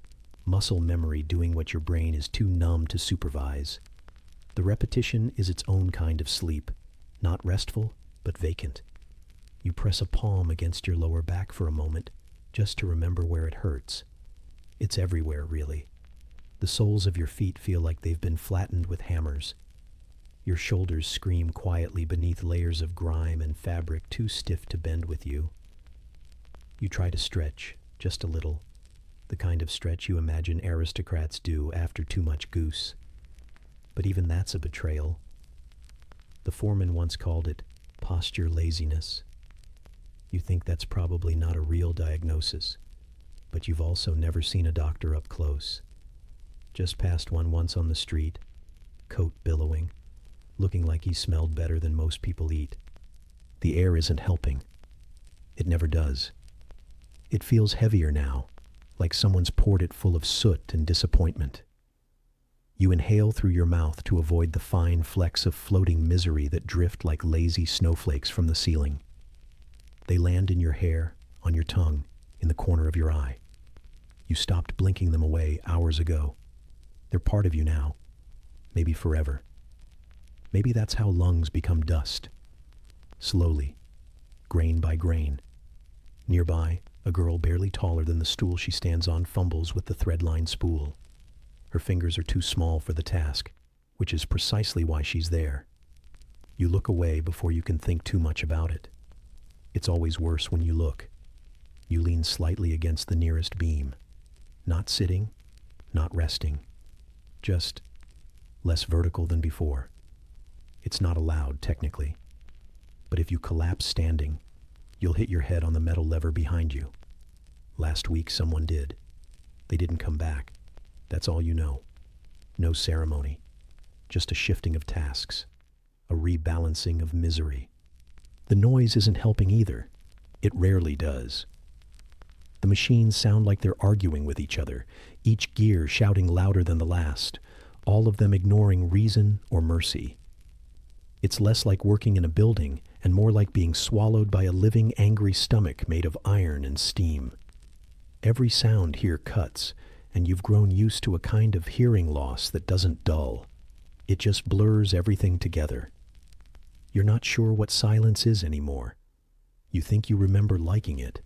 A: muscle memory doing what your brain is too numb to supervise. The repetition is its own kind of sleep, not restful, but vacant. You press a palm against your lower back for a moment, just to remember where it hurts. It's everywhere, really. The soles of your feet feel like they've been flattened with hammers. Your shoulders scream quietly beneath layers of grime and fabric too stiff to bend with you. You try to stretch, just a little, the kind of stretch you imagine aristocrats do after too much goose. But even that's a betrayal. The foreman once called it posture laziness. You think that's probably not a real diagnosis, but you've also never seen a doctor up close. Just passed one once on the street, coat billowing, looking like he smelled better than most people eat. The air isn't helping. It never does. It feels heavier now, like someone's poured it full of soot and disappointment. You inhale through your mouth to avoid the fine flecks of floating misery that drift like lazy snowflakes from the ceiling. They land in your hair, on your tongue, in the corner of your eye. You stopped blinking them away hours ago. They're part of you now, maybe forever. Maybe that's how lungs become dust. Slowly, grain by grain. Nearby, a girl barely taller than the stool she stands on fumbles with the thread-lined spool. Her fingers are too small for the task, which is precisely why she's there. You look away before you can think too much about it. It's always worse when you look. You lean slightly against the nearest beam. Not sitting, not resting. Just less vertical than before. It's not allowed, technically. But if you collapse standing, you'll hit your head on the metal lever behind you. Last week someone did. They didn't come back. That's all you know. No ceremony. Just a shifting of tasks. A rebalancing of misery. The noise isn't helping either. It rarely does. The machines sound like they're arguing with each other, each gear shouting louder than the last, all of them ignoring reason or mercy. It's less like working in a building and more like being swallowed by a living, angry stomach made of iron and steam. Every sound here cuts, and you've grown used to a kind of hearing loss that doesn't dull. It just blurs everything together. You're not sure what silence is anymore. You think you remember liking it.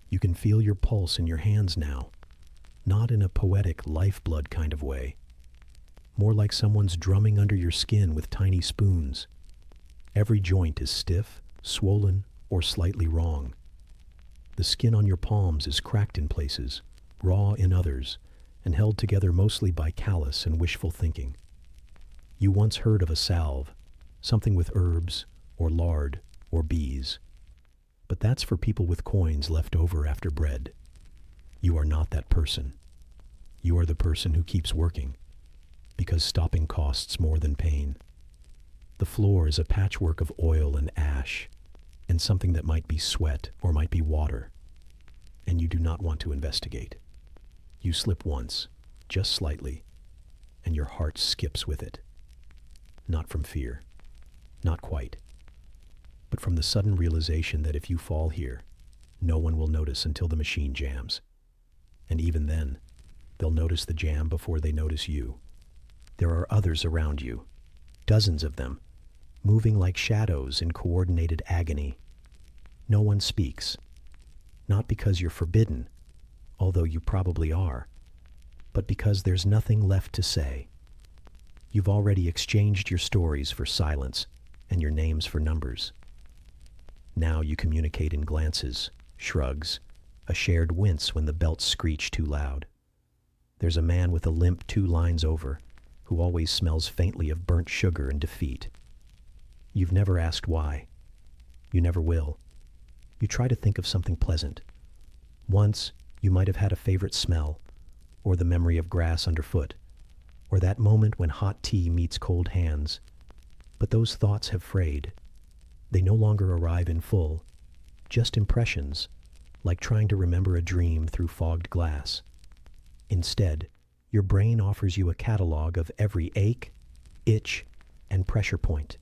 A: You can feel your pulse in your hands now, not in a poetic lifeblood kind of way. More like someone's drumming under your skin with tiny spoons. Every joint is stiff, swollen, or slightly wrong. The skin on your palms is cracked in places, raw in others, and held together mostly by callous and wishful thinking. You once heard of a salve, something with herbs, or lard, or bees. But that's for people with coins left over after bread. You are not that person. You are the person who keeps working, because stopping costs more than pain. The floor is a patchwork of oil and ash, and something that might be sweat or might be water. And you do not want to investigate. You slip once, just slightly, and your heart skips with it. Not from fear. Not quite. But from the sudden realization that if you fall here, no one will notice until the machine jams. And even then, they'll notice the jam before they notice you. There are others around you, dozens of them, moving like shadows in coordinated agony. No one speaks. Not because you're forbidden, although you probably are, but because there's nothing left to say. You've already exchanged your stories for silence and your names for numbers. Now you communicate in glances, shrugs, a shared wince when the belts screech too loud. There's a man with a limp 2 lines over, who always smells faintly of burnt sugar and defeat. You've never asked why. You never will. You try to think of something pleasant. Once, you might have had a favorite smell, or the memory of grass underfoot, or that moment when hot tea meets cold hands. But those thoughts have frayed. They no longer arrive in full, just impressions, like trying to remember a dream through fogged glass. Instead, your brain offers you a catalog of every ache, itch, and pressure point.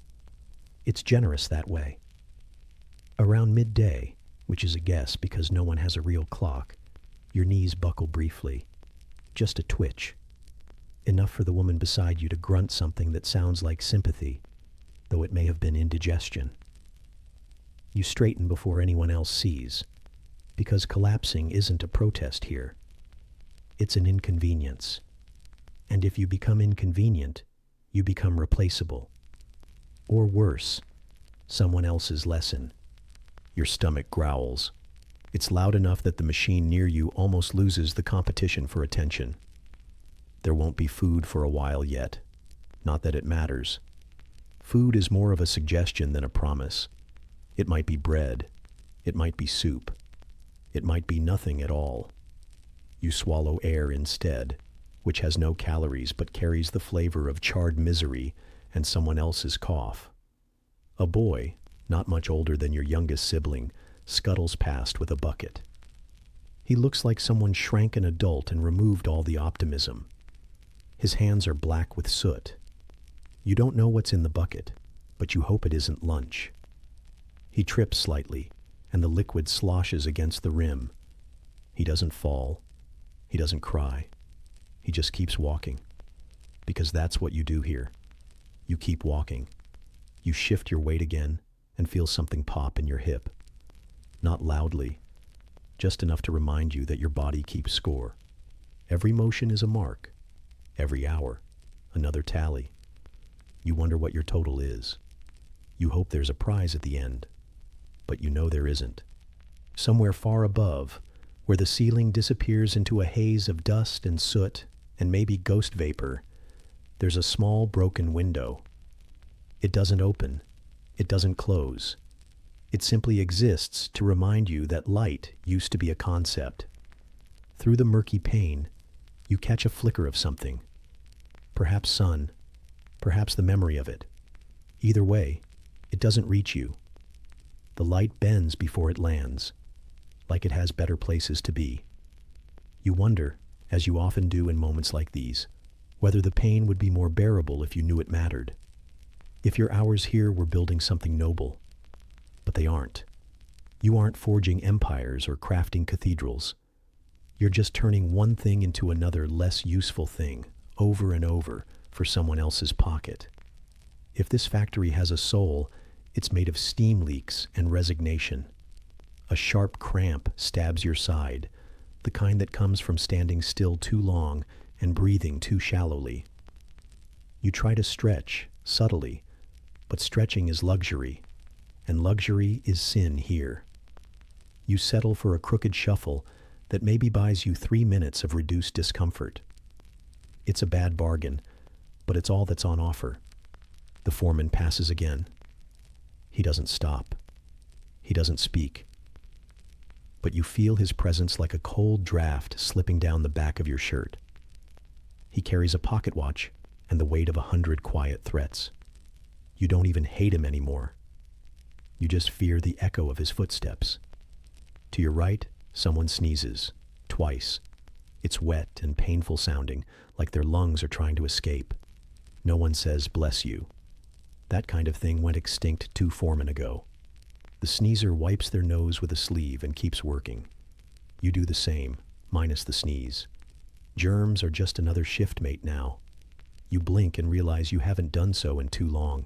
A: It's generous that way. Around midday, which is a guess because no one has a real clock, your knees buckle briefly. Just a twitch. Enough for the woman beside you to grunt something that sounds like sympathy, though it may have been indigestion. You straighten before anyone else sees, because collapsing isn't a protest here. It's an inconvenience. And if you become inconvenient, you become replaceable. Or worse, someone else's lesson. Your stomach growls. It's loud enough that the machine near you almost loses the competition for attention. There won't be food for a while yet. Not that it matters. Food is more of a suggestion than a promise. It might be bread. It might be soup. It might be nothing at all. You swallow air instead, which has no calories but carries the flavor of charred misery and someone else's cough. A boy, not much older than your youngest sibling, scuttles past with a bucket. He looks like someone shrank an adult and removed all the optimism. His hands are black with soot. You don't know what's in the bucket, but you hope it isn't lunch. He trips slightly, and the liquid sloshes against the rim. He doesn't fall. He doesn't cry. He just keeps walking. Because that's what you do here. You keep walking. You shift your weight again and feel something pop in your hip. Not loudly, just enough to remind you that your body keeps score. Every motion is a mark. Every hour, another tally. You wonder what your total is. You hope there's a prize at the end, but you know there isn't. Somewhere far above, where the ceiling disappears into a haze of dust and soot and maybe ghost vapor, there's a small broken window. It doesn't open. It doesn't close. It simply exists to remind you that light used to be a concept. Through the murky pane, you catch a flicker of something. Perhaps sun, perhaps the memory of it. Either way, it doesn't reach you. The light bends before it lands, like it has better places to be. You wonder, as you often do in moments like these, whether the pain would be more bearable if you knew it mattered. If your hours here were building something noble. But they aren't. You aren't forging empires or crafting cathedrals. You're just turning one thing into another less useful thing, over and over, for someone else's pocket. If this factory has a soul, it's made of steam leaks and resignation. A sharp cramp stabs your side, the kind that comes from standing still too long and breathing too shallowly. You try to stretch, subtly, but stretching is luxury, and luxury is sin here. You settle for a crooked shuffle that maybe buys you 3 minutes of reduced discomfort. It's a bad bargain, but it's all that's on offer. The foreman passes again. He doesn't stop. He doesn't speak. But you feel his presence like a cold draft slipping down the back of your shirt. He carries a pocket watch and the weight of 100 quiet threats. You don't even hate him anymore. You just fear the echo of his footsteps. To your right, someone sneezes, twice. It's wet and painful sounding, like their lungs are trying to escape. No one says, "Bless you." That kind of thing went extinct 2 foremen ago. The sneezer wipes their nose with a sleeve and keeps working. You do the same, minus the sneeze. Germs are just another shift mate now. You blink and realize you haven't done so in too long.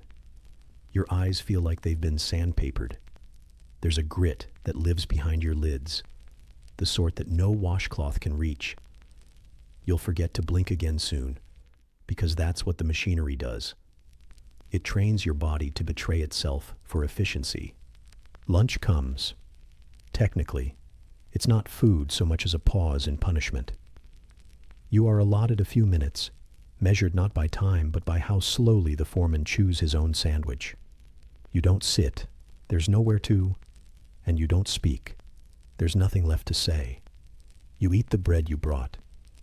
A: Your eyes feel like they've been sandpapered. There's a grit that lives behind your lids, the sort that no washcloth can reach. You'll forget to blink again soon, because that's what the machinery does. It trains your body to betray itself for efficiency. Lunch comes. Technically, it's not food so much as a pause in punishment. You are allotted a few minutes, measured not by time but by how slowly the foreman chews his own sandwich. You don't sit. There's nowhere to. And you don't speak. There's nothing left to say. You eat the bread you brought,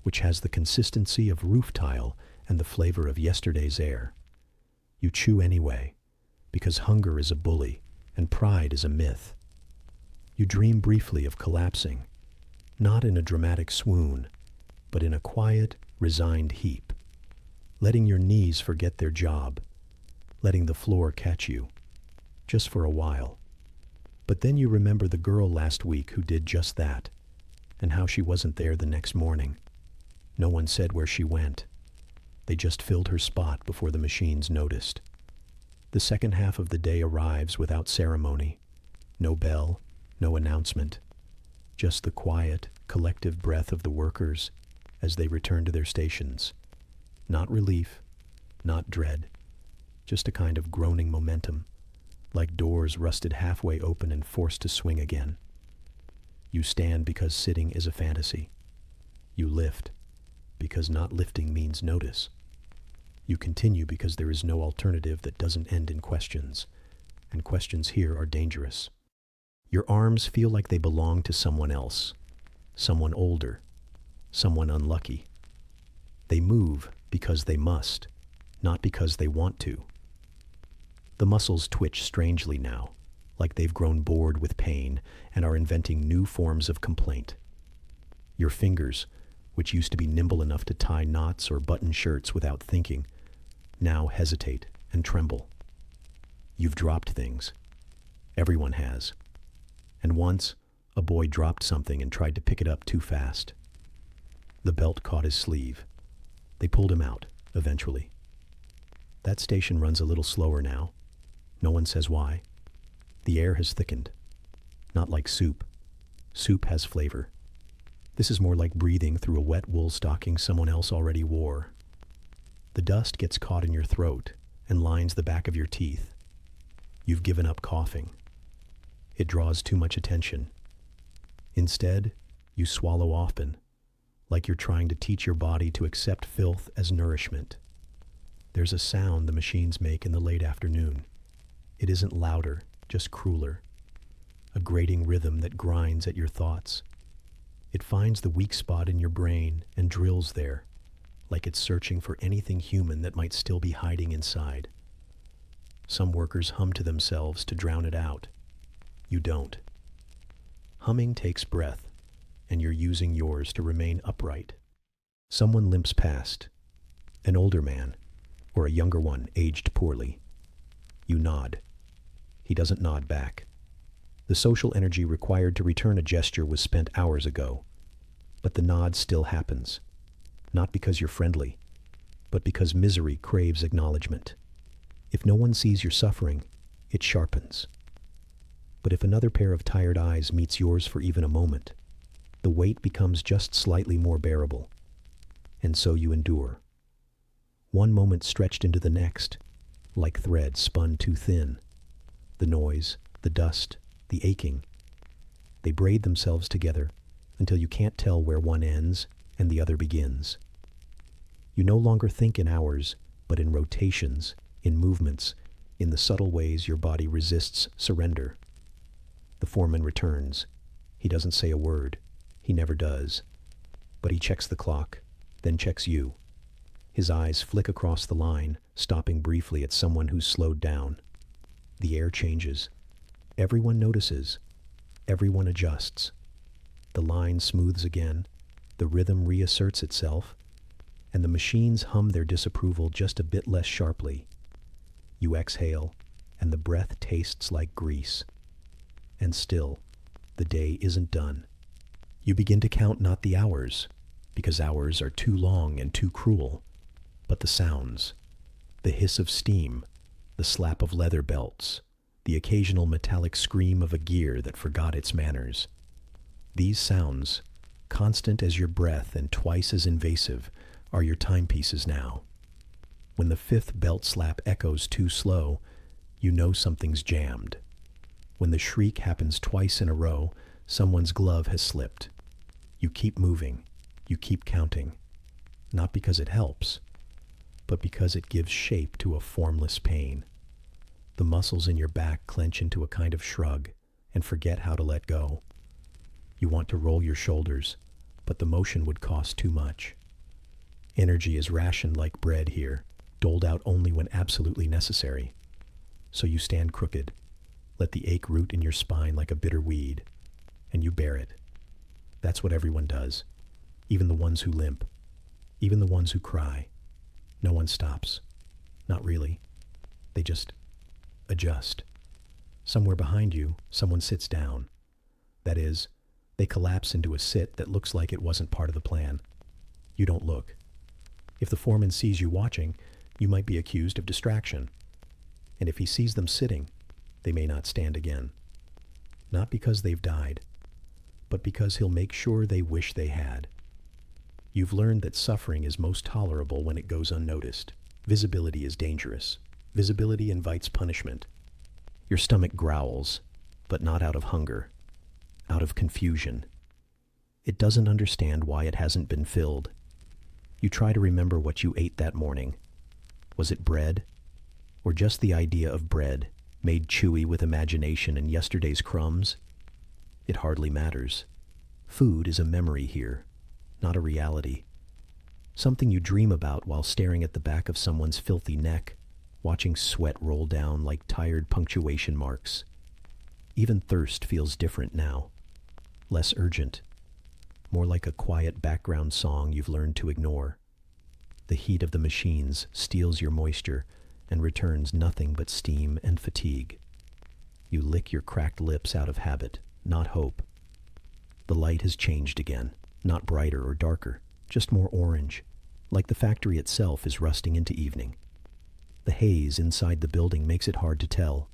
A: which has the consistency of roof tile and the flavor of yesterday's air. You chew anyway, because hunger is a bully and pride is a myth. You dream briefly of collapsing, not in a dramatic swoon, but in a quiet, resigned heap, letting your knees forget their job, letting the floor catch you, just for a while. But then you remember the girl last week who did just that, and how she wasn't there the next morning. No one said where she went. They just filled her spot before the machines noticed. The second half of the day arrives without ceremony. No bell, no announcement. Just the quiet, collective breath of the workers as they return to their stations. Not relief, not dread, just a kind of groaning momentum, like doors rusted halfway open and forced to swing again. You stand because sitting is a fantasy. You lift because not lifting means notice. You continue because there is no alternative that doesn't end in questions, and questions here are dangerous. Your arms feel like they belong to someone else, someone older, someone unlucky. They move because they must, not because they want to. The muscles twitch strangely now, like they've grown bored with pain and are inventing new forms of complaint. Your fingers, which used to be nimble enough to tie knots or button shirts without thinking, now hesitate and tremble. You've dropped things. Everyone has. And once, a boy dropped something and tried to pick it up too fast. The belt caught his sleeve. They pulled him out, eventually. That station runs a little slower now. No one says why. The air has thickened. Not like soup. Soup has flavor. This is more like breathing through a wet wool stocking someone else already wore. The dust gets caught in your throat and lines the back of your teeth. You've given up coughing. It draws too much attention. Instead, you swallow often, like you're trying to teach your body to accept filth as nourishment. There's a sound the machines make in the late afternoon. It isn't louder, just crueler. A grating rhythm that grinds at your thoughts. It finds the weak spot in your brain and drills there, like it's searching for anything human that might still be hiding inside. Some workers hum to themselves to drown it out. You don't. Humming takes breath, and you're using yours to remain upright. Someone limps past, an older man, or a younger one aged poorly. You nod. He doesn't nod back. The social energy required to return a gesture was spent hours ago, but the nod still happens, not because you're friendly, but because misery craves acknowledgement. If no one sees your suffering, it sharpens. But if another pair of tired eyes meets yours for even a moment, the weight becomes just slightly more bearable. And so you endure. One moment stretched into the next, like thread spun too thin. The noise, the dust, the aching. They braid themselves together until you can't tell where one ends and the other begins. You no longer think in hours, but in rotations, in movements, in the subtle ways your body resists surrender. The foreman returns. He doesn't say a word. He never does. But he checks the clock, then checks you. His eyes flick across the line, stopping briefly at someone who's slowed down. The air changes. Everyone notices. Everyone adjusts. The line smooths again. The rhythm reasserts itself. And the machines hum their disapproval just a bit less sharply. You exhale, and the breath tastes like grease. And still, the day isn't done. You begin to count not the hours, because hours are too long and too cruel, but the sounds, the hiss of steam, the slap of leather belts, the occasional metallic scream of a gear that forgot its manners. These sounds, constant as your breath and twice as invasive, are your timepieces now. When the fifth belt slap echoes too slow, you know something's jammed. When the shriek happens twice in a row, someone's glove has slipped. You keep moving. You keep counting. Not because it helps, but because it gives shape to a formless pain. The muscles in your back clench into a kind of shrug and forget how to let go. You want to roll your shoulders, but the motion would cost too much. Energy is rationed like bread here, doled out only when absolutely necessary. So you stand crooked, let the ache root in your spine like a bitter weed, and you bear it. That's what everyone does, even the ones who limp, even the ones who cry. No one stops. Not really. They just adjust. Somewhere behind you, someone sits down. That is, they collapse into a sit that looks like it wasn't part of the plan. You don't look. If the foreman sees you watching, you might be accused of distraction. And if he sees them sitting, they may not stand again. Not because they've died, but because he'll make sure they wish they had. You've learned that suffering is most tolerable when it goes unnoticed. Visibility is dangerous. Visibility invites punishment. Your stomach growls, but not out of hunger, out of confusion. It doesn't understand why it hasn't been filled. You try to remember what you ate that morning. Was it bread? Or just the idea of bread, made chewy with imagination and yesterday's crumbs? It hardly matters. Food is a memory here, not a reality. Something you dream about while staring at the back of someone's filthy neck, watching sweat roll down like tired punctuation marks. Even thirst feels different now. Less urgent. More like a quiet background song you've learned to ignore. The heat of the machines steals your moisture and returns nothing but steam and fatigue. You lick your cracked lips out of habit, not hope. The light has changed again, not brighter or darker, just more orange, like the factory itself is rusting into evening. The haze inside the building makes it hard to tell.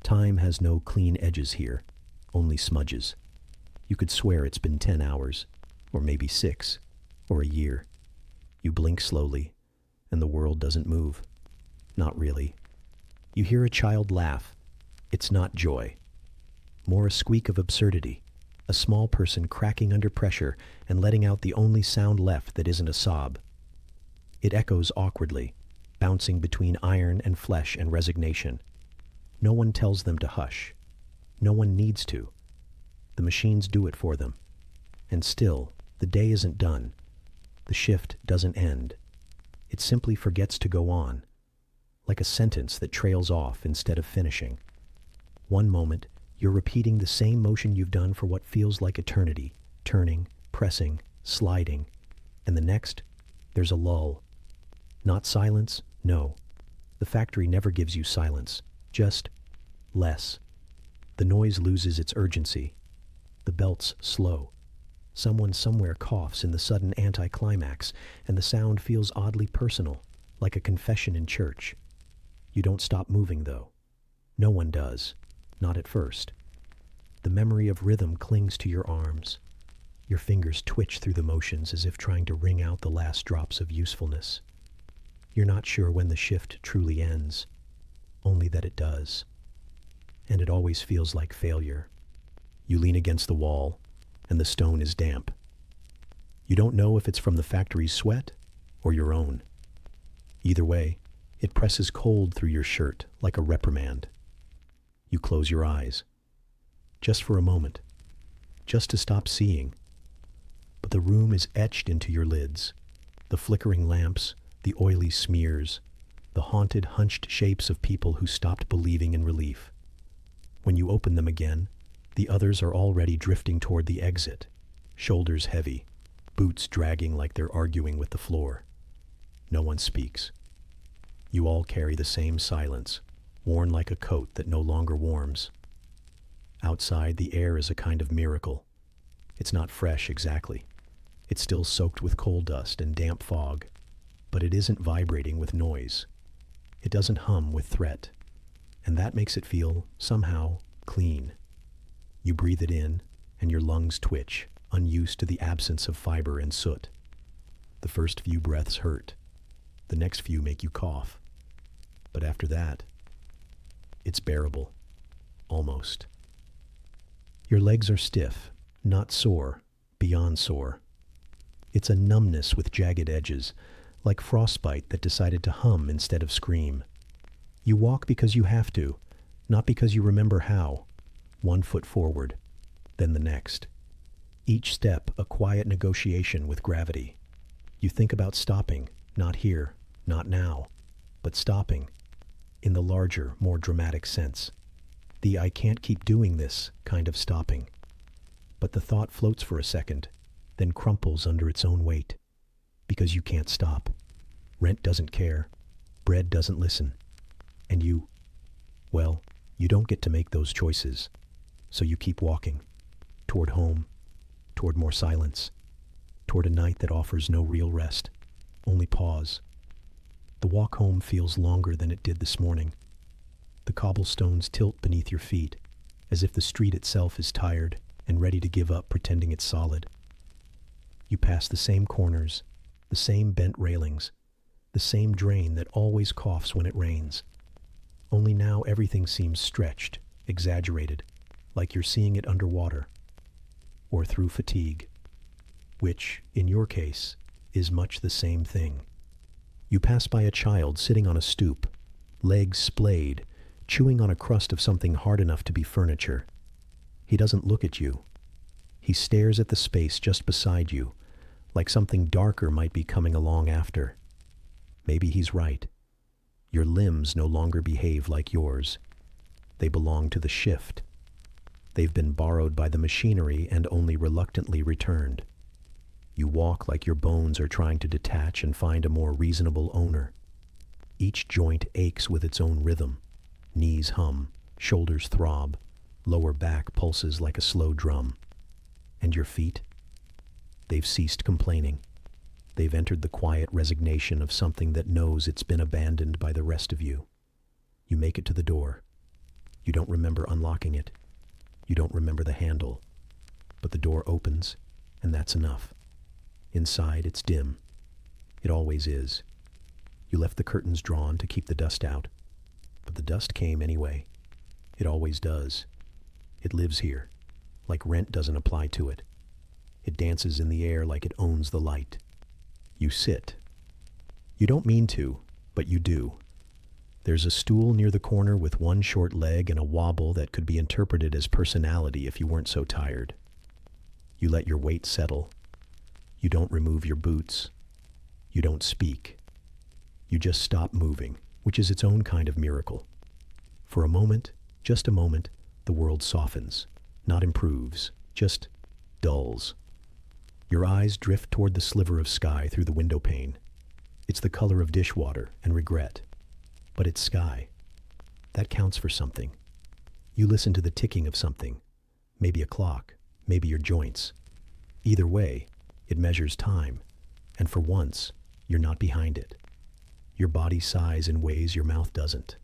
A: Time has no clean edges here, only smudges. You could swear it's been 10 hours, or maybe 6, or a year. You blink slowly, and the world doesn't move. Not really. You hear a child laugh. It's not joy. More a squeak of absurdity, a small person cracking under pressure and letting out the only sound left that isn't a sob. It echoes awkwardly, bouncing between iron and flesh and resignation. No one tells them to hush. No one needs to. The machines do it for them. And still, the day isn't done. The shift doesn't end. It simply forgets to go on, like a sentence that trails off instead of finishing. One moment, you're repeating the same motion you've done for what feels like eternity, turning, pressing, sliding. And the next, there's a lull. Not silence, no. The factory never gives you silence, just less. The noise loses its urgency. The belts slow. Someone somewhere coughs in the sudden anticlimax, and the sound feels oddly personal, like a confession in church. You don't stop moving, though. No one does. Not at first. The memory of rhythm clings to your arms. Your fingers twitch through the motions as if trying to wring out the last drops of usefulness. You're not sure when the shift truly ends, only that it does. And it always feels like failure. You lean against the wall, and the stone is damp. You don't know if it's from the factory's sweat or your own. Either way, it presses cold through your shirt like a reprimand. You close your eyes. Just for a moment. Just to stop seeing. But the room is etched into your lids. The flickering lamps, the oily smears, the haunted, hunched shapes of people who stopped believing in relief. When you open them again, the others are already drifting toward the exit, shoulders heavy, boots dragging like they're arguing with the floor. No one speaks. You all carry the same silence, worn like a coat that no longer warms. Outside, the air is a kind of miracle. It's not fresh exactly. It's still soaked with coal dust and damp fog, but it isn't vibrating with noise. It doesn't hum with threat, and that makes it feel, somehow, clean. You breathe it in, and your lungs twitch, unused to the absence of fiber and soot. The first few breaths hurt. The next few make you cough. But after that, it's bearable. Almost. Your legs are stiff, not sore, beyond sore. It's a numbness with jagged edges, like frostbite that decided to hum instead of scream. You walk because you have to, not because you remember how. 1 foot forward, then the next. Each step a quiet negotiation with gravity. You think about stopping, not here, not now, but stopping, in the larger, more dramatic sense. The I can't keep doing this kind of stopping. But the thought floats for a second, then crumples under its own weight. Because you can't stop. Rent doesn't care. Bread doesn't listen. And well, you don't get to make those choices. So you keep walking, toward home, toward more silence, toward a night that offers no real rest, only pause. The walk home feels longer than it did this morning. The cobblestones tilt beneath your feet, as if the street itself is tired and ready to give up pretending it's solid. You pass the same corners, the same bent railings, the same drain that always coughs when it rains. Only now everything seems stretched, exaggerated, like you're seeing it underwater, or through fatigue, which, in your case, is much the same thing. You pass by a child sitting on a stoop, legs splayed, chewing on a crust of something hard enough to be furniture. He doesn't look at you. He stares at the space just beside you, like something darker might be coming along after. Maybe he's right. Your limbs no longer behave like yours. They belong to the shift. They've been borrowed by the machinery and only reluctantly returned. You walk like your bones are trying to detach and find a more reasonable owner. Each joint aches with its own rhythm. Knees hum, shoulders throb, lower back pulses like a slow drum. And your feet? They've ceased complaining. They've entered the quiet resignation of something that knows it's been abandoned by the rest of you. You make it to the door. You don't remember unlocking it. You don't remember the handle. But the door opens, and that's enough. Inside, it's dim. It always is. You left the curtains drawn to keep the dust out. But the dust came anyway. It always does. It lives here, like rent doesn't apply to it. It dances in the air like it owns the light. You sit. You don't mean to, but you do. There's a stool near the corner with one short leg and a wobble that could be interpreted as personality if you weren't so tired. You let your weight settle. You don't remove your boots. You don't speak. You just stop moving, which is its own kind of miracle. For a moment, just a moment, the world softens, not improves, just dulls. Your eyes drift toward the sliver of sky through the window pane. It's the color of dishwater and regret. But it's sky. That counts for something. You listen to the ticking of something. Maybe a clock, maybe your joints. Either way, it measures time, and for once, you're not behind it. Your body sighs in ways your mouth doesn't.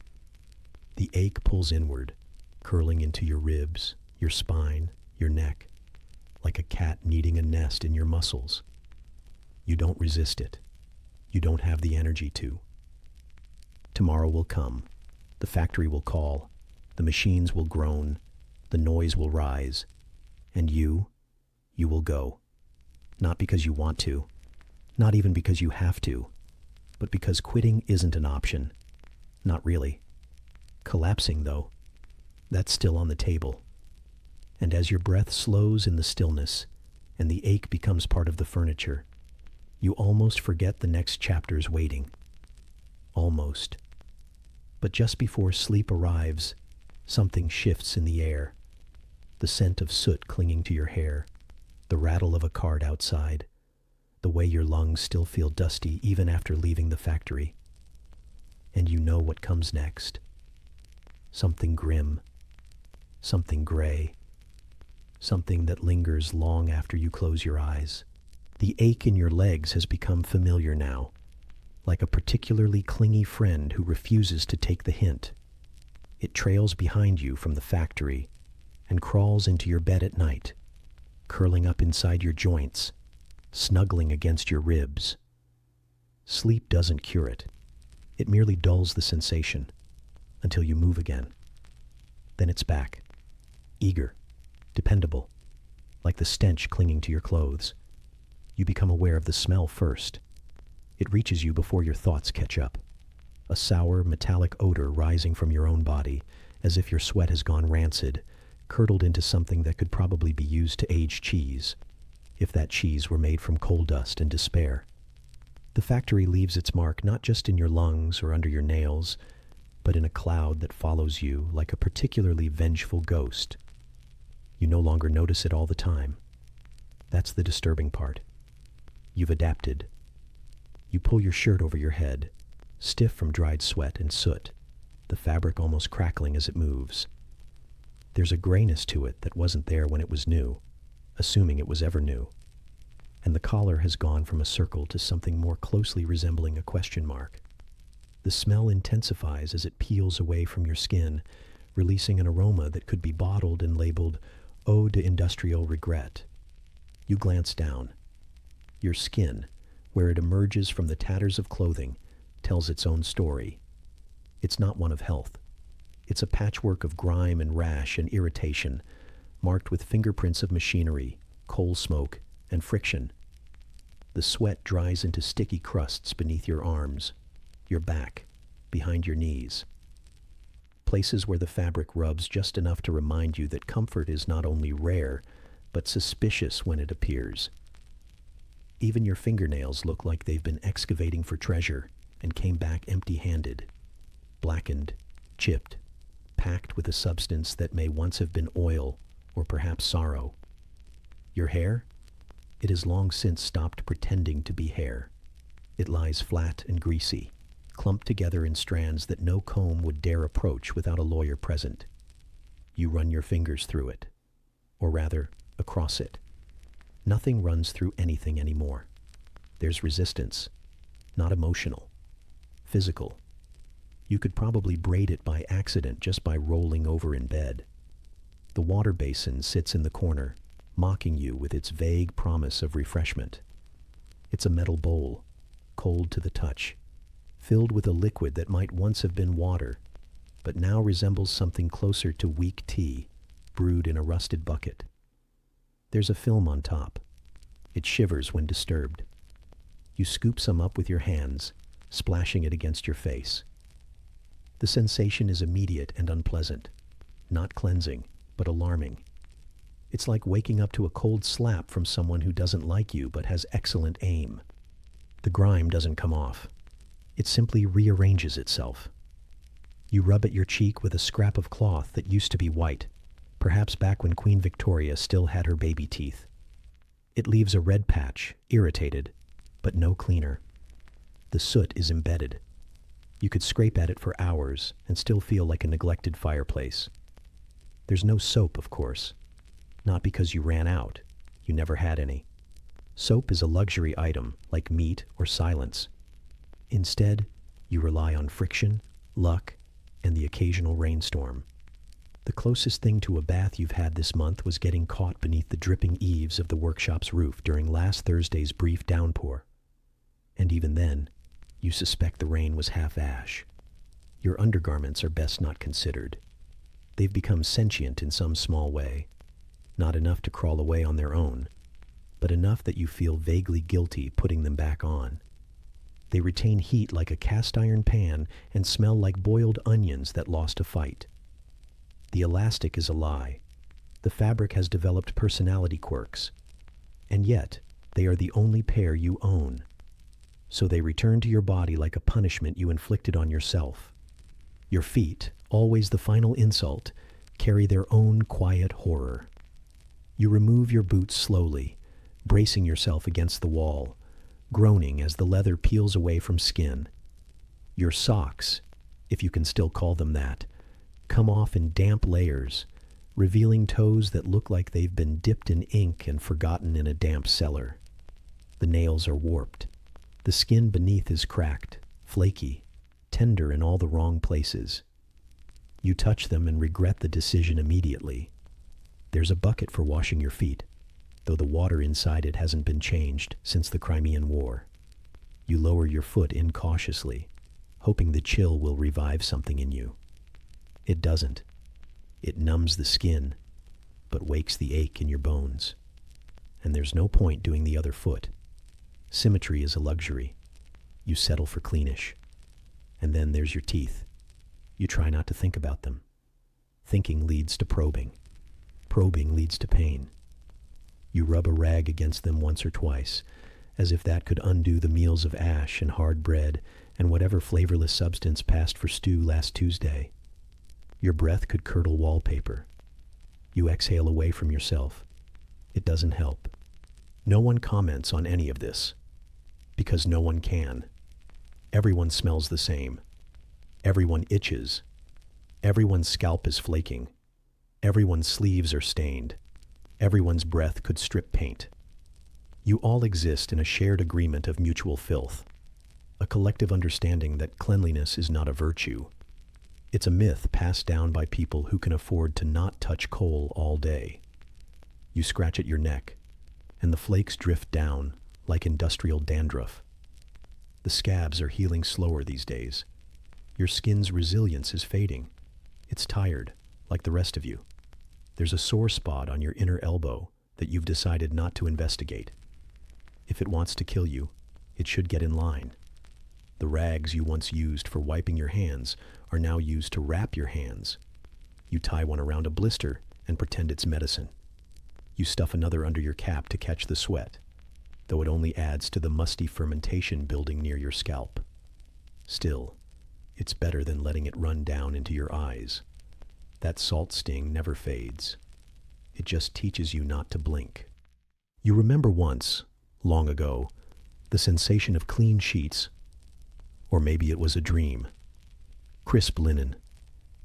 A: The ache pulls inward, curling into your ribs, your spine, your neck, like a cat needing a nest in your muscles. You don't resist it. You don't have the energy to. Tomorrow will come. The factory will call. The machines will groan. The noise will rise. And you will go. Not because you want to, not even because you have to, but because quitting isn't an option. Not really. Collapsing, though, that's still on the table. And as your breath slows in the stillness and the ache becomes part of the furniture, you almost forget the next chapter's waiting. Almost. But just before sleep arrives, something shifts in the air. The scent of soot clinging to your hair, the rattle of a cart outside, the way your lungs still feel dusty even after leaving the factory. And you know what comes next. Something grim, something gray, something that lingers long after you close your eyes. The ache in your legs has become familiar now, like a particularly clingy friend who refuses to take the hint. It trails behind you from the factory and crawls into your bed at night, curling up inside your joints, snuggling against your ribs. Sleep doesn't cure it. It merely dulls the sensation until you move again. Then it's back, eager, dependable, like the stench clinging to your clothes. You become aware of the smell first. It reaches you before your thoughts catch up. A sour, metallic odor rising from your own body, as if your sweat has gone rancid, curdled into something that could probably be used to age cheese, if that cheese were made from coal dust and despair. The factory leaves its mark not just in your lungs or under your nails, but in a cloud that follows you like a particularly vengeful ghost. You no longer notice it all the time. That's the disturbing part. You've adapted. You pull your shirt over your head, stiff from dried sweat and soot. the fabric almost crackling as it moves. There's a grayness to it that wasn't there when it was new, assuming it was ever new. And the collar has gone from a circle to something more closely resembling a question mark. The smell intensifies as it peels away from your skin, releasing an aroma that could be bottled and labeled Ode to Industrial Regret. You glance down. Your skin, where it emerges from the tatters of clothing, tells its own story. It's not one of health. It's a patchwork of grime and rash and irritation, marked with fingerprints of machinery, coal smoke, and friction. The sweat dries into sticky crusts beneath your arms, your back, behind your knees. Places where the fabric rubs just enough to remind you that comfort is not only rare, but suspicious when it appears. Even your fingernails look like they've been excavating for treasure and came back empty-handed, blackened, chipped, packed with a substance that may once have been oil or perhaps sorrow. Your hair? It has long since stopped pretending to be hair. It lies flat and greasy, clumped together in strands that no comb would dare approach without a lawyer present. You run your fingers through it, or rather, across it. Nothing runs through anything anymore. There's resistance, not emotional, physical. You could probably braid it by accident just by rolling over in bed. The water basin sits in the corner, mocking you with its vague promise of refreshment. It's a metal bowl, cold to the touch, filled with a liquid that might once have been water, but now resembles something closer to weak tea, brewed in a rusted bucket. There's a film on top. It shivers when disturbed. You scoop some up with your hands, splashing it against your face. The sensation is immediate and unpleasant, not cleansing, but alarming. It's like waking up to a cold slap from someone who doesn't like you but has excellent aim. The grime doesn't come off. It simply rearranges itself. You rub at your cheek with a scrap of cloth that used to be white, perhaps back when Queen Victoria still had her baby teeth. It leaves a red patch, irritated, but no cleaner. The soot is embedded. You could scrape at it for hours and still feel like a neglected fireplace. There's no soap, of course. Not because you ran out. You never had any. Soap is a luxury item, like meat or silence. Instead, you rely on friction, luck, and the occasional rainstorm. The closest thing to a bath you've had this month was getting caught beneath the dripping eaves of the workshop's roof during last Thursday's brief downpour. And even then, you suspect the rain was half ash. Your undergarments are best not considered. They've become sentient in some small way. Not enough to crawl away on their own, but enough that you feel vaguely guilty putting them back on. They retain heat like a cast iron pan and smell like boiled onions that lost a fight. The elastic is a lie. The fabric has developed personality quirks. And yet, they are the only pair you own. So they return to your body like a punishment you inflicted on yourself. Your feet, always the final insult, carry their own quiet horror. You remove your boots slowly, bracing yourself against the wall, groaning as the leather peels away from skin. Your socks, if you can still call them that, come off in damp layers, revealing toes that look like they've been dipped in ink and forgotten in a damp cellar. The nails are warped. The skin beneath is cracked, flaky, tender in all the wrong places. You touch them and regret the decision immediately. There's a bucket for washing your feet, though the water inside it hasn't been changed since the Crimean War. You lower your foot incautiously, hoping the chill will revive something in you. It doesn't. It numbs the skin, but wakes the ache in your bones. And there's no point doing the other foot. Symmetry is a luxury. You settle for cleanish. And then there's your teeth. You try not to think about them. Thinking leads to probing. Probing leads to pain. You rub a rag against them once or twice, as if that could undo the meals of ash and hard bread and whatever flavorless substance passed for stew last Tuesday. Your breath could curdle wallpaper. You exhale away from yourself. It doesn't help. No one comments on any of this, because no one can. Everyone smells the same. Everyone itches, Everyone's scalp is flaking. Everyone's sleeves are stained. Everyone's breath could strip paint. You all exist in a shared agreement of mutual filth, a collective understanding that cleanliness is not a virtue. It's a myth passed down by people who can afford to not touch coal all day. You scratch at your neck, and the flakes drift down like industrial dandruff. The scabs are healing slower these days. Your skin's resilience is fading. It's tired, like the rest of you. There's a sore spot on your inner elbow that you've decided not to investigate. If it wants to kill you, it should get in line. The rags you once used for wiping your hands are now used to wrap your hands. You tie one around a blister and pretend it's medicine. You stuff another under your cap to catch the sweat, though it only adds to the musty fermentation building near your scalp. Still, it's better than letting it run down into your eyes. That salt sting never fades. It just teaches you not to blink. You remember once, long ago, the sensation of clean sheets, or maybe it was a dream. Crisp linen,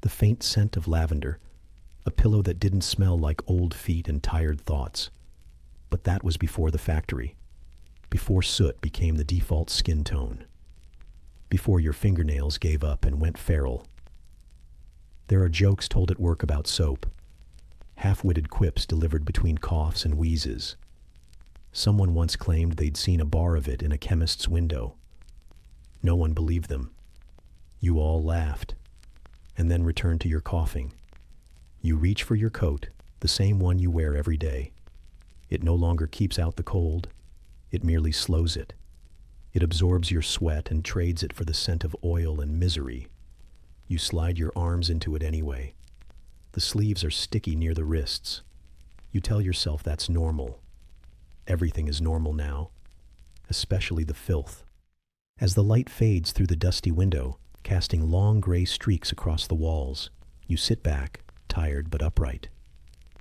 A: the faint scent of lavender, a pillow that didn't smell like old feet and tired thoughts. But that was before the factory, before soot became the default skin tone, before your fingernails gave up and went feral. There are jokes told at work about soap, half-witted quips delivered between coughs and wheezes. Someone once claimed they'd seen a bar of it in a chemist's window. No one believed them. You all laughed, and then returned to your coughing. You reach for your coat, the same one you wear every day. It no longer keeps out the cold. It merely slows it. It absorbs your sweat and trades it for the scent of oil and misery. You slide your arms into it anyway. The sleeves are sticky near the wrists. You tell yourself that's normal. Everything is normal now, especially the filth. As the light fades through the dusty window, casting long gray streaks across the walls, you sit back, tired but upright.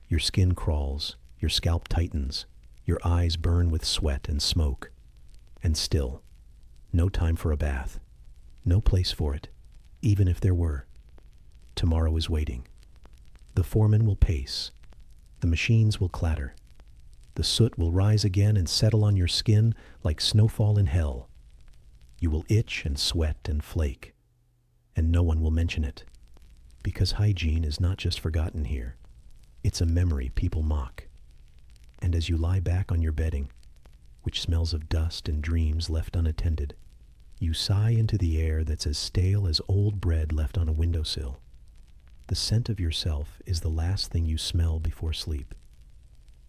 A: Your skin crawls, your scalp tightens, your eyes burn with sweat and smoke. And still, no time for a bath, no place for it, even if there were. Tomorrow is waiting. The foreman will pace. The machines will clatter. The soot will rise again and settle on your skin like snowfall in hell. You will itch and sweat and flake, and no one will mention it, because hygiene is not just forgotten here. It's a memory people mock. And as you lie back on your bedding, which smells of dust and dreams left unattended, you sigh into the air that's as stale as old bread left on a windowsill. The scent of yourself is the last thing you smell before sleep.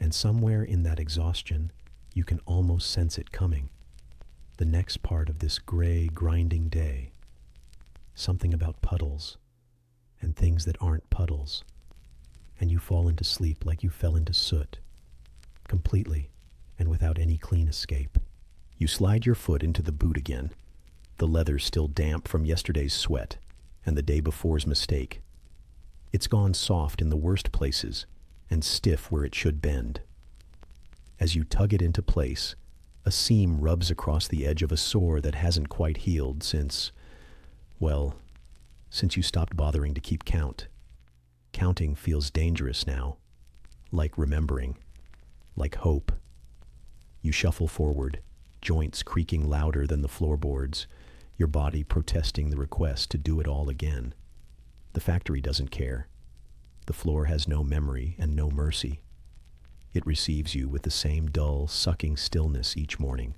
A: And somewhere in that exhaustion, you can almost sense it coming. The next part of this gray, grinding day. Something about puddles, and things that aren't puddles. And you fall into sleep like you fell into soot, completely, and without any clean escape. You slide your foot into the boot again, the leather still damp from yesterday's sweat and the day before's mistake. It's gone soft in the worst places and stiff where it should bend. As you tug it into place, a seam rubs across the edge of a sore that hasn't quite healed since you stopped bothering to keep count. Counting feels dangerous now, like remembering, like hope. You shuffle forward, joints creaking louder than the floorboards, your body protesting the request to do it all again. The factory doesn't care. The floor has no memory and no mercy. It receives you with the same dull, sucking stillness each morning.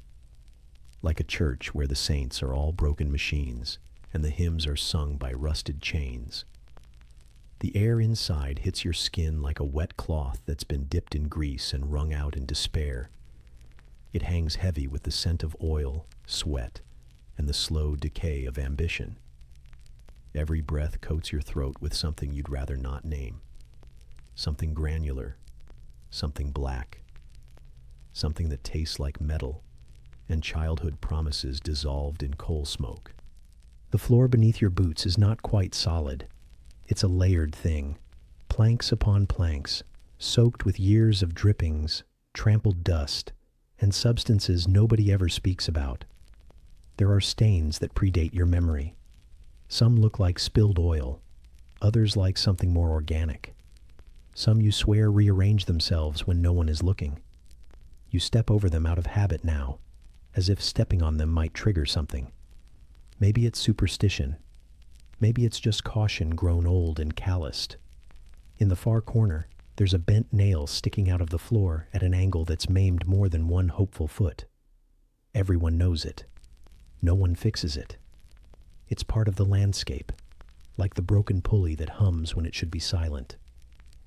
A: Like a church where the saints are all broken machines and the hymns are sung by rusted chains. The air inside hits your skin like a wet cloth that's been dipped in grease and wrung out in despair. It hangs heavy with the scent of oil, sweat, and the slow decay of ambition. Every breath coats your throat with something you'd rather not name. Something granular, something black, something that tastes like metal and childhood promises dissolved in coal smoke. The floor beneath your boots is not quite solid. It's a layered thing, planks upon planks, soaked with years of drippings, trampled dust, and substances nobody ever speaks about. There are stains that predate your memory. Some look like spilled oil. Others like something more organic. Some you swear rearrange themselves when no one is looking. You step over them out of habit now, as if stepping on them might trigger something. Maybe it's superstition. Maybe it's just caution grown old and calloused. In the far corner, there's a bent nail sticking out of the floor at an angle that's maimed more than one hopeful foot. Everyone knows it. No one fixes it. It's part of the landscape, like the broken pulley that hums when it should be silent,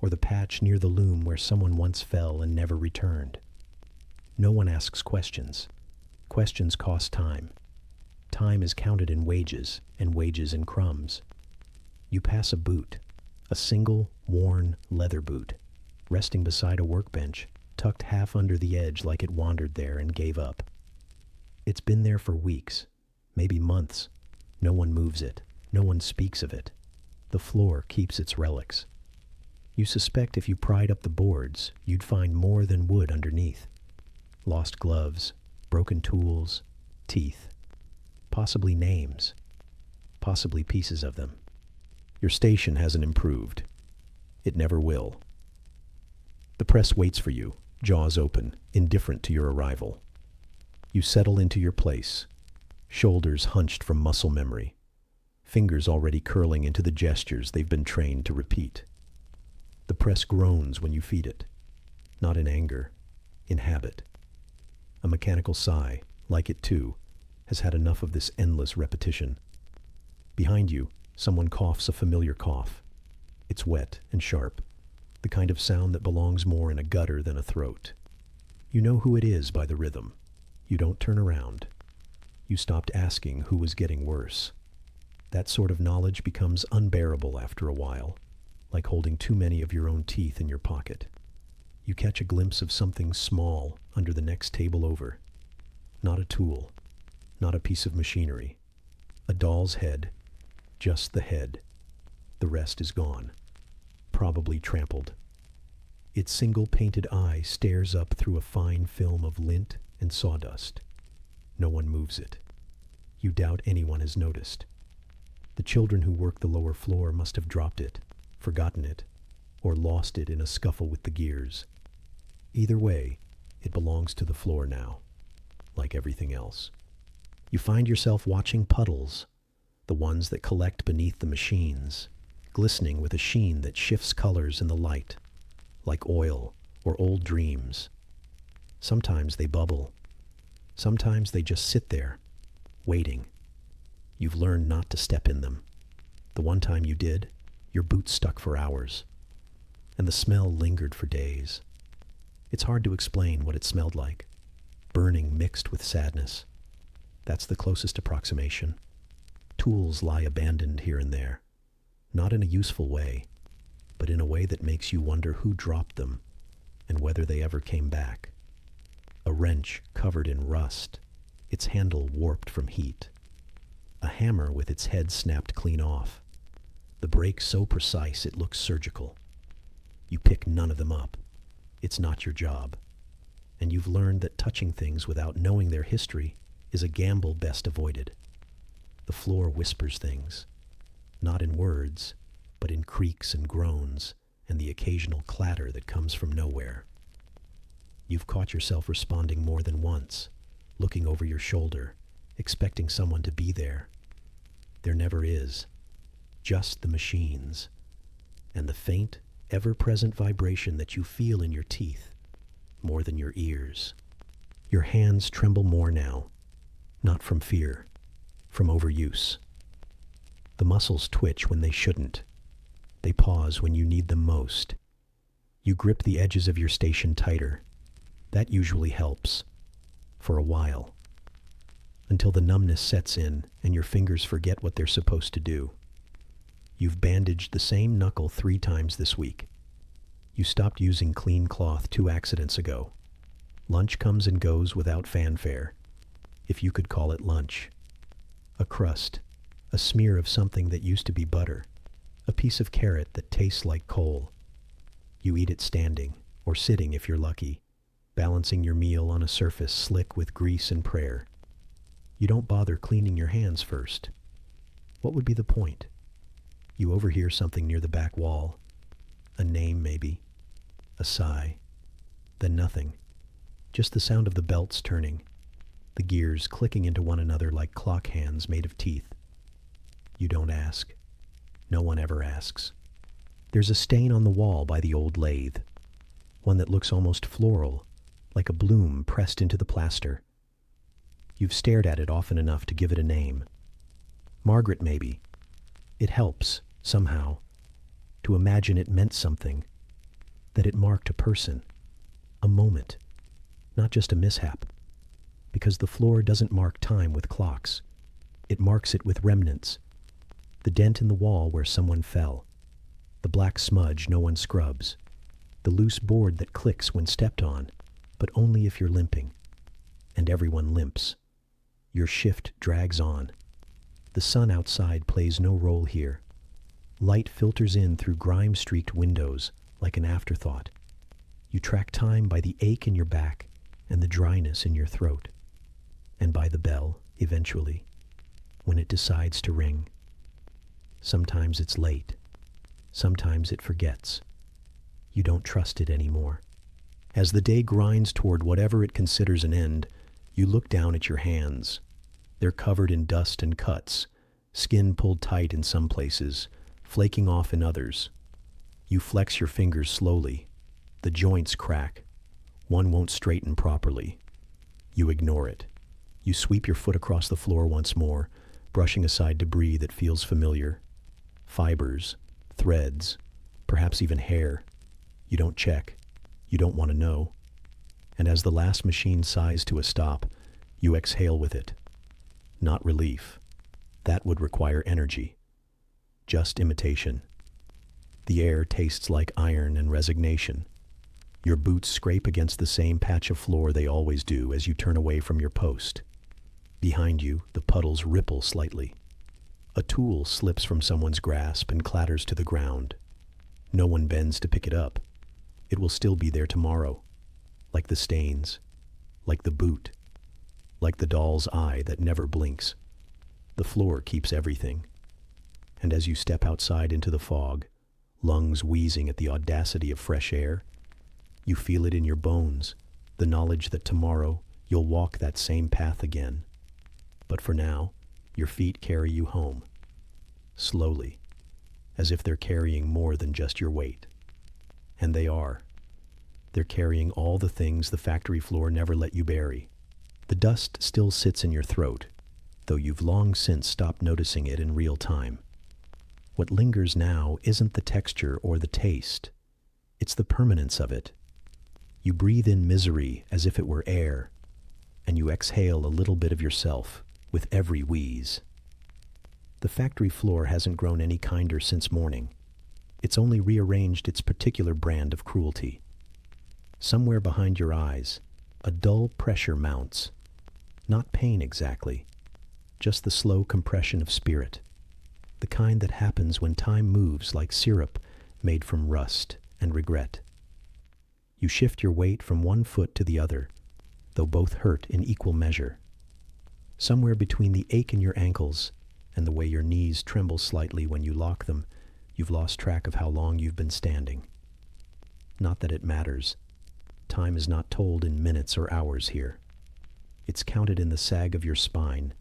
A: or the patch near the loom where someone once fell and never returned. No one asks questions. Questions cost time. Time is counted in wages, and wages in crumbs. You pass a boot, a single, worn leather boot, resting beside a workbench, tucked half under the edge like it wandered there and gave up. It's been there for weeks, maybe months. No one moves it. No one speaks of it. The floor keeps its relics. You suspect if you pried up the boards, you'd find more than wood underneath. Lost gloves, broken tools, teeth. Possibly names. Possibly pieces of them. Your station hasn't improved. It never will. The press waits for you, jaws open, indifferent to your arrival. You settle into your place, shoulders hunched from muscle memory, fingers already curling into the gestures they've been trained to repeat. The press groans when you feed it, not in anger, in habit. A mechanical sigh, like it too, has had enough of this endless repetition. Behind you, someone coughs a familiar cough. It's wet and sharp, the kind of sound that belongs more in a gutter than a throat. You know who it is by the rhythm. You don't turn around. You stopped asking who was getting worse. That sort of knowledge becomes unbearable after a while, like holding too many of your own teeth in your pocket. You catch a glimpse of something small under the next table over. Not a tool, not a piece of machinery. A doll's head, just the head. The rest is gone, probably trampled. Its single painted eye stares up through a fine film of lint and sawdust. No one moves it. You doubt anyone has noticed. The children who work the lower floor must have dropped it, forgotten it, or lost it in a scuffle with the gears. Either way, it belongs to the floor now, like everything else. You find yourself watching puddles, the ones that collect beneath the machines, glistening with a sheen that shifts colors in the light, like oil or old dreams. Sometimes they bubble. Sometimes they just sit there, waiting. You've learned not to step in them. The one time you did, your boots stuck for hours, and the smell lingered for days. It's hard to explain what it smelled like. Burning mixed with sadness. That's the closest approximation. Tools lie abandoned here and there, not in a useful way, but in a way that makes you wonder who dropped them and whether they ever came back. A wrench covered in rust, its handle warped from heat. A hammer with its head snapped clean off. The break so precise it looks surgical. You pick none of them up. It's not your job. And you've learned that touching things without knowing their history is a gamble best avoided. The floor whispers things, not in words, but in creaks and groans and the occasional clatter that comes from nowhere. You've caught yourself responding more than once, looking over your shoulder, expecting someone to be there. There never is, just the machines, and the faint, ever-present vibration that you feel in your teeth, more than your ears. Your hands tremble more now, not from fear, from overuse. The muscles twitch when they shouldn't. They pause when you need them most. You grip the edges of your station tighter. That usually helps, for a while, until the numbness sets in and your fingers forget what they're supposed to do. You've bandaged the same knuckle 3 times this week. You stopped using clean cloth 2 accidents ago. Lunch comes and goes without fanfare, if you could call it lunch. A crust, a smear of something that used to be butter, a piece of carrot that tastes like coal. You eat it standing, or sitting if you're lucky, balancing your meal on a surface slick with grease and prayer. You don't bother cleaning your hands first. What would be the point? You overhear something near the back wall. A name, maybe. A sigh. Then nothing. Just the sound of the belts turning, the gears clicking into one another like clock hands made of teeth. You don't ask. No one ever asks. There's a stain on the wall by the old lathe, one that looks almost floral, like a bloom pressed into the plaster. You've stared at it often enough to give it a name. Margaret, maybe. It helps, somehow, to imagine it meant something, that it marked a person, a moment, not just a mishap, because the floor doesn't mark time with clocks. It marks it with remnants. The dent in the wall where someone fell, the black smudge no one scrubs, the loose board that clicks when stepped on, but only if you're limping. And everyone limps. Your shift drags on. The sun outside plays no role here. Light filters in through grime-streaked windows like an afterthought. You track time by the ache in your back and the dryness in your throat, and by the bell, eventually, when it decides to ring. Sometimes it's late. Sometimes it forgets. You don't trust it anymore. As the day grinds toward whatever it considers an end, you look down at your hands. They're covered in dust and cuts, skin pulled tight in some places, flaking off in others. You flex your fingers slowly. The joints crack. One won't straighten properly. You ignore it. You sweep your foot across the floor once more, brushing aside debris that feels familiar. Fibers, threads, perhaps even hair. You don't check. You don't want to know. And as the last machine sighs to a stop, you exhale with it. Not relief. That would require energy. Just imitation. The air tastes like iron and resignation. Your boots scrape against the same patch of floor they always do as you turn away from your post. Behind you, the puddles ripple slightly. A tool slips from someone's grasp and clatters to the ground. No one bends to pick it up. It will still be there tomorrow, like the stains, like the boot, like the doll's eye that never blinks. The floor keeps everything. And as you step outside into the fog, lungs wheezing at the audacity of fresh air, you feel it in your bones, the knowledge that tomorrow you'll walk that same path again. But for now, your feet carry you home, slowly, as if they're carrying more than just your weight. And they are. They're carrying all the things the factory floor never let you bury. The dust still sits in your throat, though you've long since stopped noticing it in real time. What lingers now isn't the texture or the taste. It's the permanence of it. You breathe in misery as if it were air, and you exhale a little bit of yourself with every wheeze. The factory floor hasn't grown any kinder since morning. It's only rearranged its particular brand of cruelty. Somewhere behind your eyes, a dull pressure mounts. Not pain exactly, just the slow compression of spirit. The kind that happens when time moves like syrup made from rust and regret. You shift your weight from one foot to the other, though both hurt in equal measure. Somewhere between the ache in your ankles and the way your knees tremble slightly when you lock them, you've lost track of how long you've been standing. Not that it matters. Time is not told in minutes or hours here. It's counted in the sag of your spine,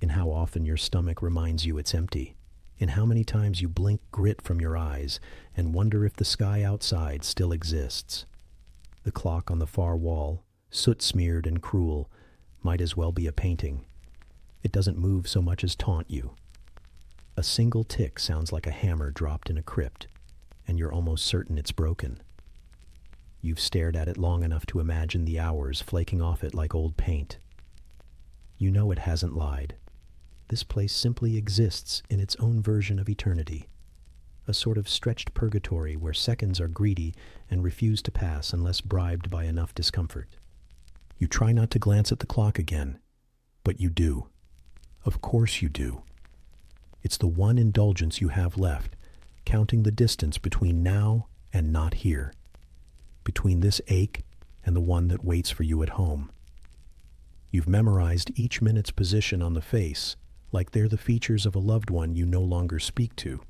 A: in how often your stomach reminds you it's empty, in how many times you blink grit from your eyes and wonder if the sky outside still exists. The clock on the far wall, soot-smeared and cruel, might as well be a painting. It doesn't move so much as taunt you. A single tick sounds like a hammer dropped in a crypt, and you're almost certain it's broken. You've stared at it long enough to imagine the hours flaking off it like old paint. You know it hasn't lied. This place simply exists in its own version of eternity. A sort of stretched purgatory where seconds are greedy and refuse to pass unless bribed by enough discomfort. You try not to glance at the clock again, but you do. Of course you do. It's the one indulgence you have left, counting the distance between now and not here, between this ache and the one that waits for you at home. You've memorized each minute's position on the face, like they're the features of a loved one you no longer speak to.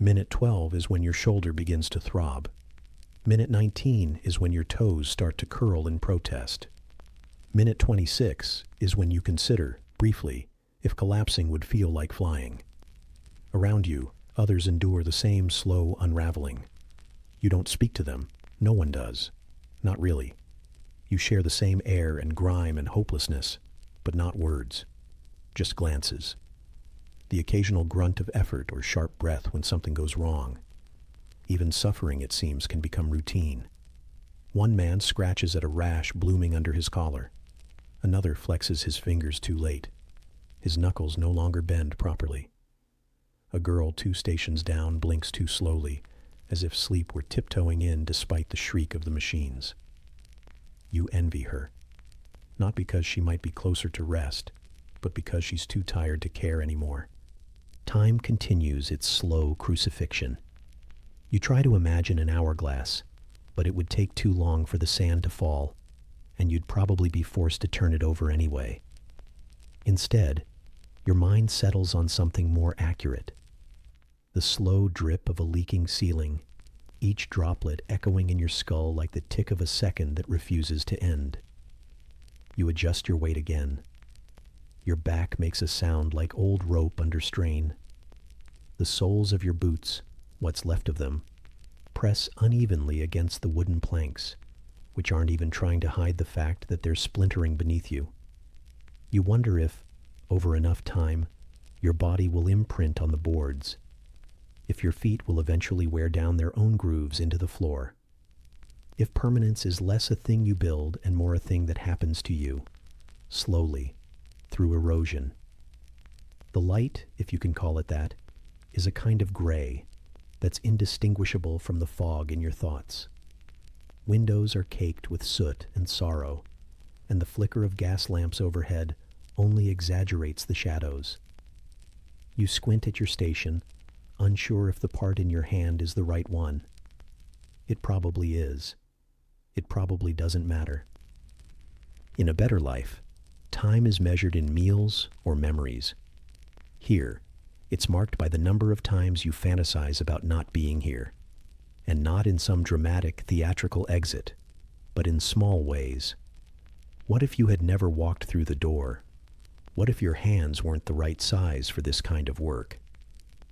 A: Minute 12 is when your shoulder begins to throb. Minute 19 is when your toes start to curl in protest. Minute 26 is when you consider, briefly, if collapsing would feel like flying. Around you, others endure the same slow unraveling. You don't speak to them. No one does. Not really. You share the same air and grime and hopelessness, but not words. Just glances. The occasional grunt of effort or sharp breath when something goes wrong. Even suffering, it seems, can become routine. One man scratches at a rash blooming under his collar. Another flexes his fingers too late. His knuckles no longer bend properly. A girl 2 stations down blinks too slowly, as if sleep were tiptoeing in despite the shriek of the machines. You envy her. Not because she might be closer to rest, but because she's too tired to care anymore. Time continues its slow crucifixion. You try to imagine an hourglass, but it would take too long for the sand to fall, and you'd probably be forced to turn it over anyway. Instead, your mind settles on something more accurate. The slow drip of a leaking ceiling, each droplet echoing in your skull like the tick of a second that refuses to end. You adjust your weight again. Your back makes a sound like old rope under strain. The soles of your boots, what's left of them, press unevenly against the wooden planks, which aren't even trying to hide the fact that they're splintering beneath you. You wonder if, over enough time, your body will imprint on the boards, if your feet will eventually wear down their own grooves into the floor, if permanence is less a thing you build and more a thing that happens to you, slowly, through erosion. The light, if you can call it that, is a kind of gray that's indistinguishable from the fog in your thoughts. Windows are caked with soot and sorrow, and the flicker of gas lamps overhead only exaggerates the shadows. You squint at your station, unsure if the part in your hand is the right one. It probably is. It probably doesn't matter. In a better life, time is measured in meals or memories. Here, it's marked by the number of times you fantasize about not being here, and not in some dramatic, theatrical exit, but in small ways. What if you had never walked through the door? What if your hands weren't the right size for this kind of work?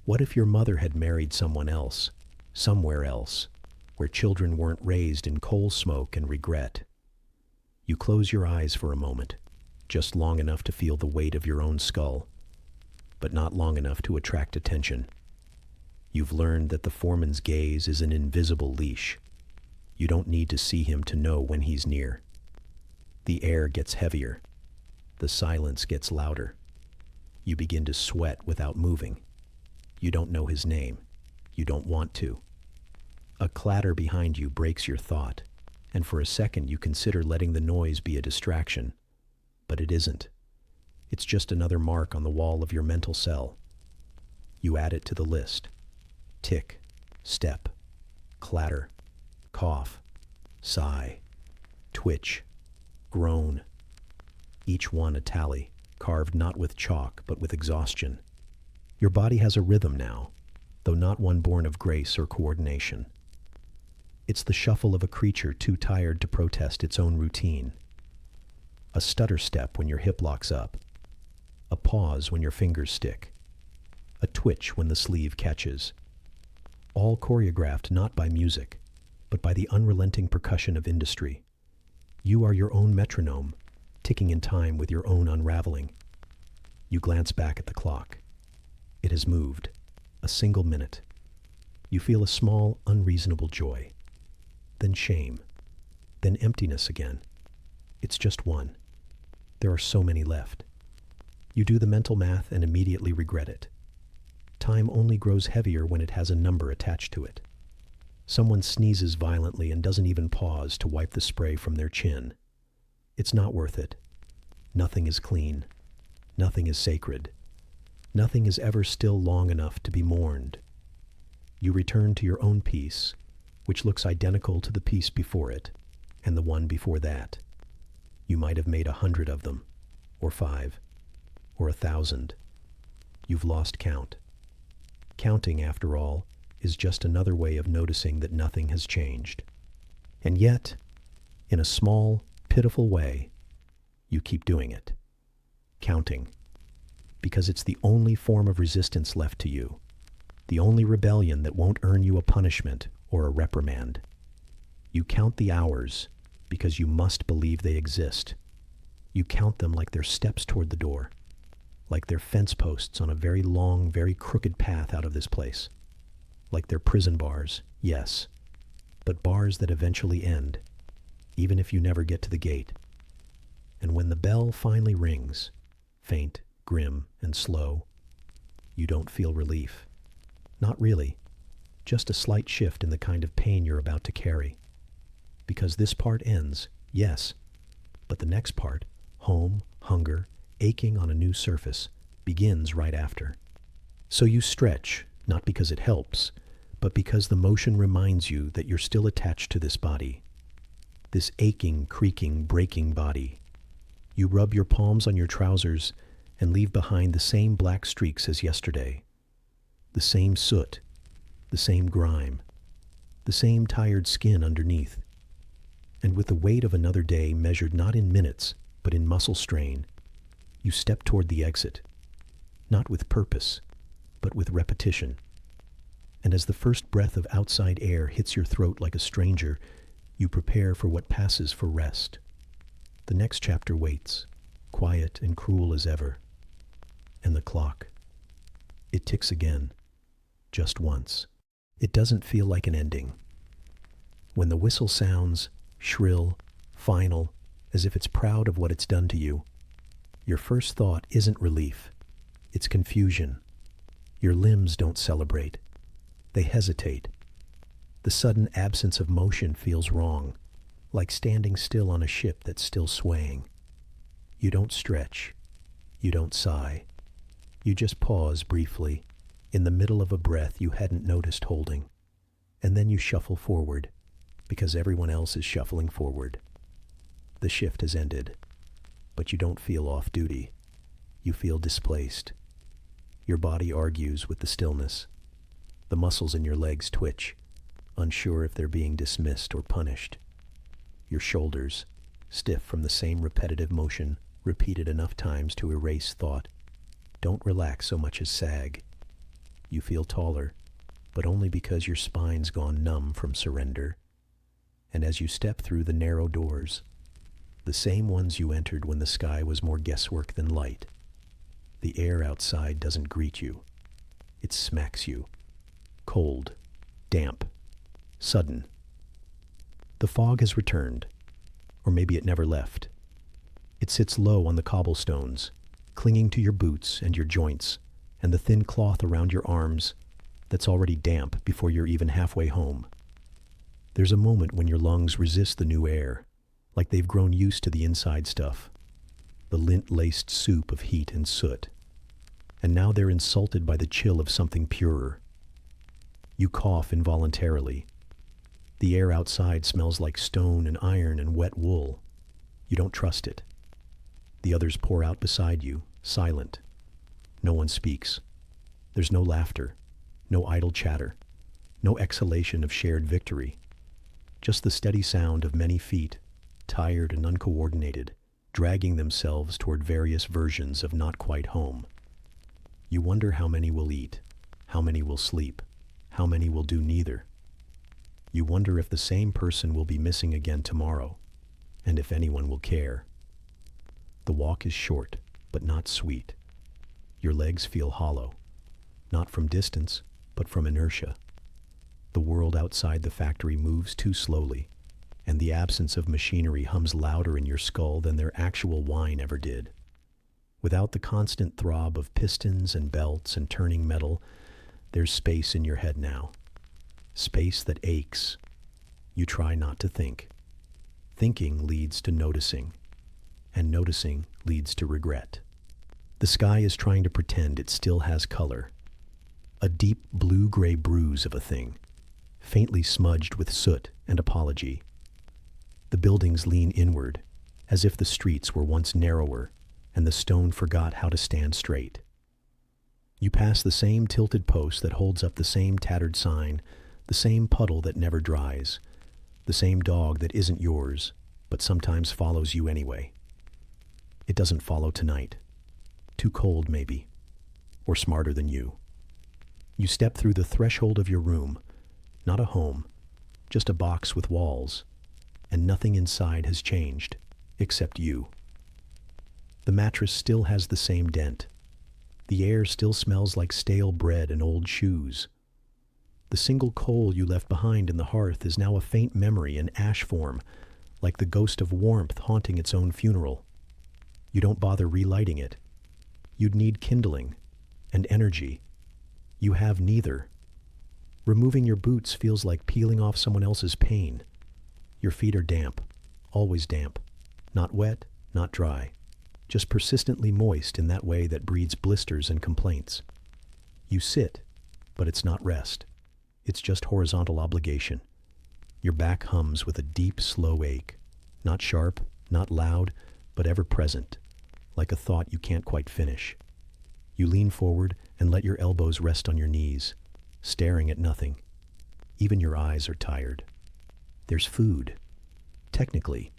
A: What if your mother had married someone else, somewhere else, where children weren't raised in coal smoke and regret? You close your eyes for a moment, just long enough to feel the weight of your own skull, but not long enough to attract attention. You've learned that the foreman's gaze is an invisible leash. You don't need to see him to know when he's near. The air gets heavier. The silence gets louder. You begin to sweat without moving. You don't know his name. You don't want to. A clatter behind you breaks your thought, and for a second you consider letting the noise be a distraction. But it isn't. It's just another mark on the wall of your mental cell. You add it to the list. Tick, step, clatter, cough, sigh, twitch, groan. Each one a tally, carved not with chalk but with exhaustion. Your body has a rhythm now, though not one born of grace or coordination. It's the shuffle of a creature too tired to protest its own routine. A stutter step when your hip locks up. A pause when your fingers stick. A twitch when the sleeve catches. All choreographed not by music, but by the unrelenting percussion of industry. You are your own metronome, ticking in time with your own unraveling. You glance back at the clock. It has moved. A single minute. You feel a small, unreasonable joy. Then shame. Then emptiness again. It's just one. There are so many left. You do the mental math and immediately regret it. Time only grows heavier when it has a number attached to it. Someone sneezes violently and doesn't even pause to wipe the spray from their chin. It's not worth it. Nothing is clean. Nothing is sacred. Nothing is ever still long enough to be mourned. You return to your own piece, which looks identical to the piece before it, and the one before that. You might have made 100 of them, or 5, or 1,000. You've lost count. Counting, after all, is just another way of noticing that nothing has changed. And yet, in a small, pitiful way, you keep doing it. Counting. Because it's the only form of resistance left to you. The only rebellion that won't earn you a punishment or a reprimand. You count the hours because you must believe they exist. You count them like they're steps toward the door. Like they're fence posts on a very long, very crooked path out of this place. Like they're prison bars, yes, but bars that eventually end, even if you never get to the gate. And when the bell finally rings, faint, grim, and slow, you don't feel relief. Not really, just a slight shift in the kind of pain you're about to carry. Because this part ends, yes, but the next part, home, hunger, aching on a new surface, begins right after. So you stretch, not because it helps, but because the motion reminds you that you're still attached to this body. This aching, creaking, breaking body. You rub your palms on your trousers and leave behind the same black streaks as yesterday. The same soot, the same grime, the same tired skin underneath. And with the weight of another day measured not in minutes, but in muscle strain, you step toward the exit, not with purpose, but with repetition. And as the first breath of outside air hits your throat like a stranger, you prepare for what passes for rest. The next chapter waits, quiet and cruel as ever. And the clock, it ticks again, just once. It doesn't feel like an ending. When the whistle sounds, shrill, final, as if it's proud of what it's done to you, your first thought isn't relief, it's confusion. Your limbs don't celebrate. They hesitate. The sudden absence of motion feels wrong, like standing still on a ship that's still swaying. You don't stretch. You don't sigh. You just pause briefly, in the middle of a breath you hadn't noticed holding. And then you shuffle forward, because everyone else is shuffling forward. The shift has ended, but you don't feel off duty. You feel displaced. Your body argues with the stillness. The muscles in your legs twitch, unsure if they're being dismissed or punished. Your shoulders, stiff from the same repetitive motion, repeated enough times to erase thought, don't relax so much as sag. You feel taller, but only because your spine's gone numb from surrender. And as you step through the narrow doors, the same ones you entered when the sky was more guesswork than light, the air outside doesn't greet you. It smacks you. Cold, damp, sudden. The fog has returned, or maybe it never left. It sits low on the cobblestones, clinging to your boots and your joints, and the thin cloth around your arms that's already damp before you're even halfway home. There's a moment when your lungs resist the new air, like they've grown used to the inside stuff, the lint-laced soup of heat and soot. And now they're insulted by the chill of something purer. You cough involuntarily. The air outside smells like stone and iron and wet wool. You don't trust it. The others pour out beside you, silent. No one speaks. There's no laughter, no idle chatter, no exhalation of shared victory. Just the steady sound of many feet, tired and uncoordinated, dragging themselves toward various versions of not quite home. You wonder how many will eat, how many will sleep, how many will do neither. You wonder if the same person will be missing again tomorrow, and if anyone will care. The walk is short, but not sweet. Your legs feel hollow, not from distance, but from inertia. The world outside the factory moves too slowly, and the absence of machinery hums louder in your skull than their actual whine ever did. Without the constant throb of pistons and belts and turning metal, there's space in your head now. Space that aches. You try not to think. Thinking leads to noticing, and noticing leads to regret. The sky is trying to pretend it still has color. A deep blue-gray bruise of a thing, faintly smudged with soot and apology. The buildings lean inward, as if the streets were once narrower and the stone forgot how to stand straight. You pass the same tilted post that holds up the same tattered sign, the same puddle that never dries, the same dog that isn't yours, but sometimes follows you anyway. It doesn't follow tonight. Too cold, maybe. Or smarter than you. You step through the threshold of your room, not a home, just a box with walls, and nothing inside has changed, except you. The mattress still has the same dent. The air still smells like stale bread and old shoes. The single coal you left behind in the hearth is now a faint memory in ash form, like the ghost of warmth haunting its own funeral. You don't bother relighting it. You'd need kindling and energy. You have neither. Removing your boots feels like peeling off someone else's pain. Your feet are damp, always damp, not wet, not dry, just persistently moist in that way that breeds blisters and complaints. You sit, but it's not rest. It's just horizontal obligation. Your back hums with a deep, slow ache, not sharp, not loud, but ever present, like a thought you can't quite finish. You lean forward and let your elbows rest on your knees, staring at nothing. Even your eyes are tired. There's food. Technically,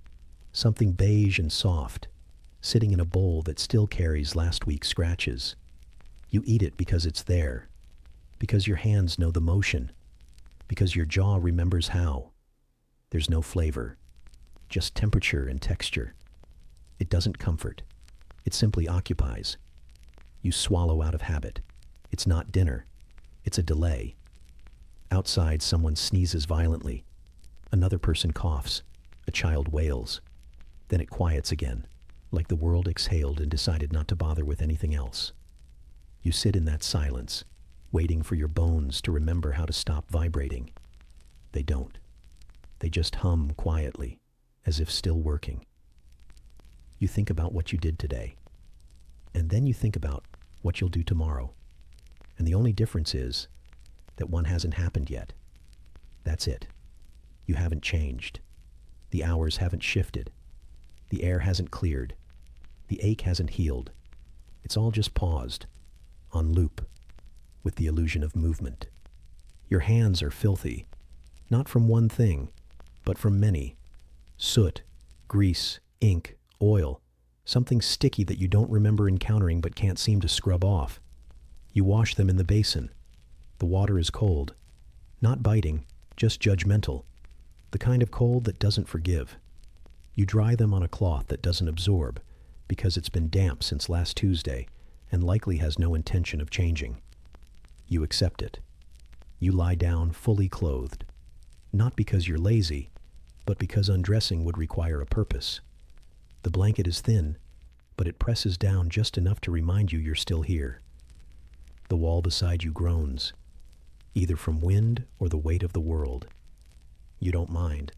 A: something beige and soft, sitting in a bowl that still carries last week's scratches. You eat it because it's there, because your hands know the motion, because your jaw remembers how. There's no flavor, just temperature and texture. It doesn't comfort. It simply occupies. You swallow out of habit. It's not dinner. It's a delay. Outside, someone sneezes violently. Another person coughs. A child wails. Then it quiets again, like the world exhaled and decided not to bother with anything else. You sit in that silence, waiting for your bones to remember how to stop vibrating. They don't. They just hum quietly, as if still working. You think about what you did today, and then you think about what you'll do tomorrow. And the only difference is that one hasn't happened yet. That's it. You haven't changed. The hours haven't shifted. The air hasn't cleared. The ache hasn't healed. It's all just paused, on loop, with the illusion of movement. Your hands are filthy, not from one thing, but from many. Soot, grease, ink, oil, something sticky that you don't remember encountering but can't seem to scrub off. You wash them in the basin. The water is cold. Not biting, just judgmental. The kind of cold that doesn't forgive. You dry them on a cloth that doesn't absorb, because it's been damp since last Tuesday and likely has no intention of changing. You accept it. You lie down fully clothed, not because you're lazy, but because undressing would require a purpose. The blanket is thin, but it presses down just enough to remind you you're still here. The wall beside you groans, either from wind or the weight of the world. You don't mind.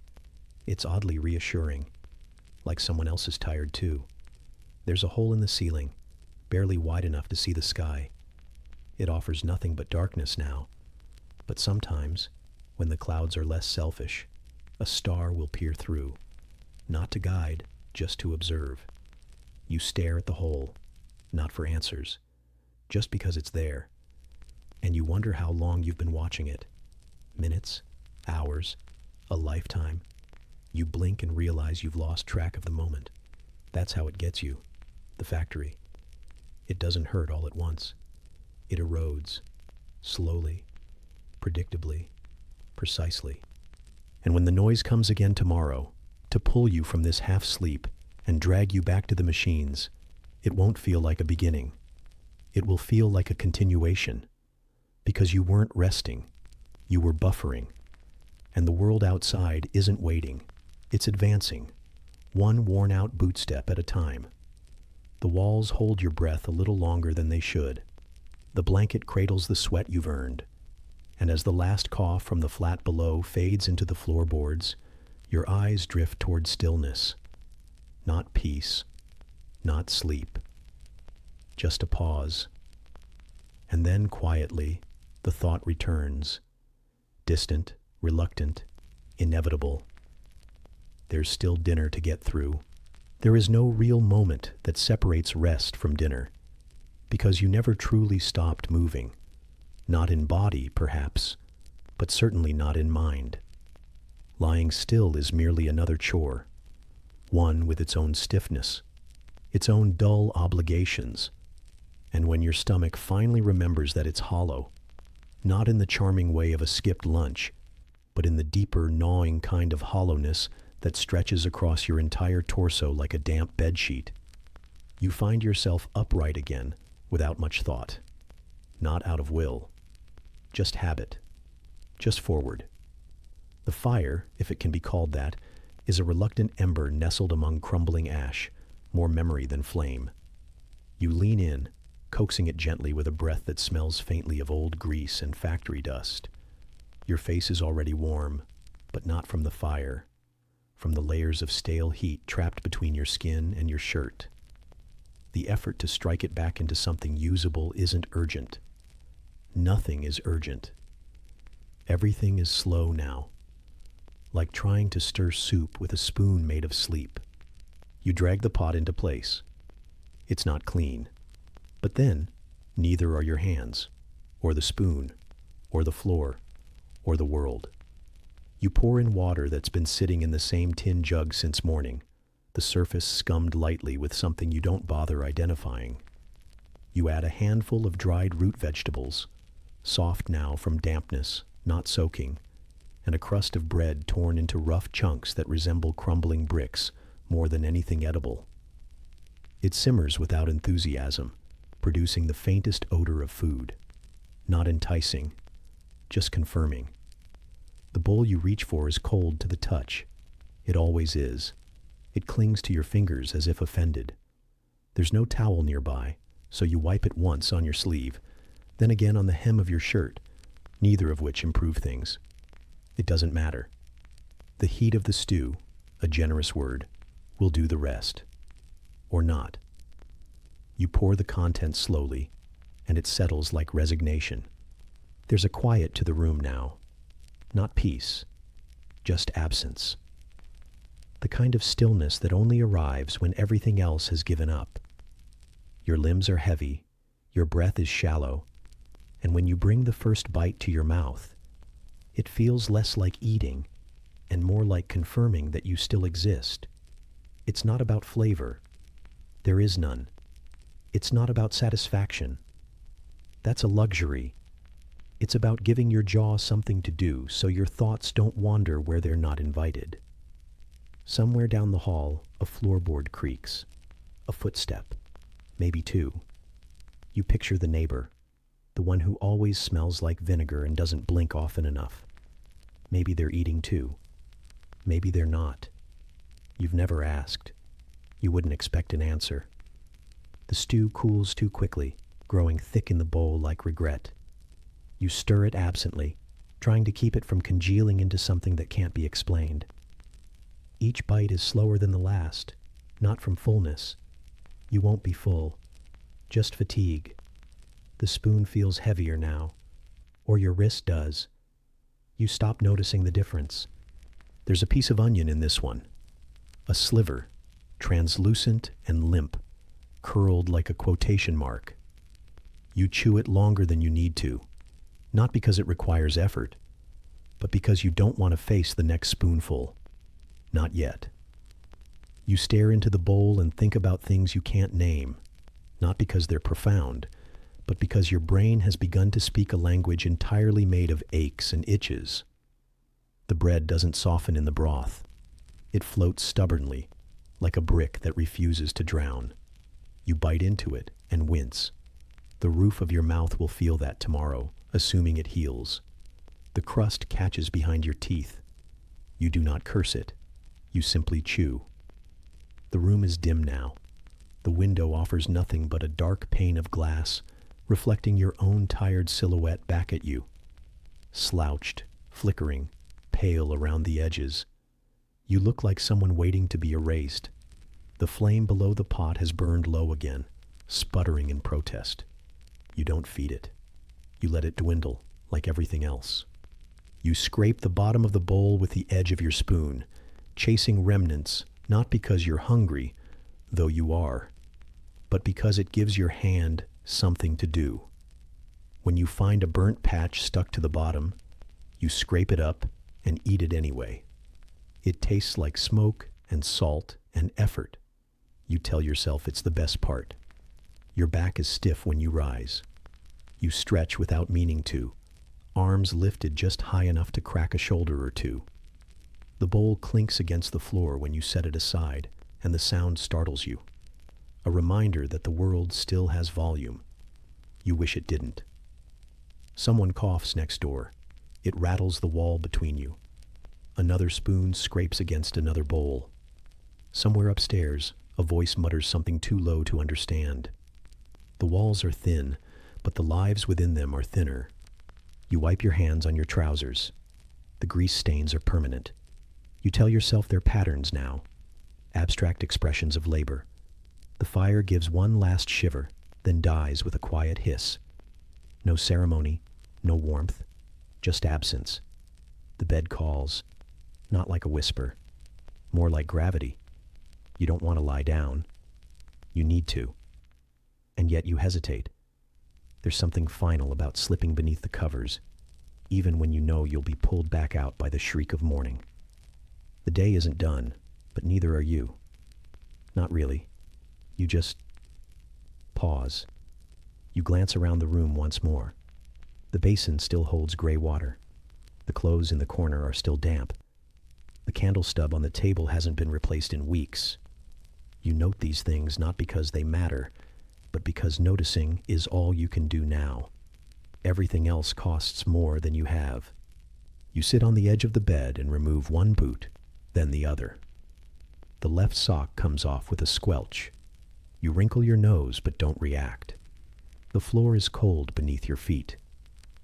A: It's oddly reassuring, like someone else is tired too. There's a hole in the ceiling, barely wide enough to see the sky. It offers nothing but darkness now, but sometimes, when the clouds are less selfish, a star will peer through, not to guide, just to observe. You stare at the hole, not for answers, just because it's there, and you wonder how long you've been watching it. Minutes, hours, a lifetime. You blink and realize you've lost track of the moment. That's how it gets you, the factory. It doesn't hurt all at once. It erodes, slowly, predictably, precisely. And when the noise comes again tomorrow, to pull you from this half-sleep and drag you back to the machines, it won't feel like a beginning. It will feel like a continuation, because you weren't resting, you were buffering. And the world outside isn't waiting, it's advancing, one worn-out bootstep at a time. The walls hold your breath a little longer than they should. The blanket cradles the sweat you've earned. And as the last cough from the flat below fades into the floorboards, your eyes drift toward stillness. Not peace, not sleep. Just a pause. And then quietly, the thought returns. Distant, reluctant, inevitable. There's still dinner to get through. There is no real moment that separates rest from dinner. because you never truly stopped moving. Not in body, perhaps, but certainly not in mind. Lying still is merely another chore, one with its own stiffness, its own dull obligations. And when your stomach finally remembers that it's hollow, not in the charming way of a skipped lunch, but in the deeper, gnawing kind of hollowness that stretches across your entire torso like a damp bedsheet, you find yourself upright again without much thought. Not out of will, just habit, just forward. The fire, if it can be called that, is a reluctant ember nestled among crumbling ash, more memory than flame. You lean in, coaxing it gently with a breath that smells faintly of old grease and factory dust. Your face is already warm, but not from the fire, from the layers of stale heat trapped between your skin and your shirt. The effort to strike it back into something usable isn't urgent. Nothing is urgent. Everything is slow now, like trying to stir soup with a spoon made of sleep. You drag the pot into place. It's not clean. But then, neither are your hands, or the spoon, or the floor, or the world. You pour in water that's been sitting in the same tin jug since morning, the surface scummed lightly with something you don't bother identifying. You add a handful of dried root vegetables, soft now from dampness, not soaking, and a crust of bread torn into rough chunks that resemble crumbling bricks more than anything edible. It simmers without enthusiasm, producing the faintest odor of food. Not enticing, just confirming. The bowl you reach for is cold to the touch. It always is. It clings to your fingers as if offended. There's no towel nearby, so you wipe it once on your sleeve, then again on the hem of your shirt, neither of which improve things. It doesn't matter. The heat of the stew, a generous word, will do the rest. Or not. You pour the contents slowly, and it settles like resignation. There's a quiet to the room now. Not peace, just absence. The kind of stillness that only arrives when everything else has given up. Your limbs are heavy, your breath is shallow, and when you bring the first bite to your mouth, it feels less like eating and more like confirming that you still exist. It's not about flavor. There is none. It's not about satisfaction. That's a luxury. It's about giving your jaw something to do so your thoughts don't wander where they're not invited. Somewhere down the hall, a floorboard creaks. A footstep. Maybe two. You picture the neighbor, the one who always smells like vinegar and doesn't blink often enough. Maybe they're eating too. Maybe they're not. You've never asked. You wouldn't expect an answer. The stew cools too quickly, growing thick in the bowl like regret. You stir it absently, trying to keep it from congealing into something that can't be explained. Each bite is slower than the last, not from fullness. You won't be full, just fatigue. The spoon feels heavier now, or your wrist does. You stop noticing the difference. There's a piece of onion in this one, a sliver, translucent and limp, curled like a quotation mark. You chew it longer than you need to, not because it requires effort, but because you don't want to face the next spoonful. Not yet. You stare into the bowl and think about things you can't name, not because they're profound, but because your brain has begun to speak a language entirely made of aches and itches. The bread doesn't soften in the broth. It floats stubbornly, like a brick that refuses to drown. You bite into it and wince. The roof of your mouth will feel that tomorrow, assuming it heals. The crust catches behind your teeth. You do not curse it. You simply chew. The room is dim now. The window offers nothing but a dark pane of glass, reflecting your own tired silhouette back at you. Slouched, flickering, pale around the edges. You look like someone waiting to be erased. The flame below the pot has burned low again, sputtering in protest. You don't feed it. You let it dwindle, like everything else. You scrape the bottom of the bowl with the edge of your spoon, chasing remnants, not because you're hungry, though you are, but because it gives your hand something to do. When you find a burnt patch stuck to the bottom, you scrape it up and eat it anyway. It tastes like smoke and salt and effort. You tell yourself it's the best part. Your back is stiff when you rise. You stretch without meaning to, arms lifted just high enough to crack a shoulder or two. The bowl clinks against the floor when you set it aside, and the sound startles you. A reminder that the world still has volume. You wish it didn't. Someone coughs next door. It rattles the wall between you. Another spoon scrapes against another bowl. Somewhere upstairs, a voice mutters something too low to understand. The walls are thin, but the lives within them are thinner. You wipe your hands on your trousers. The grease stains are permanent. You tell yourself they're patterns now, abstract expressions of labor. The fire gives one last shiver, then dies with a quiet hiss. No ceremony, no warmth, just absence. The bed calls, not like a whisper, more like gravity. You don't want to lie down. You need to. And yet you hesitate. There's something final about slipping beneath the covers, even when you know you'll be pulled back out by the shriek of morning. The day isn't done, but neither are you. Not really. You just pause. You glance around the room once more. The basin still holds gray water. The clothes in the corner are still damp. The candle stub on the table hasn't been replaced in weeks. You note these things not because they matter, but because noticing is all you can do now. Everything else costs more than you have. You sit on the edge of the bed and remove one boot, then the other. The left sock comes off with a squelch. You wrinkle your nose but don't react. The floor is cold beneath your feet.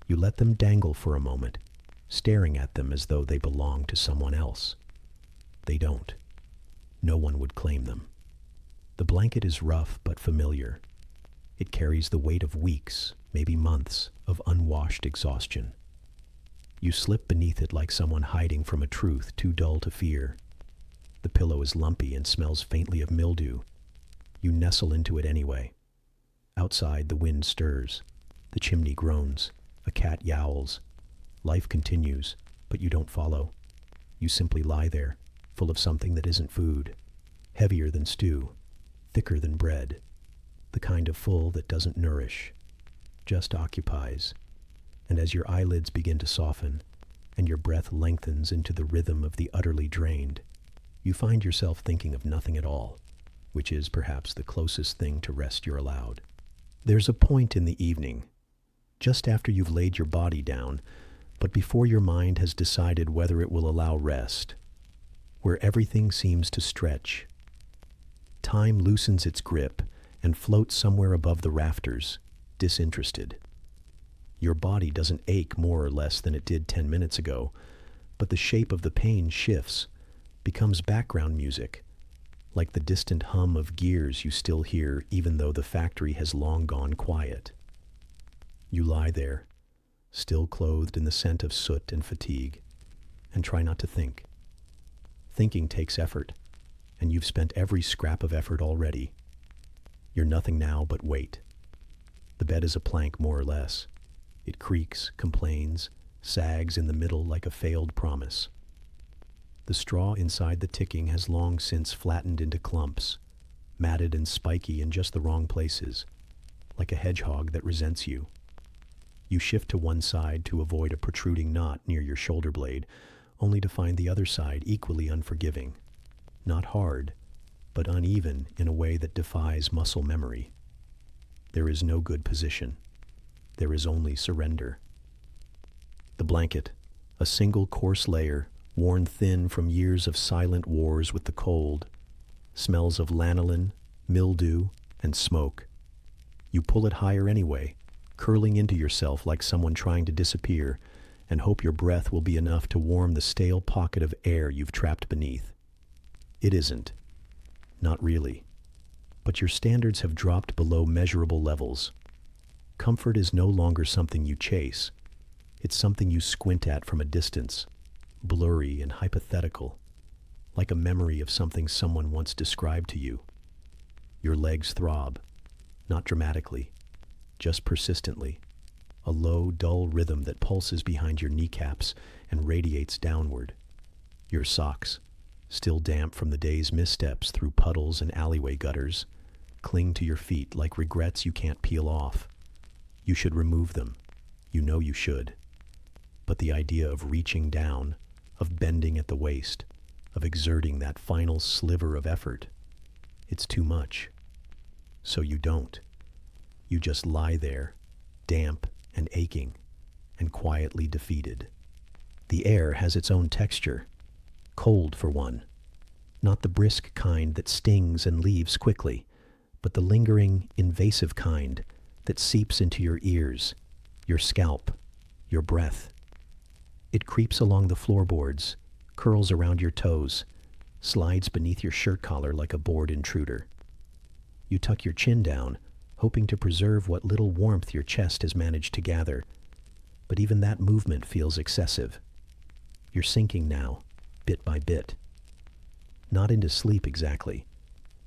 A: You let them dangle for a moment, staring at them as though they belong to someone else. They don't. No one would claim them. The blanket is rough but familiar. It carries the weight of weeks, maybe months, of unwashed exhaustion. You slip beneath it like someone hiding from a truth too dull to fear. The pillow is lumpy and smells faintly of mildew. You nestle into it anyway. Outside, the wind stirs. The chimney groans. A cat yowls. Life continues, but you don't follow. You simply lie there, full of something that isn't food, heavier than stew, thicker than bread, the kind of full that doesn't nourish, just occupies. And as your eyelids begin to soften, and your breath lengthens into the rhythm of the utterly drained, you find yourself thinking of nothing at all, which is perhaps the closest thing to rest you're allowed. There's a point in the evening, just after you've laid your body down, but before your mind has decided whether it will allow rest, where everything seems to stretch. Time loosens its grip and floats somewhere above the rafters, disinterested. Your body doesn't ache more or less than it did 10 minutes ago, but the shape of the pain shifts, becomes background music, like the distant hum of gears you still hear even though the factory has long gone quiet. You lie there, still clothed in the scent of soot and fatigue, and try not to think. Thinking takes effort, and you've spent every scrap of effort already. You're nothing now but weight. The bed is a plank more or less. It creaks, complains, sags in the middle like a failed promise. The straw inside the ticking has long since flattened into clumps, matted and spiky in just the wrong places, like a hedgehog that resents you. You shift to one side to avoid a protruding knot near your shoulder blade, only to find the other side equally unforgiving. Not hard, but uneven in a way that defies muscle memory. There is no good position. There is only surrender. The blanket, a single coarse layer, worn thin from years of silent wars with the cold, smells of lanolin, mildew, and smoke. You pull it higher anyway, curling into yourself like someone trying to disappear, and hope your breath will be enough to warm the stale pocket of air you've trapped beneath. It isn't. Not really. But your standards have dropped below measurable levels. Comfort is no longer something you chase. It's something you squint at from a distance, blurry and hypothetical, like a memory of something someone once described to you. Your legs throb, not dramatically, just persistently. A low, dull rhythm that pulses behind your kneecaps and radiates downward. Your socks, still damp from the day's missteps through puddles and alleyway gutters, cling to your feet like regrets you can't peel off. You should remove them. You know you should. But the idea of reaching down, of bending at the waist, of exerting that final sliver of effort, it's too much. So you don't. You just lie there, damp and aching, and quietly defeated. The air has its own texture, cold for one. Not the brisk kind that stings and leaves quickly, but the lingering, invasive kind that seeps into your ears, your scalp, your breath. It creeps along the floorboards, curls around your toes, slides beneath your shirt collar like a bored intruder. You tuck your chin down, hoping to preserve what little warmth your chest has managed to gather, but even that movement feels excessive. You're sinking now, bit by bit. Not into sleep exactly,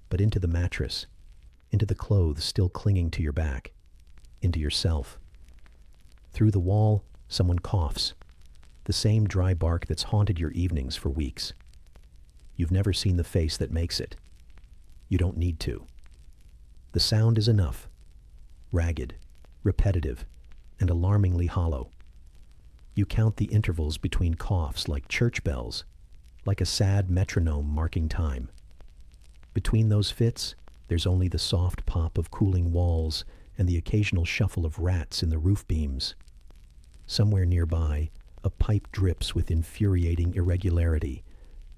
A: but into the mattress, into the clothes still clinging to your back, into yourself. Through the wall, someone coughs, the same dry bark that's haunted your evenings for weeks. You've never seen the face that makes it. You don't need to. The sound is enough. Ragged, repetitive, and alarmingly hollow. You count the intervals between coughs like church bells, like a sad metronome marking time. Between those fits, there's only the soft pop of cooling walls and the occasional shuffle of rats in the roof beams. Somewhere nearby, a pipe drips with infuriating irregularity,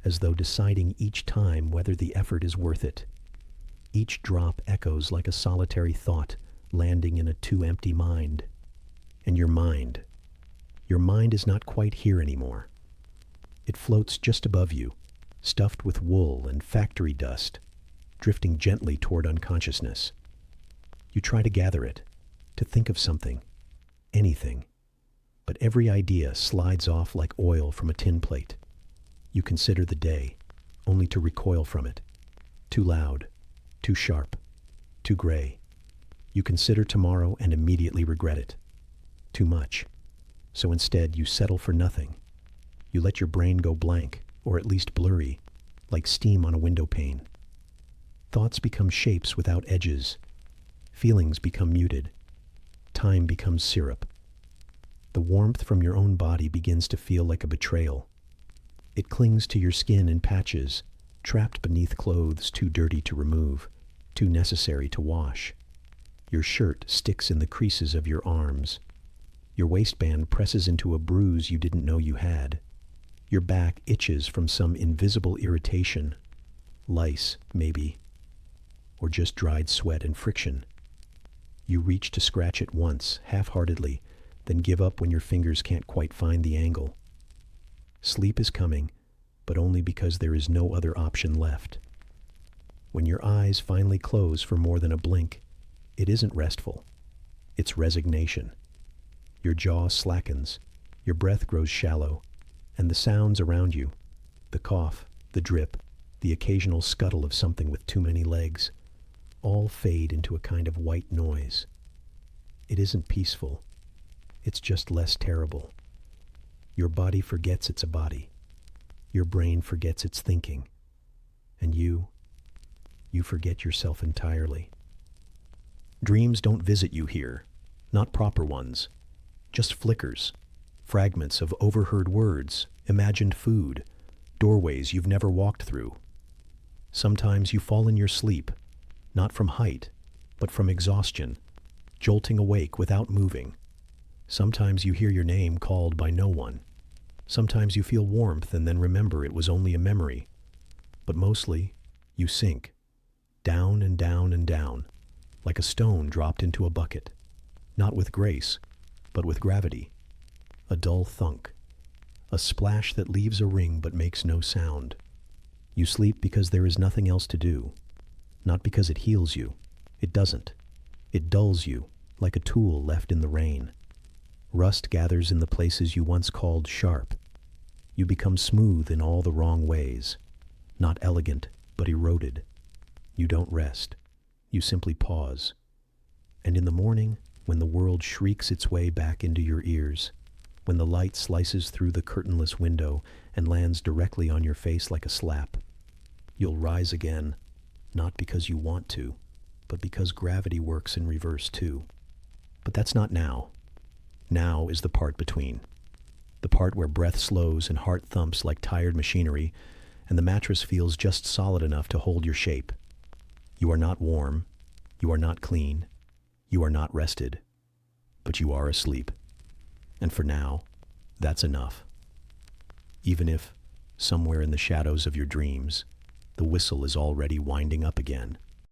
A: as though deciding each time whether the effort is worth it. Each drop echoes like a solitary thought landing in a too-empty mind. And your mind is not quite here anymore. It floats just above you, stuffed with wool and factory dust, drifting gently toward unconsciousness. You try to gather it, to think of something, anything, but every idea slides off like oil from a tin plate. You consider the day, only to recoil from it. Too loud, too sharp, too gray. You consider tomorrow and immediately regret it. Too much. So instead, you settle for nothing. You let your brain go blank, or at least blurry, like steam on a window pane. Thoughts become shapes without edges. Feelings become muted. Time becomes syrup. The warmth from your own body begins to feel like a betrayal. It clings to your skin in patches, trapped beneath clothes too dirty to remove, too necessary to wash. Your shirt sticks in the creases of your arms. Your waistband presses into a bruise you didn't know you had. Your back itches from some invisible irritation. Lice, maybe. Or just dried sweat and friction. You reach to scratch it once, half-heartedly, then give up when your fingers can't quite find the angle. Sleep is coming, but only because there is no other option left. When your eyes finally close for more than a blink, it isn't restful. It's resignation. Your jaw slackens, your breath grows shallow, and the sounds around you, the cough, the drip, the occasional scuttle of something with too many legs, all fade into a kind of white noise. It isn't peaceful. It's just less terrible. Your body forgets it's a body. Your brain forgets it's thinking. And you forget yourself entirely. Dreams don't visit you here, not proper ones. Just flickers, fragments of overheard words, imagined food, doorways you've never walked through. Sometimes you fall in your sleep, not from height, but from exhaustion, jolting awake without moving. Sometimes you hear your name called by no one. Sometimes you feel warmth and then remember it was only a memory. But mostly, you sink, down and down and down, like a stone dropped into a bucket, not with grace, but with gravity. A dull thunk, a splash that leaves a ring but makes no sound. You sleep because there is nothing else to do, not because it heals you. It doesn't. It dulls you, like a tool left in the rain. Rust gathers in the places you once called sharp. You become smooth in all the wrong ways, not elegant, but eroded. You don't rest. You simply pause. And in the morning, when the world shrieks its way back into your ears, when the light slices through the curtainless window and lands directly on your face like a slap. You'll rise again, not because you want to, but because gravity works in reverse too. But that's not now. Now is the part between. The part where breath slows and heart thumps like tired machinery, and the mattress feels just solid enough to hold your shape. You are not warm. You are not clean. You are not rested. But you are asleep. And for now, that's enough. Even if, somewhere in the shadows of your dreams, the whistle is already winding up again.